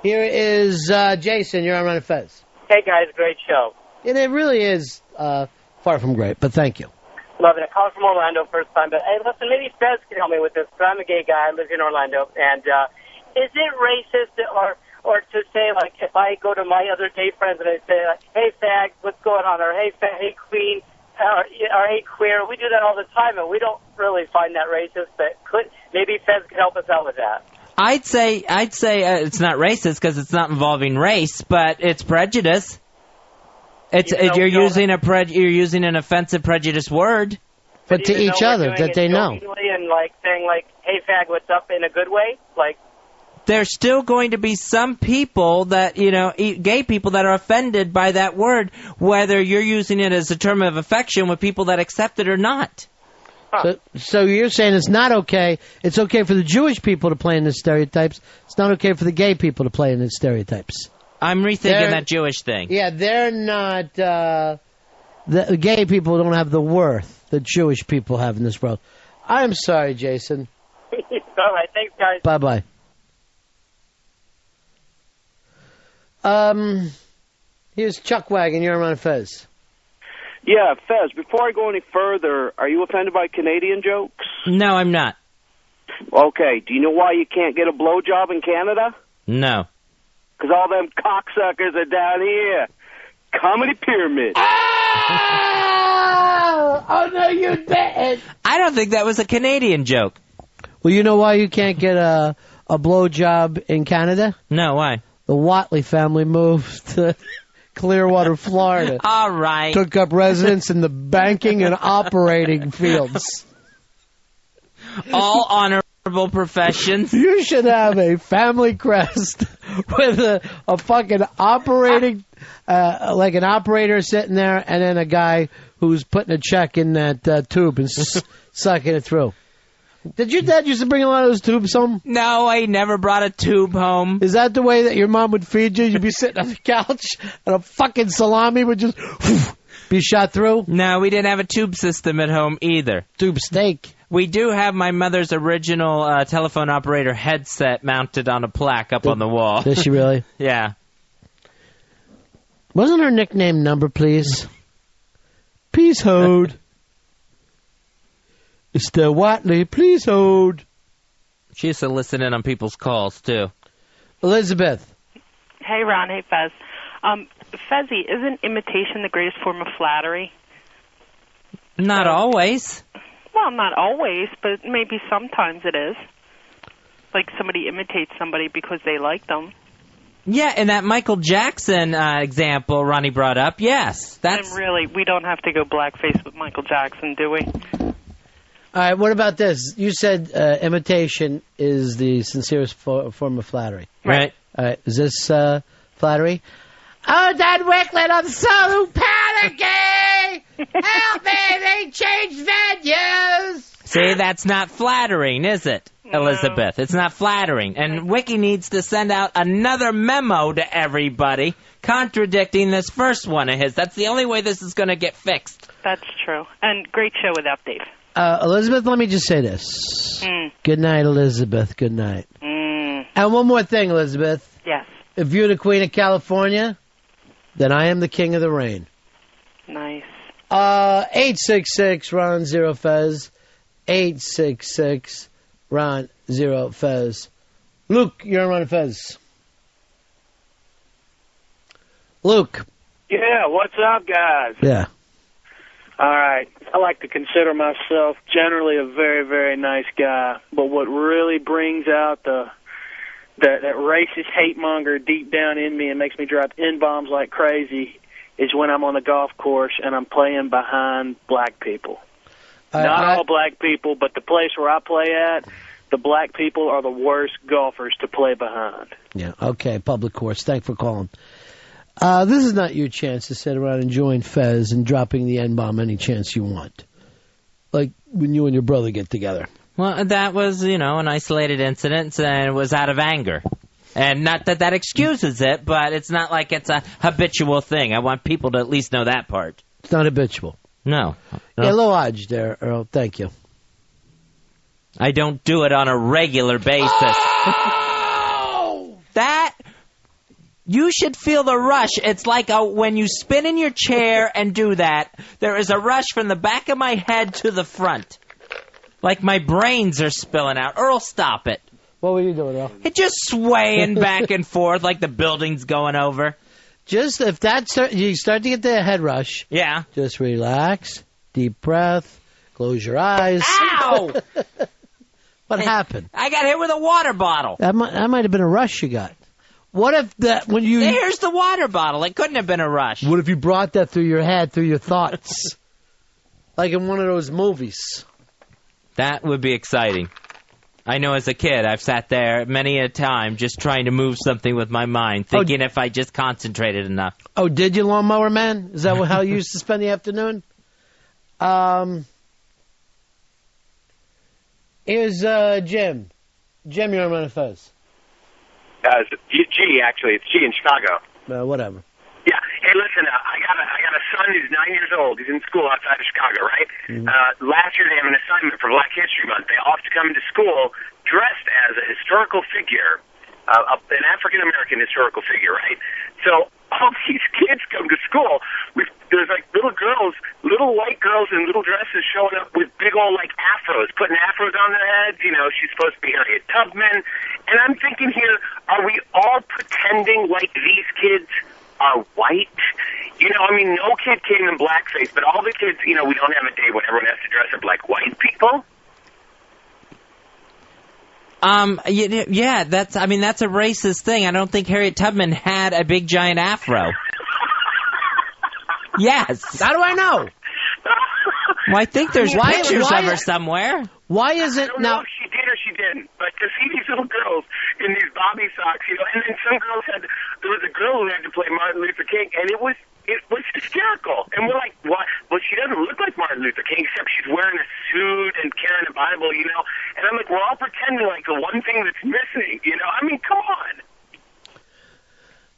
Here is Jason. You're on Ron and Fez. Hey, guys. Great show. And it really is far from great, but thank you. Love it. I called from Orlando first time, but hey, listen, maybe Fez can help me with this. But I'm a gay guy. I live in Orlando. And is it racist or to say, like, if I go to my other gay friends and I say, like, hey, fag, what's going on? Or hey, hey, queen, or hey, queer. We do that all the time, and we don't really find that racist, but maybe Fez could help us out with that. I'd say it's not racist because it's not involving race, but it's prejudice. You're using an offensive prejudice word, but to each other that they know. And like saying like, "Hey, fag, what's up?" in a good way, like. There's still going to be some people that, gay people that are offended by that word, whether you're using it as a term of affection with people that accept it or not. So you're saying it's not okay. It's okay for the Jewish people to play in the stereotypes. It's not okay for the gay people to play in the stereotypes. I'm rethinking that Jewish thing. Yeah, they're not. The gay people don't have the worth that Jewish people have in this world. I'm sorry, Jason. All right, thanks, guys. Bye-bye. Here's Chuck Wagon. You're on Fez. Yeah, Fez, before I go any further, are you offended by Canadian jokes? No, I'm not. Okay, do you know why you can't get a blowjob in Canada? No. Because all them cocksuckers are down here. Comedy Pyramid. Oh, no, you didn't. I don't think that was a Canadian joke. Well, you know why you can't get a blowjob in Canada? No, why? The Watley family moved to Clearwater, Florida. All right. Took up residence in the banking and operating fields. All honorable professions. You should have a family crest with a fucking operating, like an operator sitting there, and then a guy who's putting a check in that tube and sucking it through. Did your dad used to bring a lot of those tubes home? No, I never brought a tube home. Is that the way that your mom would feed you? You'd be sitting on the couch and a fucking salami would just be shot through? No, we didn't have a tube system at home either. Tube steak. We do have my mother's original telephone operator headset mounted on a plaque up on the wall. Does she really? Yeah. Wasn't her nickname Number Please? Please hold. Mr. Watley, please hold. She used to listen in on people's calls, too. Elizabeth. Hey, Ron. Hey, Fez. Fezzy, isn't imitation the greatest form of flattery? Not always. Well, not always, but maybe sometimes it is. Like somebody imitates somebody because they like them. Yeah, and that Michael Jackson example Ronnie brought up, yes. And really, we don't have to go blackface with Michael Jackson, do we? All right, what about this? You said imitation is the sincerest form of flattery. Right. All right, is this flattery? Oh, Dad Wickland, I'm so panicky! Help me, they changed venues! See, that's not flattering, is it, Elizabeth? It's not flattering. And Wiki needs to send out another memo to everybody contradicting this first one of his. That's the only way this is going to get fixed. That's true. And great show without Dave. Elizabeth, let me just say this. Good night, Elizabeth. Good night. And one more thing, Elizabeth. Yes. If you're the Queen of California, then I am the King of the Rain. Nice. 866 Ron Zero Fez. 866 Ron Zero Fez. Luke, you're on Ron and Fez. Luke. Yeah, what's up, guys? Yeah. All right. I like to consider myself generally a very, very nice guy, but what really brings out that racist hate monger deep down in me and makes me drop N-bombs like crazy is when I'm on the golf course and I'm playing behind black people. Not all black people, but the place where I play at, the black people are the worst golfers to play behind. Yeah, okay, public course. Thanks for calling. This is not your chance to sit around and join Fez and dropping the N-bomb any chance you want. Like when you and your brother get together. Well, that was, an isolated incident, and it was out of anger. And not that excuses it, but it's not like it's a habitual thing. I want people to at least know that part. It's not habitual. No. Yeah, low odds there, Earl. Thank you. I don't do it on a regular basis. Oh! You should feel the rush. It's like when you spin in your chair and do that, there is a rush from the back of my head to the front. Like my brains are spilling out. Earl, stop it. What were you doing, Earl? It's just swaying back and forth like the building's going over. Just if you start to get the head rush. Yeah. Just relax, deep breath, close your eyes. Ow! What happened? I got hit with a water bottle. That might have been a rush you got. What if Here's the water bottle. It couldn't have been a rush. What if you brought that through your head, through your thoughts? Like in one of those movies. That would be exciting. I know as a kid, I've sat there many a time just trying to move something with my mind, thinking if I just concentrated enough. Oh, did you, Lawnmower Man? Is that how you used to spend the afternoon? Here's Jim. Jim, you're on Ron and Fez. G, actually. It's G in Chicago. Whatever. Yeah. Hey, listen, I got a son who's 9 years old. He's in school outside of Chicago, right? Mm-hmm. Last year they have an assignment for Black History Month. They all have to come into school dressed as a historical figure, an African-American historical figure, right? So all these kids come to school. There's like little white girls in little dresses showing up with big old like afros, putting afros on their heads. She's supposed to be Harriet Tubman. And I'm thinking here, are we all pretending like these kids are white? No kid came in blackface, but all the kids, we don't have a day when everyone has to dress up like white people. Yeah, that's a racist thing. I don't think Harriet Tubman had a big giant afro. Yes. How do I know? Well, I think there's pictures of her somewhere. Why is it now? I don't know if she did or she didn't, but to see these little girls in these bobby socks, and then some girls there was a girl who had to play Martin Luther King, and it was hysterical. And we're like, what? Well, she doesn't look like Martin Luther King, except she's wearing a suit and carrying a Bible, And I'm like, we're all pretending like the one thing that's missing, come on.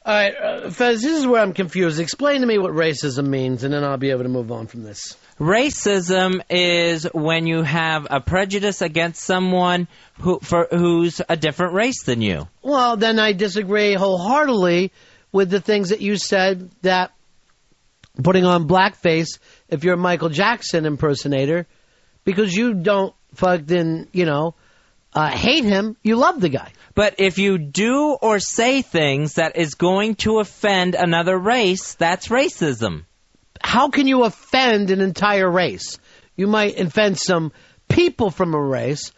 All right, Fez, this is where I'm confused. Explain to me what racism means, and then I'll be able to move on from this. Racism is when you have a prejudice against someone who's a different race than you. Well, then I disagree wholeheartedly with the things that you said, that putting on blackface if you're a Michael Jackson impersonator, because you don't fucking, hate him, you love the guy. But if you do or say things that is going to offend another race, that's racism. How can you offend an entire race? You might offend some people from a race,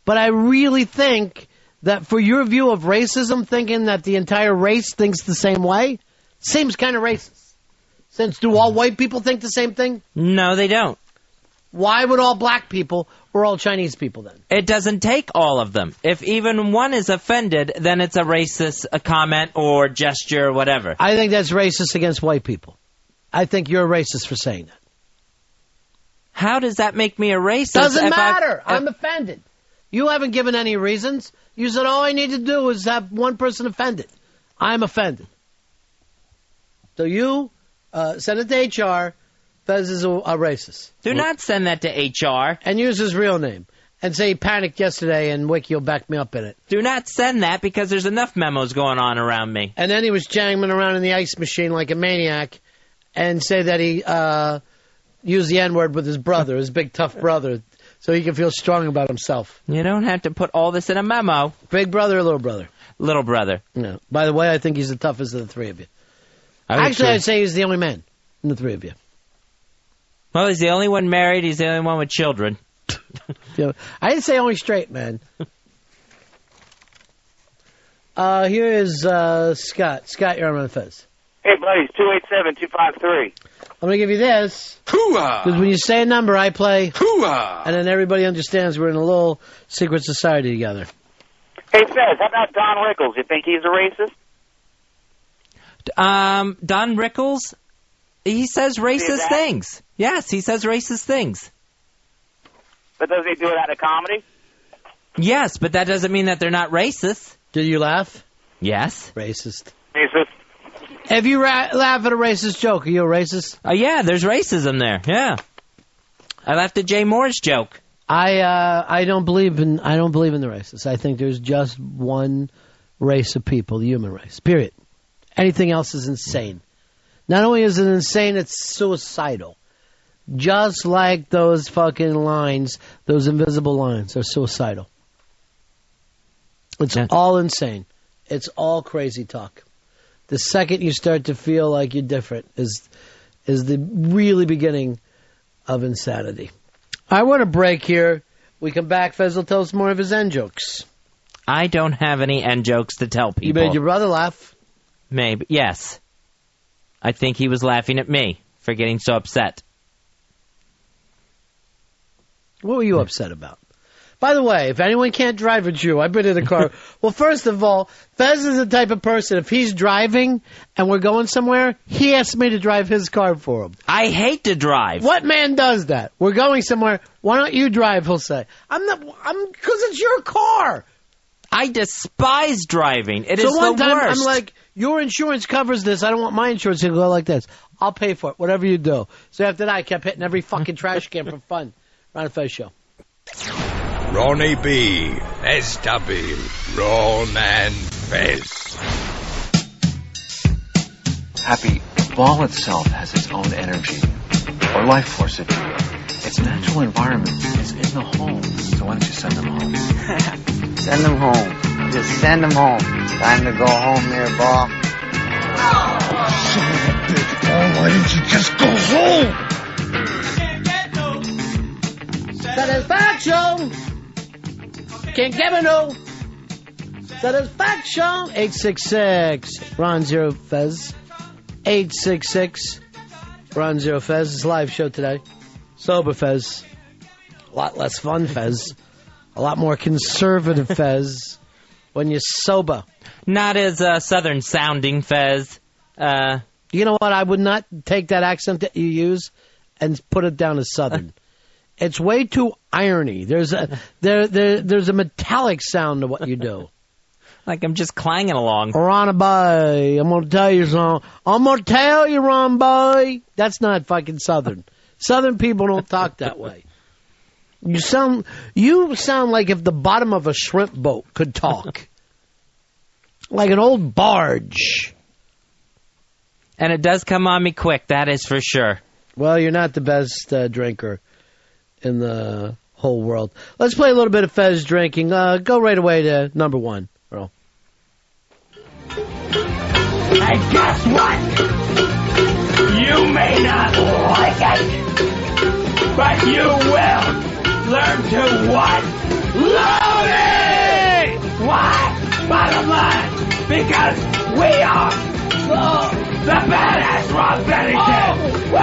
but I really think that for your view of racism, thinking that the entire race thinks the same way, seems kind of racist. Since do all white people think the same thing? No, they don't. Why would all black people or all Chinese people then? It doesn't take all of them. If even one is offended, then it's a racist comment or gesture or whatever. I think that's racist against white people. I think you're a racist for saying that. How does that make me a racist? Doesn't matter. I'm offended. You haven't given any reasons. You said all I need to do is have one person offended. I'm offended. So you send it to HR. Fez is a racist. Do not send that to HR. And use his real name. And say he panicked yesterday and Wiki will back me up in it. Do not send that because there's enough memos going on around me. And then he was jamming around in the ice machine like a maniac and say that he used the N-word with his brother, his big tough brother, so he can feel strong about himself. You don't have to put all this in a memo. Big brother or little brother? Little brother. No. By the way, I think he's the toughest of the three of you. I'd say he's the only man in the three of you. Well, he's the only one married. He's the only one with children. I didn't say only straight, man. Here is Scott. Scott, you're on Ron and Fez. Hey, buddies, 287-253. I'm going to give you this. Because when you say a number, I play. And then everybody understands we're in a little secret society together. Hey, Fez, how about Don Rickles? You think he's a racist? Don Rickles, he says racist things. Yes, he says racist things. But does he do it out of comedy? Yes, but that doesn't mean that they're not racist. Did you laugh? Yes. Racist. Racist. If you laugh at a racist joke, are you a racist? Yeah, there's racism there. Yeah. I laughed at Jay Moore's joke. I don't believe in the racists. I think there's just one race of people, the human race. Period. Anything else is insane. Not only is it insane, it's suicidal. Just like those fucking lines, those invisible lines are suicidal. It's all insane. It's all crazy talk. The second you start to feel like you're different is the really beginning of insanity. I want a break here. We come back. Fez will tell us more of his end jokes. I don't have any end jokes to tell people. You made your brother laugh? Maybe. Yes. I think he was laughing at me for getting so upset. What were you upset about? By the way, if anyone can't drive a Jew, I've been in a car. Well, first of all, Fez is the type of person, if he's driving and we're going somewhere, he asks me to drive his car for him. I hate to drive. What man does that? We're going somewhere. Why don't you drive, he'll say. Because it's your car. I despise driving. It is so one the time, worst. I'm like, your insurance covers this. I don't want my insurance to go like this. I'll pay for it, whatever you do. So after that, I kept hitting every fucking trash can for fun. Ron and Fez Show. Ronnie B, SW, Ron and Fez. Happy, the ball itself has its own energy, or life force, if you will. Its natural environment is in the home. So why don't you send them home? Send them home. Just send them home. Time to go home there, ball. Son of a bitch, ball, why didn't you just go home? Satisfaction! Can't give it no satisfaction. 866 Ron Zero Fez. 866 Ron Zero Fez. It's a live show today. Sober Fez. A lot less fun Fez. A lot more conservative Fez when you're sober. Not as southern sounding Fez. You know what? I would not take that accent that you use and put it down as southern. It's way too irony. There's a metallic sound to what you do. Like I'm just clanging along. Ron boy, I'm gonna tell you something. I'm gonna tell you, Ron boy. That's not fucking southern. Southern people don't talk that way. You sound like if the bottom of a shrimp boat could talk. Like an old barge. And it does come on me quick, that is for sure. Well, you're not the best drinker in the whole world. Let's play a little bit of Fez drinking. Go right away to number one, Earl. And guess what? You may not like it, but you will learn to what? Love it! Why? Bottom line, because we are the badass Rob Bennington. Woo!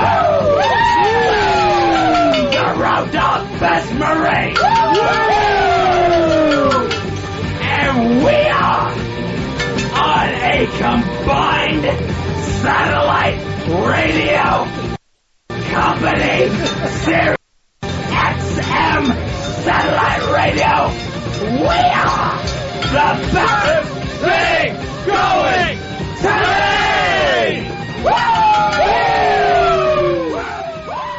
The Road Dog Best Marine. And we are on a combined satellite radio company, XM satellite radio. We are the best thing going today!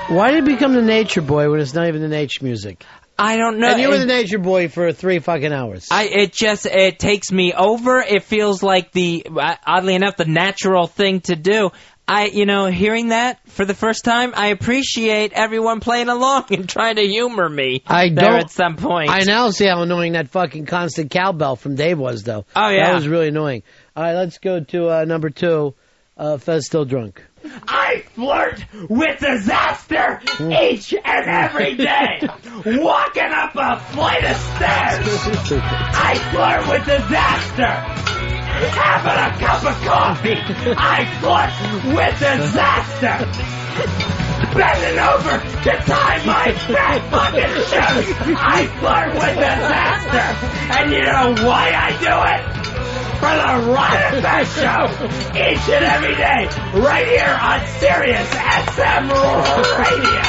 Why did it become the Nature Boy when it's not even the Nature music? I don't know. And you were the Nature Boy for 3 fucking hours. It takes me over. It feels like oddly enough, the natural thing to do. Hearing that for the first time, I appreciate everyone playing along and trying to humor me at some point. I now see how annoying that fucking constant cowbell from Dave was, though. Oh, yeah. That was really annoying. All right, let's go to number 2. Fez still drunk. I flirt with disaster each and every day. Walking up a flight of stairs, I flirt with disaster. Having a cup of coffee, I flirt with disaster. Bending over to tie my fat fucking shoes, I flirt with disaster. And you know why I do it? For the Ron and Fez show, each and every day, right here on SiriusXM Radio.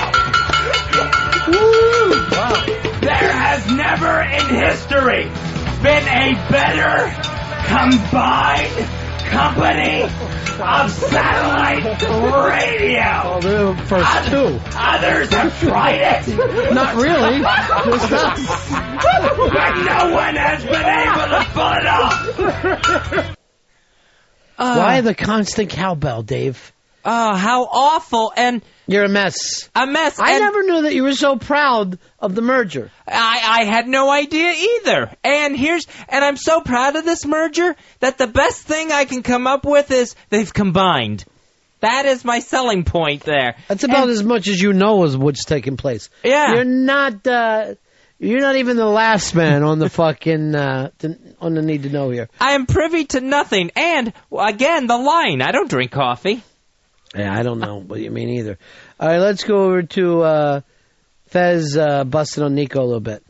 Woo! Wow. There has never in history been a better combined company of satellite radio. Oh, they're the first 2. Others have tried it. Not really. Just us. But no one has been able to pull it off. Why the constant cowbell, Dave? Oh, how awful. And you're a mess. A mess. I never knew that you were so proud of the merger. I had no idea either. And I'm so proud of this merger that the best thing I can come up with is they've combined. That is my selling point there. That's about as much as you know as what's taking place. Yeah. You're not even the last man on the fucking on the need to know here. I am privy to nothing. And again, the line. I don't drink coffee. Yeah, I don't know what you mean either. All right, let's go over to Fez busting on Nico a little bit.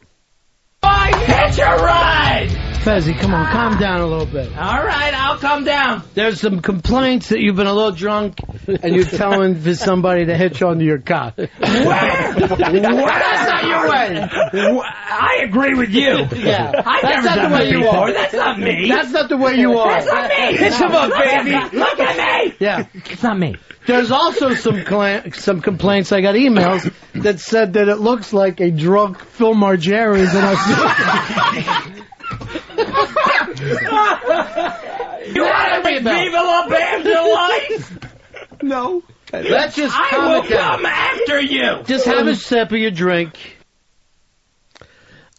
Hitch a ride! Fezzy, come on, calm down a little bit. All right, I'll come down. There's some complaints that you've been a little drunk and you're telling somebody to hitch onto your car. Where? That's not your way. I agree with you. Yeah. I've never done that before. That's not me. That's not the way you are. That's not me. Hitch him up, baby. Look at me. Yeah. It's not me. There's also some complaints. I got emails that said that it looks like a drunk Phil Margera in our You want to Viva La Banda life? No. Let's just I will come after you. Just have a sip of your drink.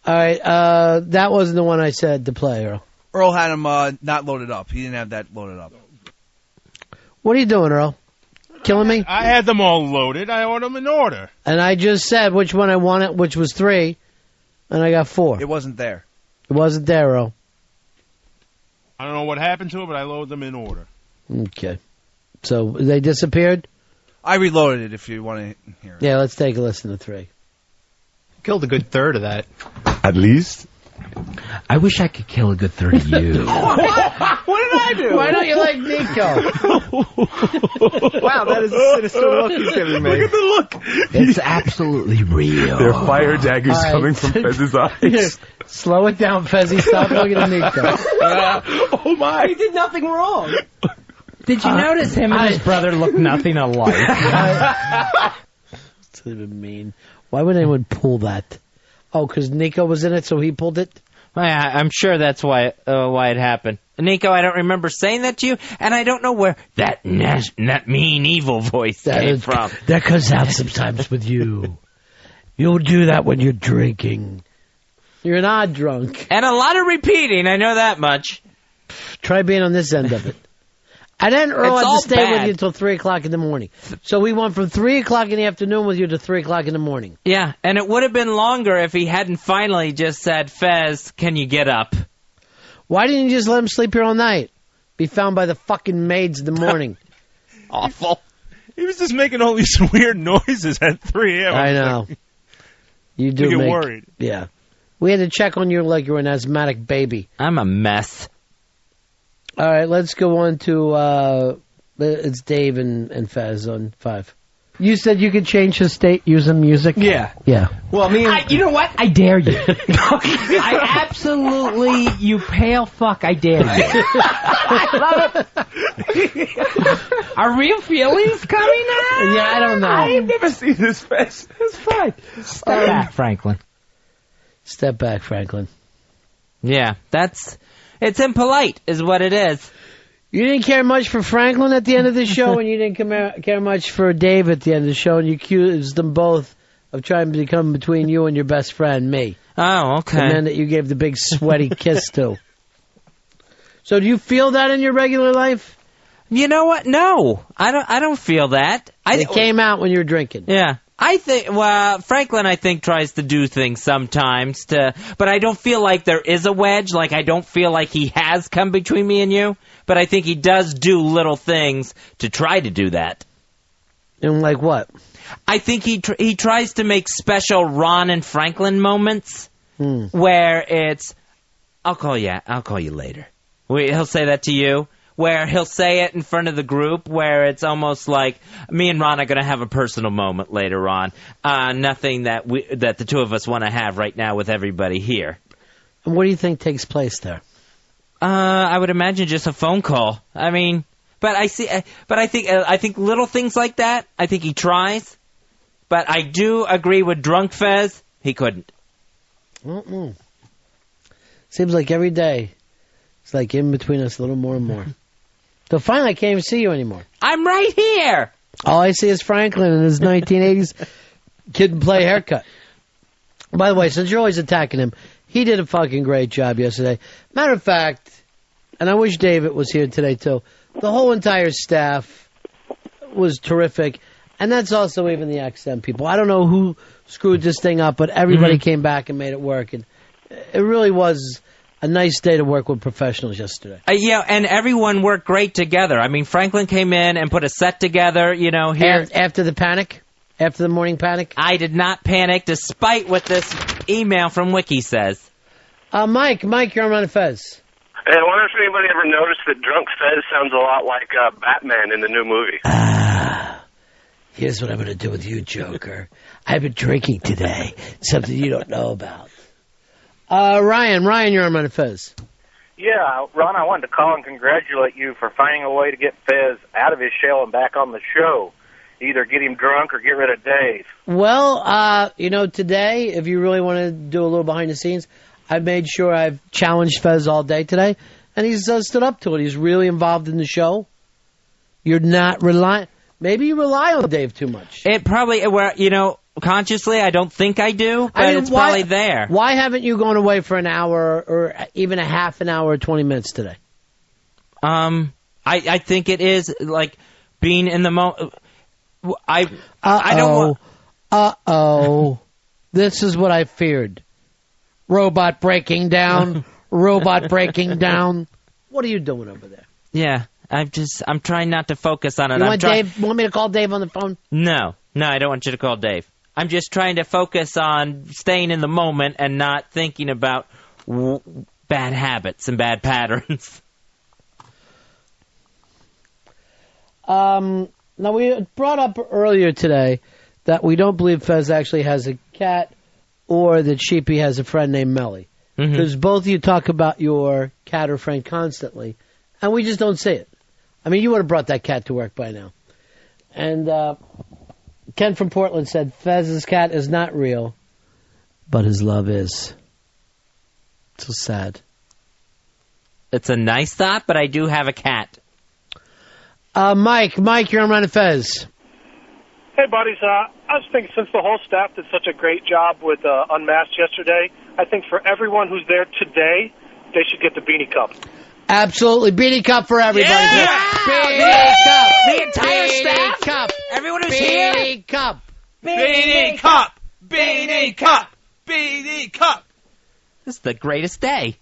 All right. That wasn't the one I said to play, Earl. Earl had him not loaded up. He didn't have that loaded up. What are you doing, Earl? Killing me? I had them all loaded. I ordered them in order. And I just said which one I wanted, which was 3, and I got 4. It wasn't there. It wasn't there, Earl. I don't know what happened to it, but I loaded them in order. Okay. So they disappeared? I reloaded it if you want to hear it. Yeah, let's take a listen to 3. Killed a good third of that. At least. I wish I could kill a good third of you. What did I do? Why don't you like Nico? Wow, that is a sinister look he's giving me. Look at the look. It's absolutely real. There are fire daggers coming from Fez's eyes. Slow it down, Fezzy. Stop looking at Nico. Oh, my. He did nothing wrong. Did you notice him and his brother look nothing alike? That's even mean. Why would anyone pull that? Oh, because Nico was in it, so he pulled it? I'm sure that's why it happened. Nico, I don't remember saying that to you, and I don't know where that mean, evil voice came from. That comes out sometimes with you. You'll do that when you're drinking. You're not drunk. And a lot of repeating, I know that much. Try being on this end of it. And then Earl had to stay with you until 3 o'clock in the morning. So we went from 3 o'clock in the afternoon with you to 3 o'clock in the morning. Yeah, and it would have been longer if he hadn't finally just said, Fez, can you get up? Why didn't you just let him sleep here all night? Be found by the fucking maids in the morning. Awful. He was just making all these weird noises at 3 a.m. I know. You do get make... worried. Yeah. We had to check on you like you were an asthmatic baby. I'm a mess. All right, let's go on to it's Dave and Fez on 5. You said you could change his state using music? Yeah. Yeah. Well, you know what? I dare you. I absolutely, you pale fuck, I dare you. I love it. Are real feelings coming out? Yeah, I don't know. I've never seen this face. It's fine. Step back, Franklin. Step back, Franklin. Yeah, it's impolite, is what it is. You didn't care much for Franklin at the end of the show, and you didn't care much for Dave at the end of the show, and you accused them both of trying to become between you and your best friend, me. Oh, okay. The man that you gave the big sweaty kiss to. So do you feel that in your regular life? You know what? No, I don't feel that. It came out when you were drinking. Yeah. Franklin, I think, tries to do things sometimes but I don't feel like there is a wedge. Like, I don't feel like he has come between me and you, but I think he does do little things to try to do that. And like what? I think he tries to make special Ron and Franklin moments where it's, I'll call you later. He'll say that to you. Where he'll say it in front of the group, where it's almost like me and Ron are going to have a personal moment later on. Nothing that the two of us want to have right now with everybody here. And what do you think takes place there? I would imagine just a phone call. I mean, I think little things like that. I think he tries, but I do agree with Drunk Fez. He couldn't. Seems like every day, it's like in between us a little more and more. So finally, I can't even see you anymore. I'm right here. All I see is Franklin in his 1980s kid and play haircut. By the way, since you're always attacking him, he did a fucking great job yesterday. Matter of fact, and I wish David was here today too, the whole entire staff was terrific. And that's also even the XM people. I don't know who screwed this thing up, but everybody came back and made it work. And it really was a nice day to work with professionals yesterday. Yeah, and everyone worked great together. I mean, Franklin came in and put a set together, here. After the panic? After the morning panic? I did not panic, despite what this email from Wiki says. Mike, you're on Ron and Fez. Hey, I wonder if anybody ever noticed that Drunk Fez sounds a lot like Batman in the new movie. Here's what I'm going to do with you, Joker. I've been drinking today, something you don't know about. Ryan, you're on Ron and Fez. Yeah, Ron, I wanted to call and congratulate you for finding a way to get Fez out of his shell and back on the show. Either get him drunk or get rid of Dave. Well, today, if you really want to do a little behind the scenes, I've made sure I've challenged Fez all day today, and he's stood up to it. He's really involved in the show. You're not relying. Maybe you rely on Dave too much. It probably, consciously, I don't think I do, but it's probably there. Why haven't you gone away for an hour or even a half an hour or 20 minutes today? I think it is like being in the moment. I don't want. This is what I feared. Robot breaking down. Robot breaking down. What are you doing over there? Yeah, I'm trying not to focus on it. You want me to call Dave on the phone? No, I don't want you to call Dave. I'm just trying to focus on staying in the moment and not thinking about bad habits and bad patterns. Now, we brought up earlier today that we don't believe Fez actually has a cat or that Sheepy has a friend named Melly. Because both of you talk about your cat or friend constantly, and we just don't see it. I mean, you would have brought that cat to work by now. And Ken from Portland said, Fez's cat is not real, but his love is. So sad. It's a nice thought, but I do have a cat. Mike, you're on Ron and Fez. Hey, buddies. I was thinking, since the whole staff did such a great job with Unmasked yesterday, I think for everyone who's there today, they should get the Beanie Cup. Absolutely. Beanie Cup for everybody. Yeah! Beanie Cup. The entire staff? Cup. Everyone who's here? Beanie Cup. Beanie Cup. Beanie Cup. Beanie Cup. This is the greatest day.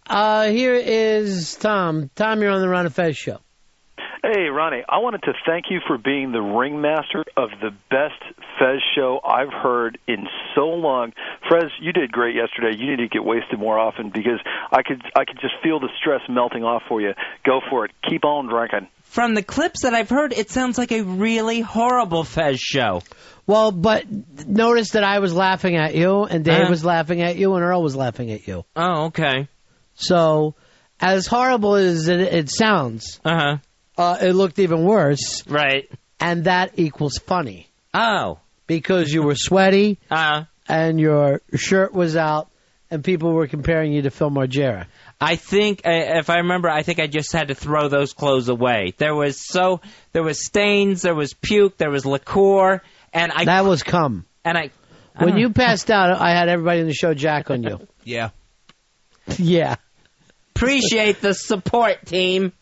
Here is Tom. Tom, you're on the Ron and Fez show. Hey, Ronnie, I wanted to thank you for being the ringmaster of the best Fez show I've heard in so long. Fez, you did great yesterday. You need to get wasted more often because I could just feel the stress melting off for you. Go for it. Keep on drinking. From the clips that I've heard, it sounds like a really horrible Fez show. Well, but notice that I was laughing at you, and Dave was laughing at you, and Earl was laughing at you. Oh, okay. So, as horrible as it sounds, it looked even worse. Right. And that equals funny. Oh. Because you were sweaty, and your shirt was out, and people were comparing you to Phil Margera. I think, if I remember, I think I just had to throw those clothes away. There was stains, there was puke, there was liqueur, and that was cum. And when you passed out, I had everybody in the show jack on you. Yeah. Yeah. Appreciate the support, team.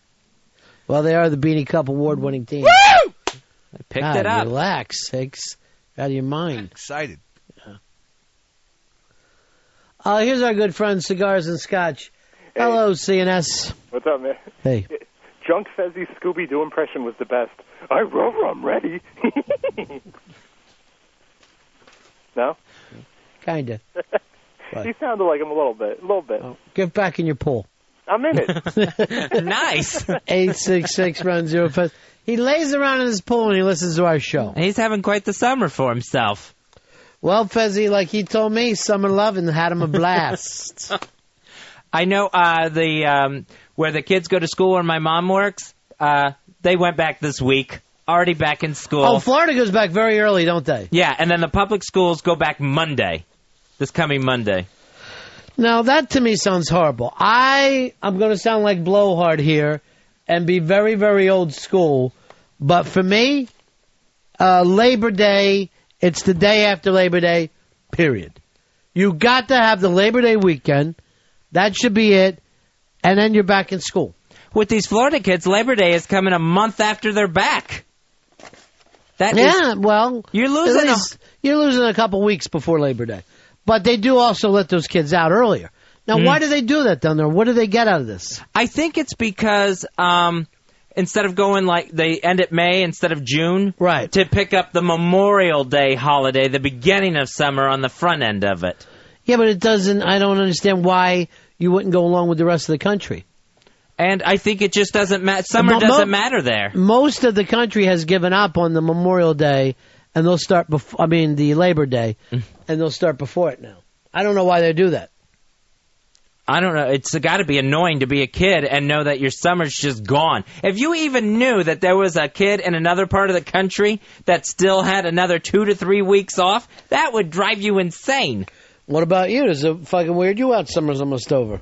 Well, they are the Beanie Cup award-winning team. Woo! I picked it up. Relax, Hicks. Out of your mind. Excited. Here's our good friend, Cigars and Scotch. Hey. Hello, CNS. What's up, man? Hey. Junk Fezzi's Scooby-Doo impression was the best. I'm ready. No? Kinda. He sounded like him a little bit. Oh, get back in your pool. I'm in it. Nice. 866-RUN-0. He lays around in his pool and he listens to our show. He's having quite the summer for himself. Well, Fezzi, like he told me, summer loving had him a blast. I know where the kids go to school where my mom works, they went back this week. Already back in school. Oh, Florida goes back very early, don't they? Yeah, and then the public schools go back Monday. This coming Monday. Now, that to me sounds horrible. I'm going to sound like Blowhard here and be very, very old school. But for me, Labor Day, it's the day after Labor Day, period. You got to have the Labor Day weekend. That should be it. And then you're back in school. With these Florida kids, Labor Day is coming a month after they're back. Well, you're losing a couple weeks before Labor Day. But they do also let those kids out earlier. Now, why do they do that down there? What do they get out of this? I think it's because instead of going like they end at May instead of June, right, to pick up the Memorial Day holiday, the beginning of summer on the front end of it. Yeah, but I don't understand why you wouldn't go along with the rest of the country. And I think it just doesn't matter. Summer doesn't matter there. Most of the country has given up on the Memorial Day, and they'll start the Labor Day, and they'll start before it now. I don't know why they do that. I don't know. It's got to be annoying to be a kid and know that your summer's just gone. If you even knew that there was a kid in another part of the country that still had another 2 to 3 weeks off, that would drive you insane. What about you? Does it fucking weird you out? Summer's almost over.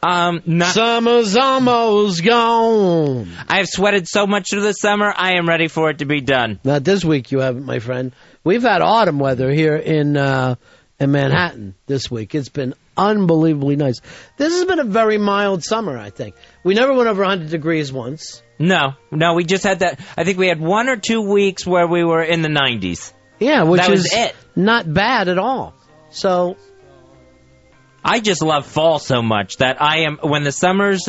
Summer's almost gone. I have sweated so much through the summer, I am ready for it to be done. Not this week, you haven't, my friend. We've had autumn weather here in Manhattan this week. It's been unbelievably nice. This has been a very mild summer, I think. We never went over 100 degrees once. No, we just had that. I think we had 1 or 2 weeks where we were in the 90s. Yeah, which that was is it. Not bad at all. So I just love fall so much that when the summer's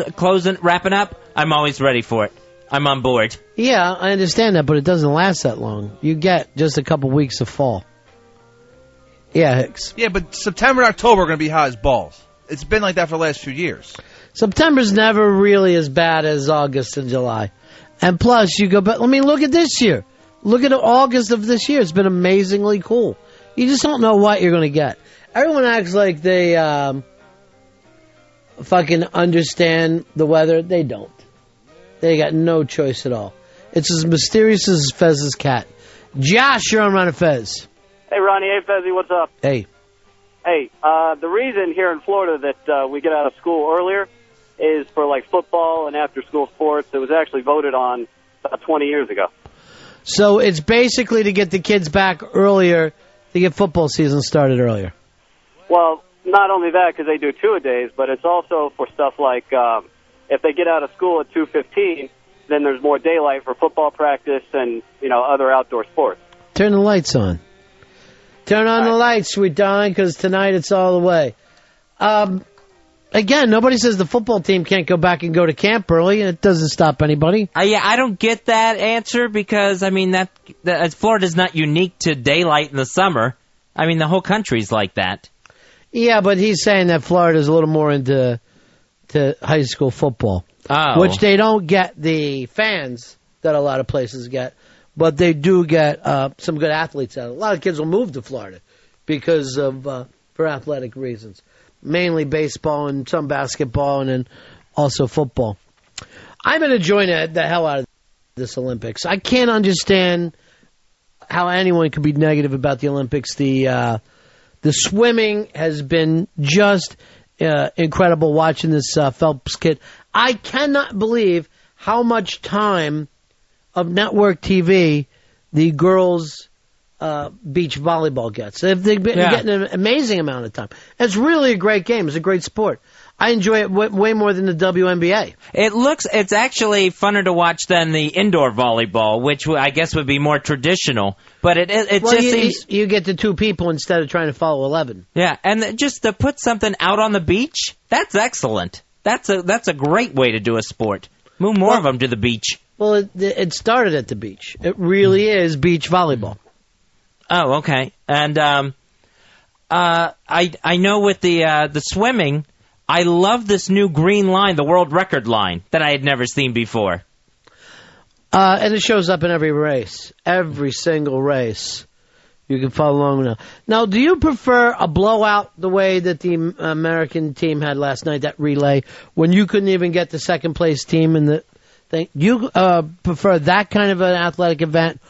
wrapping up, I'm always ready for it. I'm on board. Yeah, I understand that, but it doesn't last that long. You get just a couple weeks of fall. Yeah, Hicks. Yeah, but September and October are going to be hot as balls. It's been like that for the last few years. September's never really as bad as August and July. And plus, you go back. Look at this year. Look at August of this year. It's been amazingly cool. You just don't know what you're going to get. Everyone acts like they fucking understand the weather. They don't. They got no choice at all. It's as mysterious as Fez's cat. Josh, you're on Ron and Fez. Hey, Ronnie. Hey, Fezzy. What's up? Hey. Hey, the reason here in Florida that we get out of school earlier is for, like, football and after-school sports. It was actually voted on about 20 years ago. So it's basically to get the kids back earlier, to get football season started earlier. Well, not only that, because they do 2-a-days, but it's also for stuff like if they get out of school at 2:15, then there's more daylight for football practice and, other outdoor sports. Turn the lights on. Turn on the lights, sweet darling, because tonight it's all the way. Again, nobody says the football team can't go back and go to camp early. It doesn't stop anybody. Yeah, I don't get that answer because, I mean, that Florida's not unique to daylight in the summer. I mean, the whole country's like that. Yeah, but he's saying that Florida's a little more into high school football, which they don't get the fans that a lot of places get, but they do get some good athletes out of it. A lot of kids will move to Florida because of for athletic reasons. Mainly baseball and some basketball and then also football. I've been enjoying the hell out of this Olympics. I can't understand how anyone could be negative about the Olympics. The swimming has been just incredible watching this Phelps kid. I cannot believe how much time of network TV the girls' beach volleyball gets. They've been getting an amazing amount of time. It's really a great game. It's a great sport. I enjoy it way more than the WNBA. It's actually funner to watch than the indoor volleyball, which I guess would be more traditional. But it just seems you get the two people instead of trying to follow 11. Yeah, and just to put something out on the beach, that's excellent. That's a great way to do a sport. Move more of them to the beach. Well, it started at the beach. It really is beach volleyball. Oh, okay. And I know with the swimming, I love this new green line, the world record line, that I had never seen before. And it shows up in every race, every single race. You can follow along now. Do you prefer a blowout the way that the American team had last night, that relay, when you couldn't even get the second place team in the thing? You prefer that kind of an athletic event,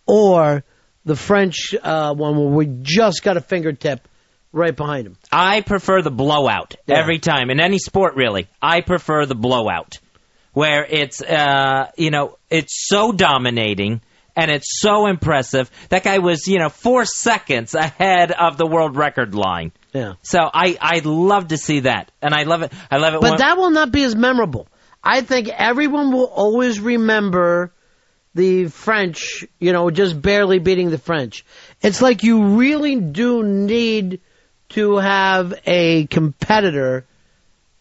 or the French one where we just got a fingertip right behind them? I prefer the blowout every time, in any sport really. I prefer the blowout, where it's it's so dominating and it's so impressive. That guy was 4 seconds ahead of the world record line. Yeah. So I love to see that, and I love it. But that will not be as memorable. I think everyone will always remember the French, just barely beating the French. It's like you really do need to have a competitor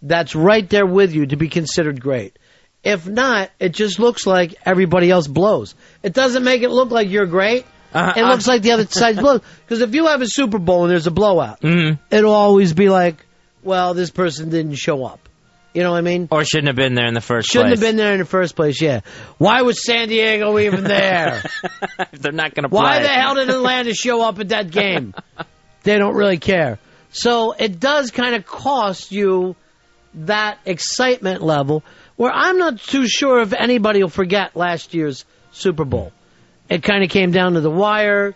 that's right there with you to be considered great. If not, it just looks like everybody else blows. It doesn't make it look like you're great. It looks like the other side blows. Because if you have a Super Bowl and there's a blowout, it'll always be like, well, this person didn't show up. You know what I mean? Or shouldn't have been there in the first place. Shouldn't have been there in the first place, yeah. Why was San Diego even there? If they're not going to play. Why the hell did Atlanta show up at that game? They don't really care. So it does kind of cost you that excitement level, where I'm not too sure if anybody will forget last year's Super Bowl. It kind of came down to the wire.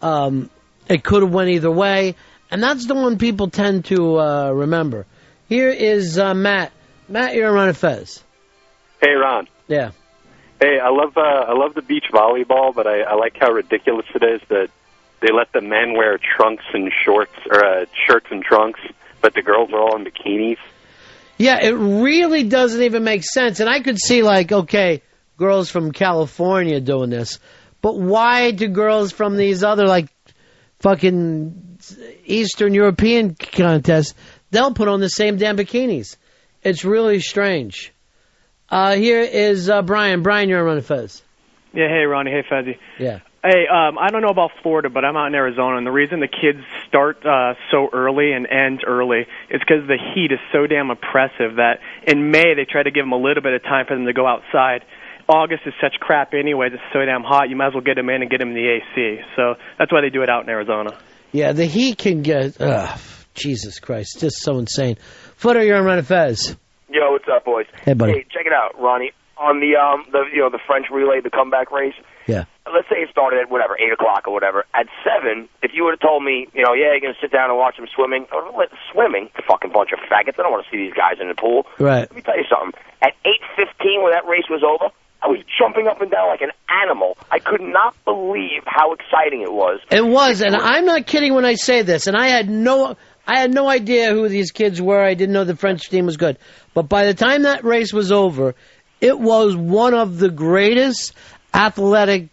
It could have went either way. And that's the one people tend to remember. Here is Matt. Matt, you're on Ron and Fez. Hey, Ron. Yeah. Hey, I love the beach volleyball, but I like how ridiculous it is that they let the men wear trunks and shorts, or shirts and trunks, but the girls are all in bikinis. Yeah, it really doesn't even make sense. And I could see, okay, girls from California doing this, but why do girls from these other, fucking Eastern European contests, they'll put on the same damn bikinis? It's really strange. Here is Brian. Brian, you're on Ron and Fez. Yeah, hey, Ronnie. Hey, Fezzy. Yeah. Hey, I don't know about Florida, but I'm out in Arizona, and the reason the kids start so early and end early is because the heat is so damn oppressive that in May they try to give them a little bit of time for them to go outside. August is such crap anyway. It's so damn hot, you might as well get them in and get them in the AC. So that's why they do it out in Arizona. Yeah, the heat can get... Jesus Christ, just so insane. Footer, you're on Ron and Fez. Yo, what's up, boys? Hey, buddy. Hey, check it out, Ronnie. On the French relay, the comeback race. Yeah. Let's say it started at 8 o'clock or whatever. At 7, if you would have told me, you're going to sit down and watch them swimming, swimming, fucking bunch of faggots. I don't want to see these guys in the pool. Right. Let me tell you something. At 8:15, when that race was over, I was jumping up and down like an animal. I could not believe how exciting it was. It was, and I'm not kidding when I say this. And I had no idea who these kids were. I didn't know the French team was good. But by the time that race was over, it was one of the greatest athletic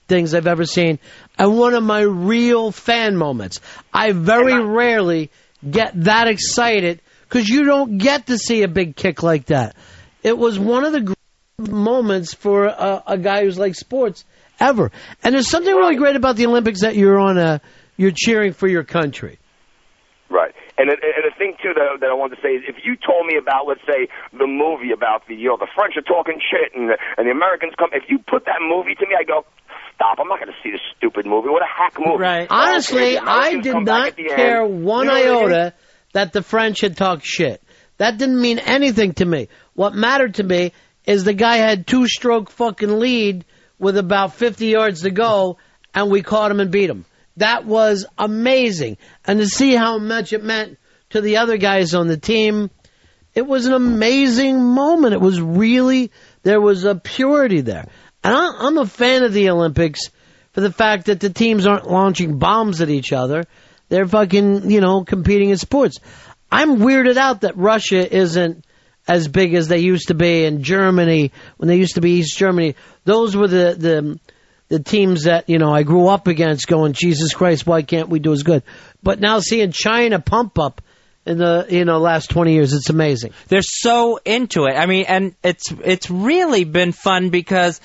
things I've ever seen, and one of my real fan moments. I very rarely get that excited, because you don't get to see a big kick like that. It was one of the great moments for a guy who's like sports ever. And there's something really great about the Olympics that you're cheering for your country. Right. And the thing, too, that I wanted to say is if you told me about, let's say, the movie about the French are talking shit and the Americans come, if you put that movie to me, I go, stop, I'm not going to see this stupid movie. What a hack movie. Right. Honestly, I did not care one iota that the French had talked shit. That didn't mean anything to me. What mattered to me is the guy had 2-stroke fucking lead with about 50 yards to go, and we caught him and beat him. That was amazing. And to see how much it meant to the other guys on the team, it was an amazing moment. It was really, there was a purity there. And I'm a fan of the Olympics for the fact that the teams aren't launching bombs at each other. They're fucking, competing in sports. I'm weirded out that Russia isn't as big as they used to be, in Germany, when they used to be East Germany. Those were the teams that, I grew up against going, Jesus Christ, why can't we do as good? But now seeing China pump up in the, last 20 years, it's amazing. They're so into it. I mean, and it's really been fun because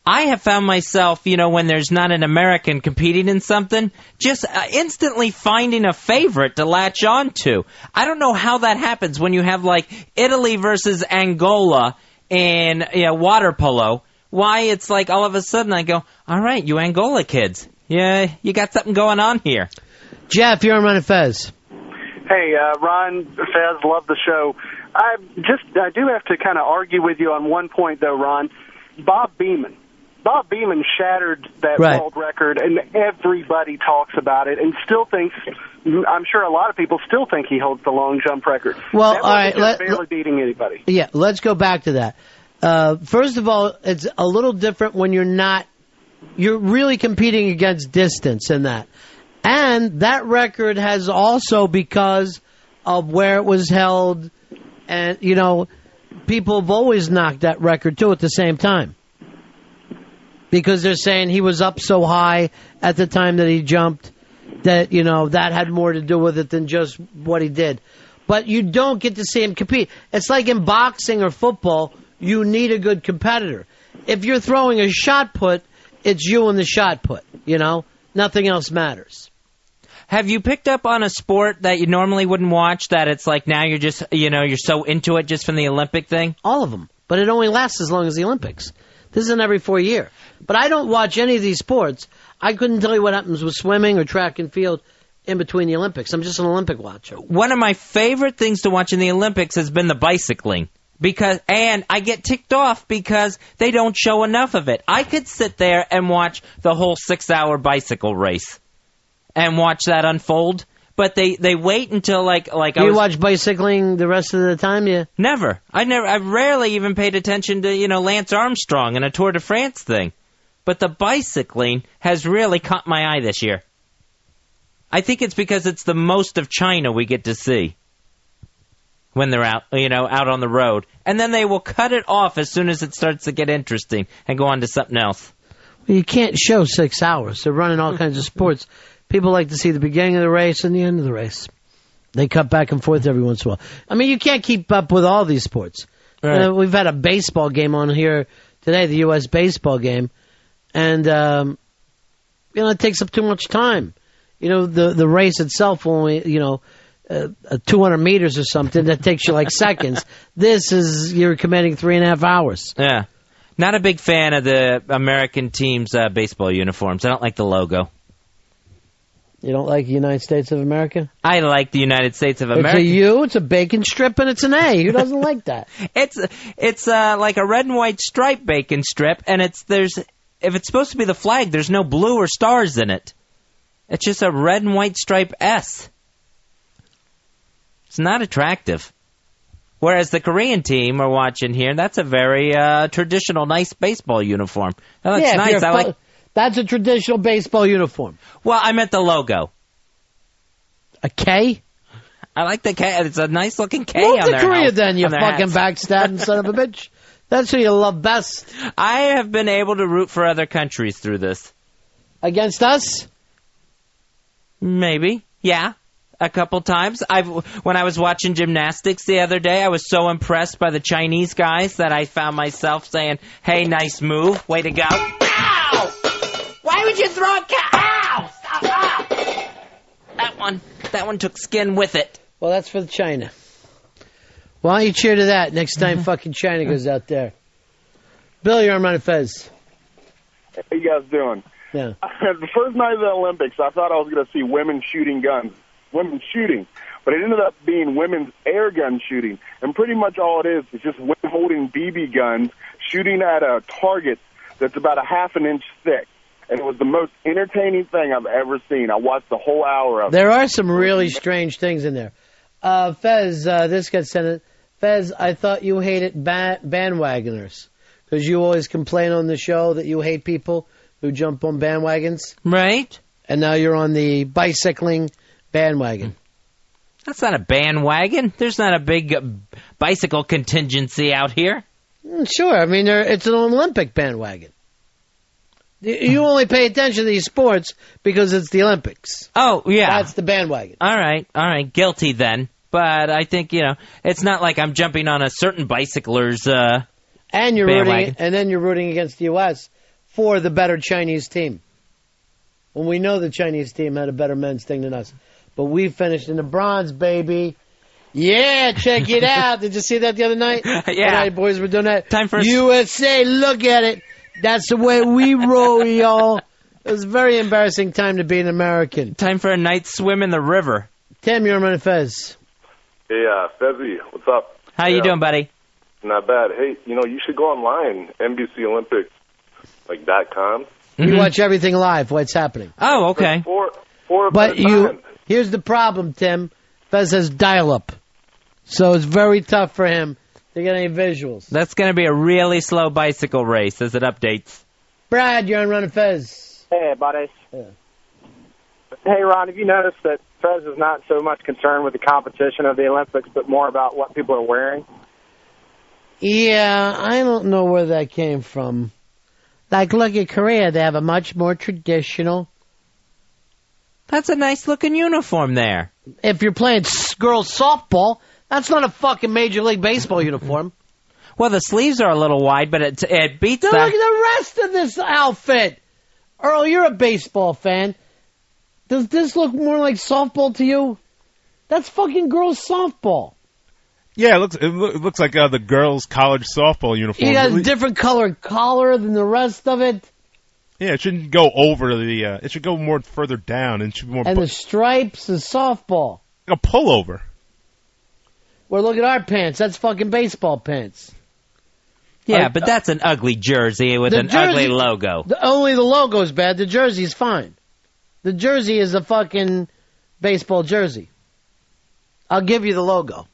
I have found myself, when there's not an American competing in something, just instantly finding a favorite to latch on to. I don't know how that happens when you have, like, Italy versus Angola in water polo. Why it's like all of a sudden I go, all right, you Angola kids. Yeah, you got something going on here. Jeff, you're on Ron and Fez. Hey, Ron, Fez, love the show. I do have to kind of argue with you on one point, though, Ron. Bob Beamon shattered that world record, and everybody talks about it and still thinks, I'm sure a lot of people still think he holds the long jump record. Well, that all right. barely beating anybody. Yeah, let's go back to that. First of all, it's a little different when you're really competing against distance in that. And that record has also, because of where it was held, and, people have always knocked that record, too, at the same time. Because they're saying he was up so high at the time that he jumped that, that had more to do with it than just what he did. But you don't get to see him compete. It's like in boxing or football, you need a good competitor. If you're throwing a shot put, it's you and the shot put, Nothing else matters. Have you picked up on a sport that you normally wouldn't watch that it's like now you're just, you're so into it just from the Olympic thing? All of them. But it only lasts as long as the Olympics. This isn't every 4 year. But I don't watch any of these sports. I couldn't tell you what happens with swimming or track and field in between the Olympics. I'm just an Olympic watcher. One of my favorite things to watch in the Olympics has been the bicycling. And I get ticked off because they don't show enough of it. I could sit there and watch the whole 6-hour bicycle race and watch that unfold. But they wait until you watch bicycling the rest of the time, yeah? Never. I've rarely even paid attention to, Lance Armstrong and a Tour de France thing. But the bicycling has really caught my eye this year. I think it's because it's the most of China we get to see when they're out, out on the road. And then they will cut it off as soon as it starts to get interesting and go on to something else. Well, you can't show 6 hours. They're running all kinds of sports. People like to see the beginning of the race and the end of the race. They cut back and forth every once in a while. I mean, you can't keep up with all these sports. Right. We've had a baseball game on here today, the U.S. baseball game, and it takes up too much time. The race itself only, 200 meters or something, that takes you like seconds. You're committing 3.5 hours. Yeah. Not a big fan of the American team's baseball uniforms. I don't like the logo. You don't like the United States of America? I like the United States of America. It's a U, it's a bacon strip, and it's an A. Who doesn't like that? It's like a red and white striped bacon strip, and if it's supposed to be the flag, there's no blue or stars in it. It's just a red and white stripe S. It's not attractive. Whereas the Korean team we're watching here, that's a very traditional, nice baseball uniform. That looks nice. That's a traditional baseball uniform. Well, I meant the logo. A K? I like the K. It's a nice-looking K on there. Move to Korea, then, you fucking backstabbing son of a bitch. That's who you love best. I have been able to root for other countries through this. Against us? Maybe. Yeah. a couple times. When I was watching gymnastics the other day, I was so impressed by the Chinese guys that I found myself saying, "Hey, nice move, way to go!" Ow! Why would you throw a Ow! Stop! Ow! That one took skin with it. Well, that's for China. Why don't you cheer to that next time fucking China goes out there? Bill, you're on Ron and Fez. How you guys doing? Yeah. The first night of the Olympics, I thought I was going to see women shooting guns, women shooting, but it ended up being women's air gun shooting, and pretty much all it is just women holding BB guns, shooting at a target that's about a half an inch thick, and it was the most entertaining thing I've ever seen. I watched the whole hour of it. There are some really strange things in there. Fez, this got sent in. Fez, I thought you hated bandwagoners, because you always complain on the show that you hate people who jump on bandwagons. Right. And now you're on the bicycling bandwagon. That's not a bandwagon. There's not a big bicycle contingency out here. Sure. I mean, it's an Olympic bandwagon. You only pay attention to these sports because it's the Olympics. Oh, yeah. That's the bandwagon. All right. Guilty then. But I think, it's not like I'm jumping on a certain bicycler's and you're bandwagon. and then you're rooting against the U.S. for the better Chinese team. When we know the Chinese team had a better men's thing than us. But we finished in the bronze, baby. Yeah, check it out. Did you see that the other night? Yeah. The night boys were doing that. Time for USA, look at it. That's the way we roll, y'all. It was a very embarrassing time to be an American. Time for a night swim in the river. Tim, you're on Ron and Fez. Hey, Fezzy, what's up? How you doing, buddy? Not bad. Hey, you should go online, NBCOlympics.com. You watch everything live, what's happening. Oh, okay. But here's the problem, Tim. Fez has dial-up. So it's very tough for him to get any visuals. That's going to be a really slow bicycle race as it updates. Brad, you're on Ron and Fez. Hey, buddies. Yeah. Hey, Ron, have you noticed that Fez is not so much concerned with the competition of the Olympics, but more about what people are wearing? Yeah, I don't know where that came from. Like, look at Korea. They have a much more traditional... That's a nice-looking uniform there. If you're playing girls softball, that's not a fucking Major League Baseball uniform. Well, the sleeves are a little wide, but it beats that. Look at the rest of this outfit. Earl, you're a baseball fan. Does this look more like softball to you? That's fucking girls softball. Yeah, it looks like the girls' college softball uniform. It has a different colored collar than the rest of it. Yeah, it shouldn't go over the. It should go more further down, and it should be more. And the stripes is softball. Like a pullover. Well, look at our pants. That's fucking baseball pants. Yeah, but that's an ugly jersey with an ugly logo. Only the logo's bad. The jersey's fine. The jersey is a fucking baseball jersey. I'll give you the logo.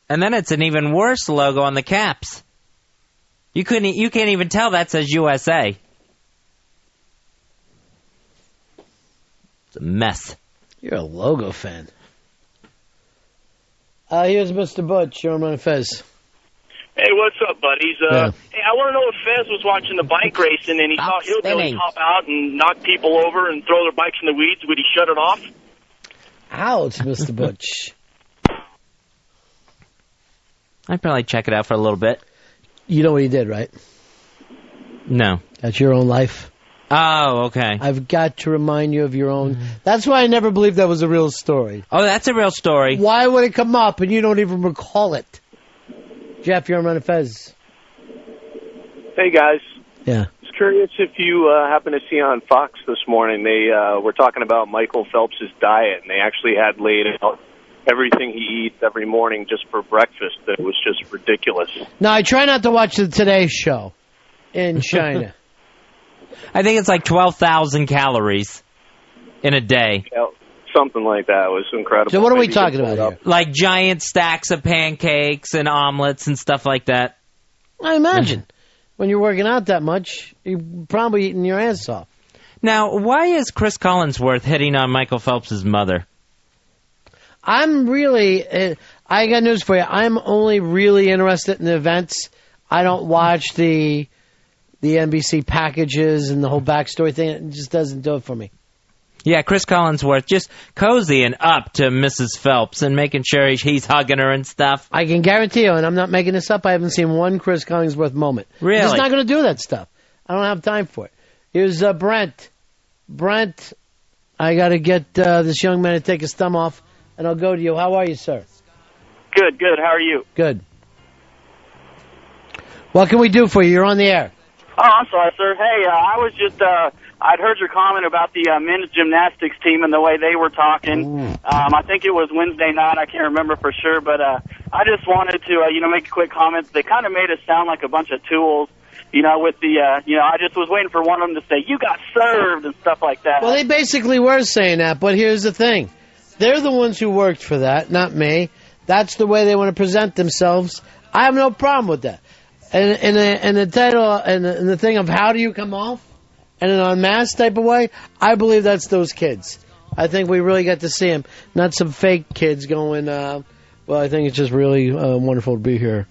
And then it's an even worse logo on the caps. You can't even tell that says USA. It's a mess. You're a logo fan. Here's Mr. Butch. You're on Ron and Fez. Hey, what's up, buddies? Hey, I want to know if Fez was watching the bike racing and he saw hillbillies hop out and knock people over and throw their bikes in the weeds. Would he shut it off? Ouch, Mr. Butch. I'd probably check it out for a little bit. You know what he did, right? No. That's your own life. Oh, okay. I've got to remind you of your own. That's why I never believed that was a real story. Oh, that's a real story. Why would it come up and you don't even recall it? Jeff, you're on Ron and Fez. Hey, guys. Yeah. I was curious if you happen to see on Fox this morning, they were talking about Michael Phelps' diet, and they actually had laid out everything he eats every morning just for breakfast. That was just ridiculous. Now, I try not to watch the Today Show in China. I think it's like 12,000 calories in a day. Something like that. It was incredible. So what are we talking about here? Like giant stacks of pancakes and omelets and stuff like that. I imagine. When you're working out that much, you're probably eating your ass off. Now, why is Chris Collinsworth hitting on Michael Phelps' mother? I'm really... I got news for you. I'm only really interested in the events. I don't watch the NBC packages and the whole backstory thing. It just doesn't do it for me. Yeah, Chris Collinsworth just cozying up to Mrs. Phelps and making sure he's hugging her and stuff. I can guarantee you, and I'm not making this up, I haven't seen one Chris Collinsworth moment. Really? He's not going to do that stuff. I don't have time for it. Here's Brent. Brent, I got to get this young man to take his thumb off, and I'll go to you. How are you, sir? Good, good. How are you? Good. What can we do for you? You're on the air. Oh, I'm sorry, sir. Hey, I was just, I'd heard your comment about the men's gymnastics team and the way they were talking. I think it was Wednesday night. I can't remember for sure, but I just wanted to, make a quick comment. They kind of made us sound like a bunch of tools, with the, I just was waiting for one of them to say, you got served and stuff like that. Well, they basically were saying that, but here's the thing. They're the ones who worked for that, not me. That's the way they want to present themselves. I have no problem with that. And the title and the thing of how do you come off in an unmasked type of way, I believe that's those kids. I think we really got to see them, not some fake kids going, well, I think it's just really wonderful to be here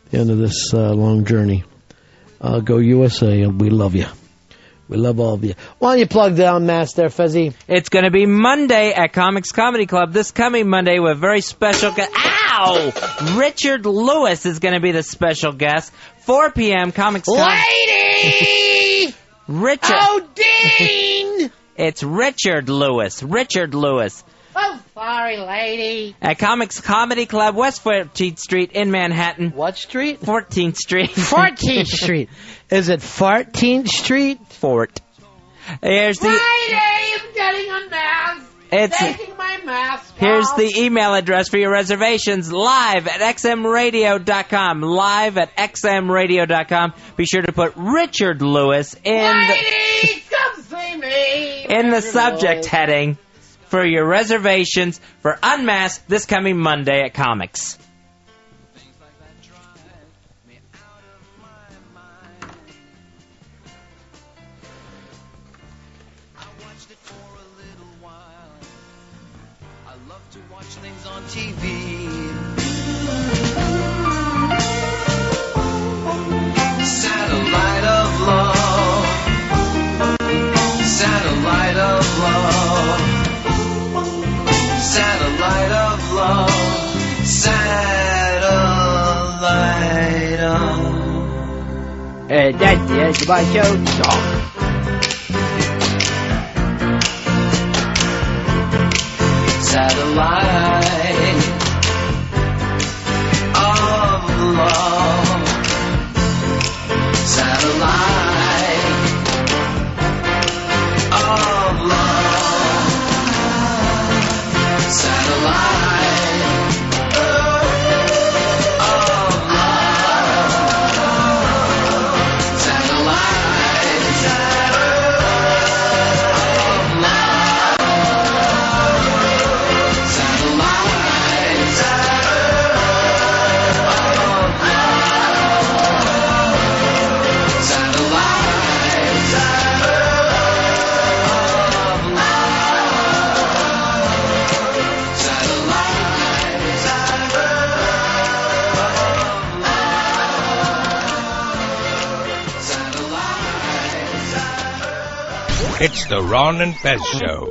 at the end of this long journey. Go USA, we love you. We love all of you. Why don't you plug the unmasked there, Fezzy? It's going to be Monday at Comics Comedy Club. This coming Monday with a very special guest. Ow! Richard Lewis is going to be the special guest. 4 p.m. Comics Lady! Richard. Oh, Dean! It's Richard Lewis. Richard Lewis. Oh, sorry, lady. At Comics Comedy Club, West 14th Street in Manhattan. What street? 14th Street. 14th Street. Is it 14th Street? Fort. Here's the... Lady, I'm getting unmasked. Taking my mask off. Here's the email address for your reservations. Live at xmradio.com. Live at xmradio.com. Be sure to put Richard Lewis Lady, come see me. in the subject heading for your reservations for Unmasked this coming Monday at Comics. Satellite of love. Satellite of love. Satellite of love. Satellite of. That's my show. Satellite of love. Satellite of love. Satellite of love. It's the Ron and Fez Show.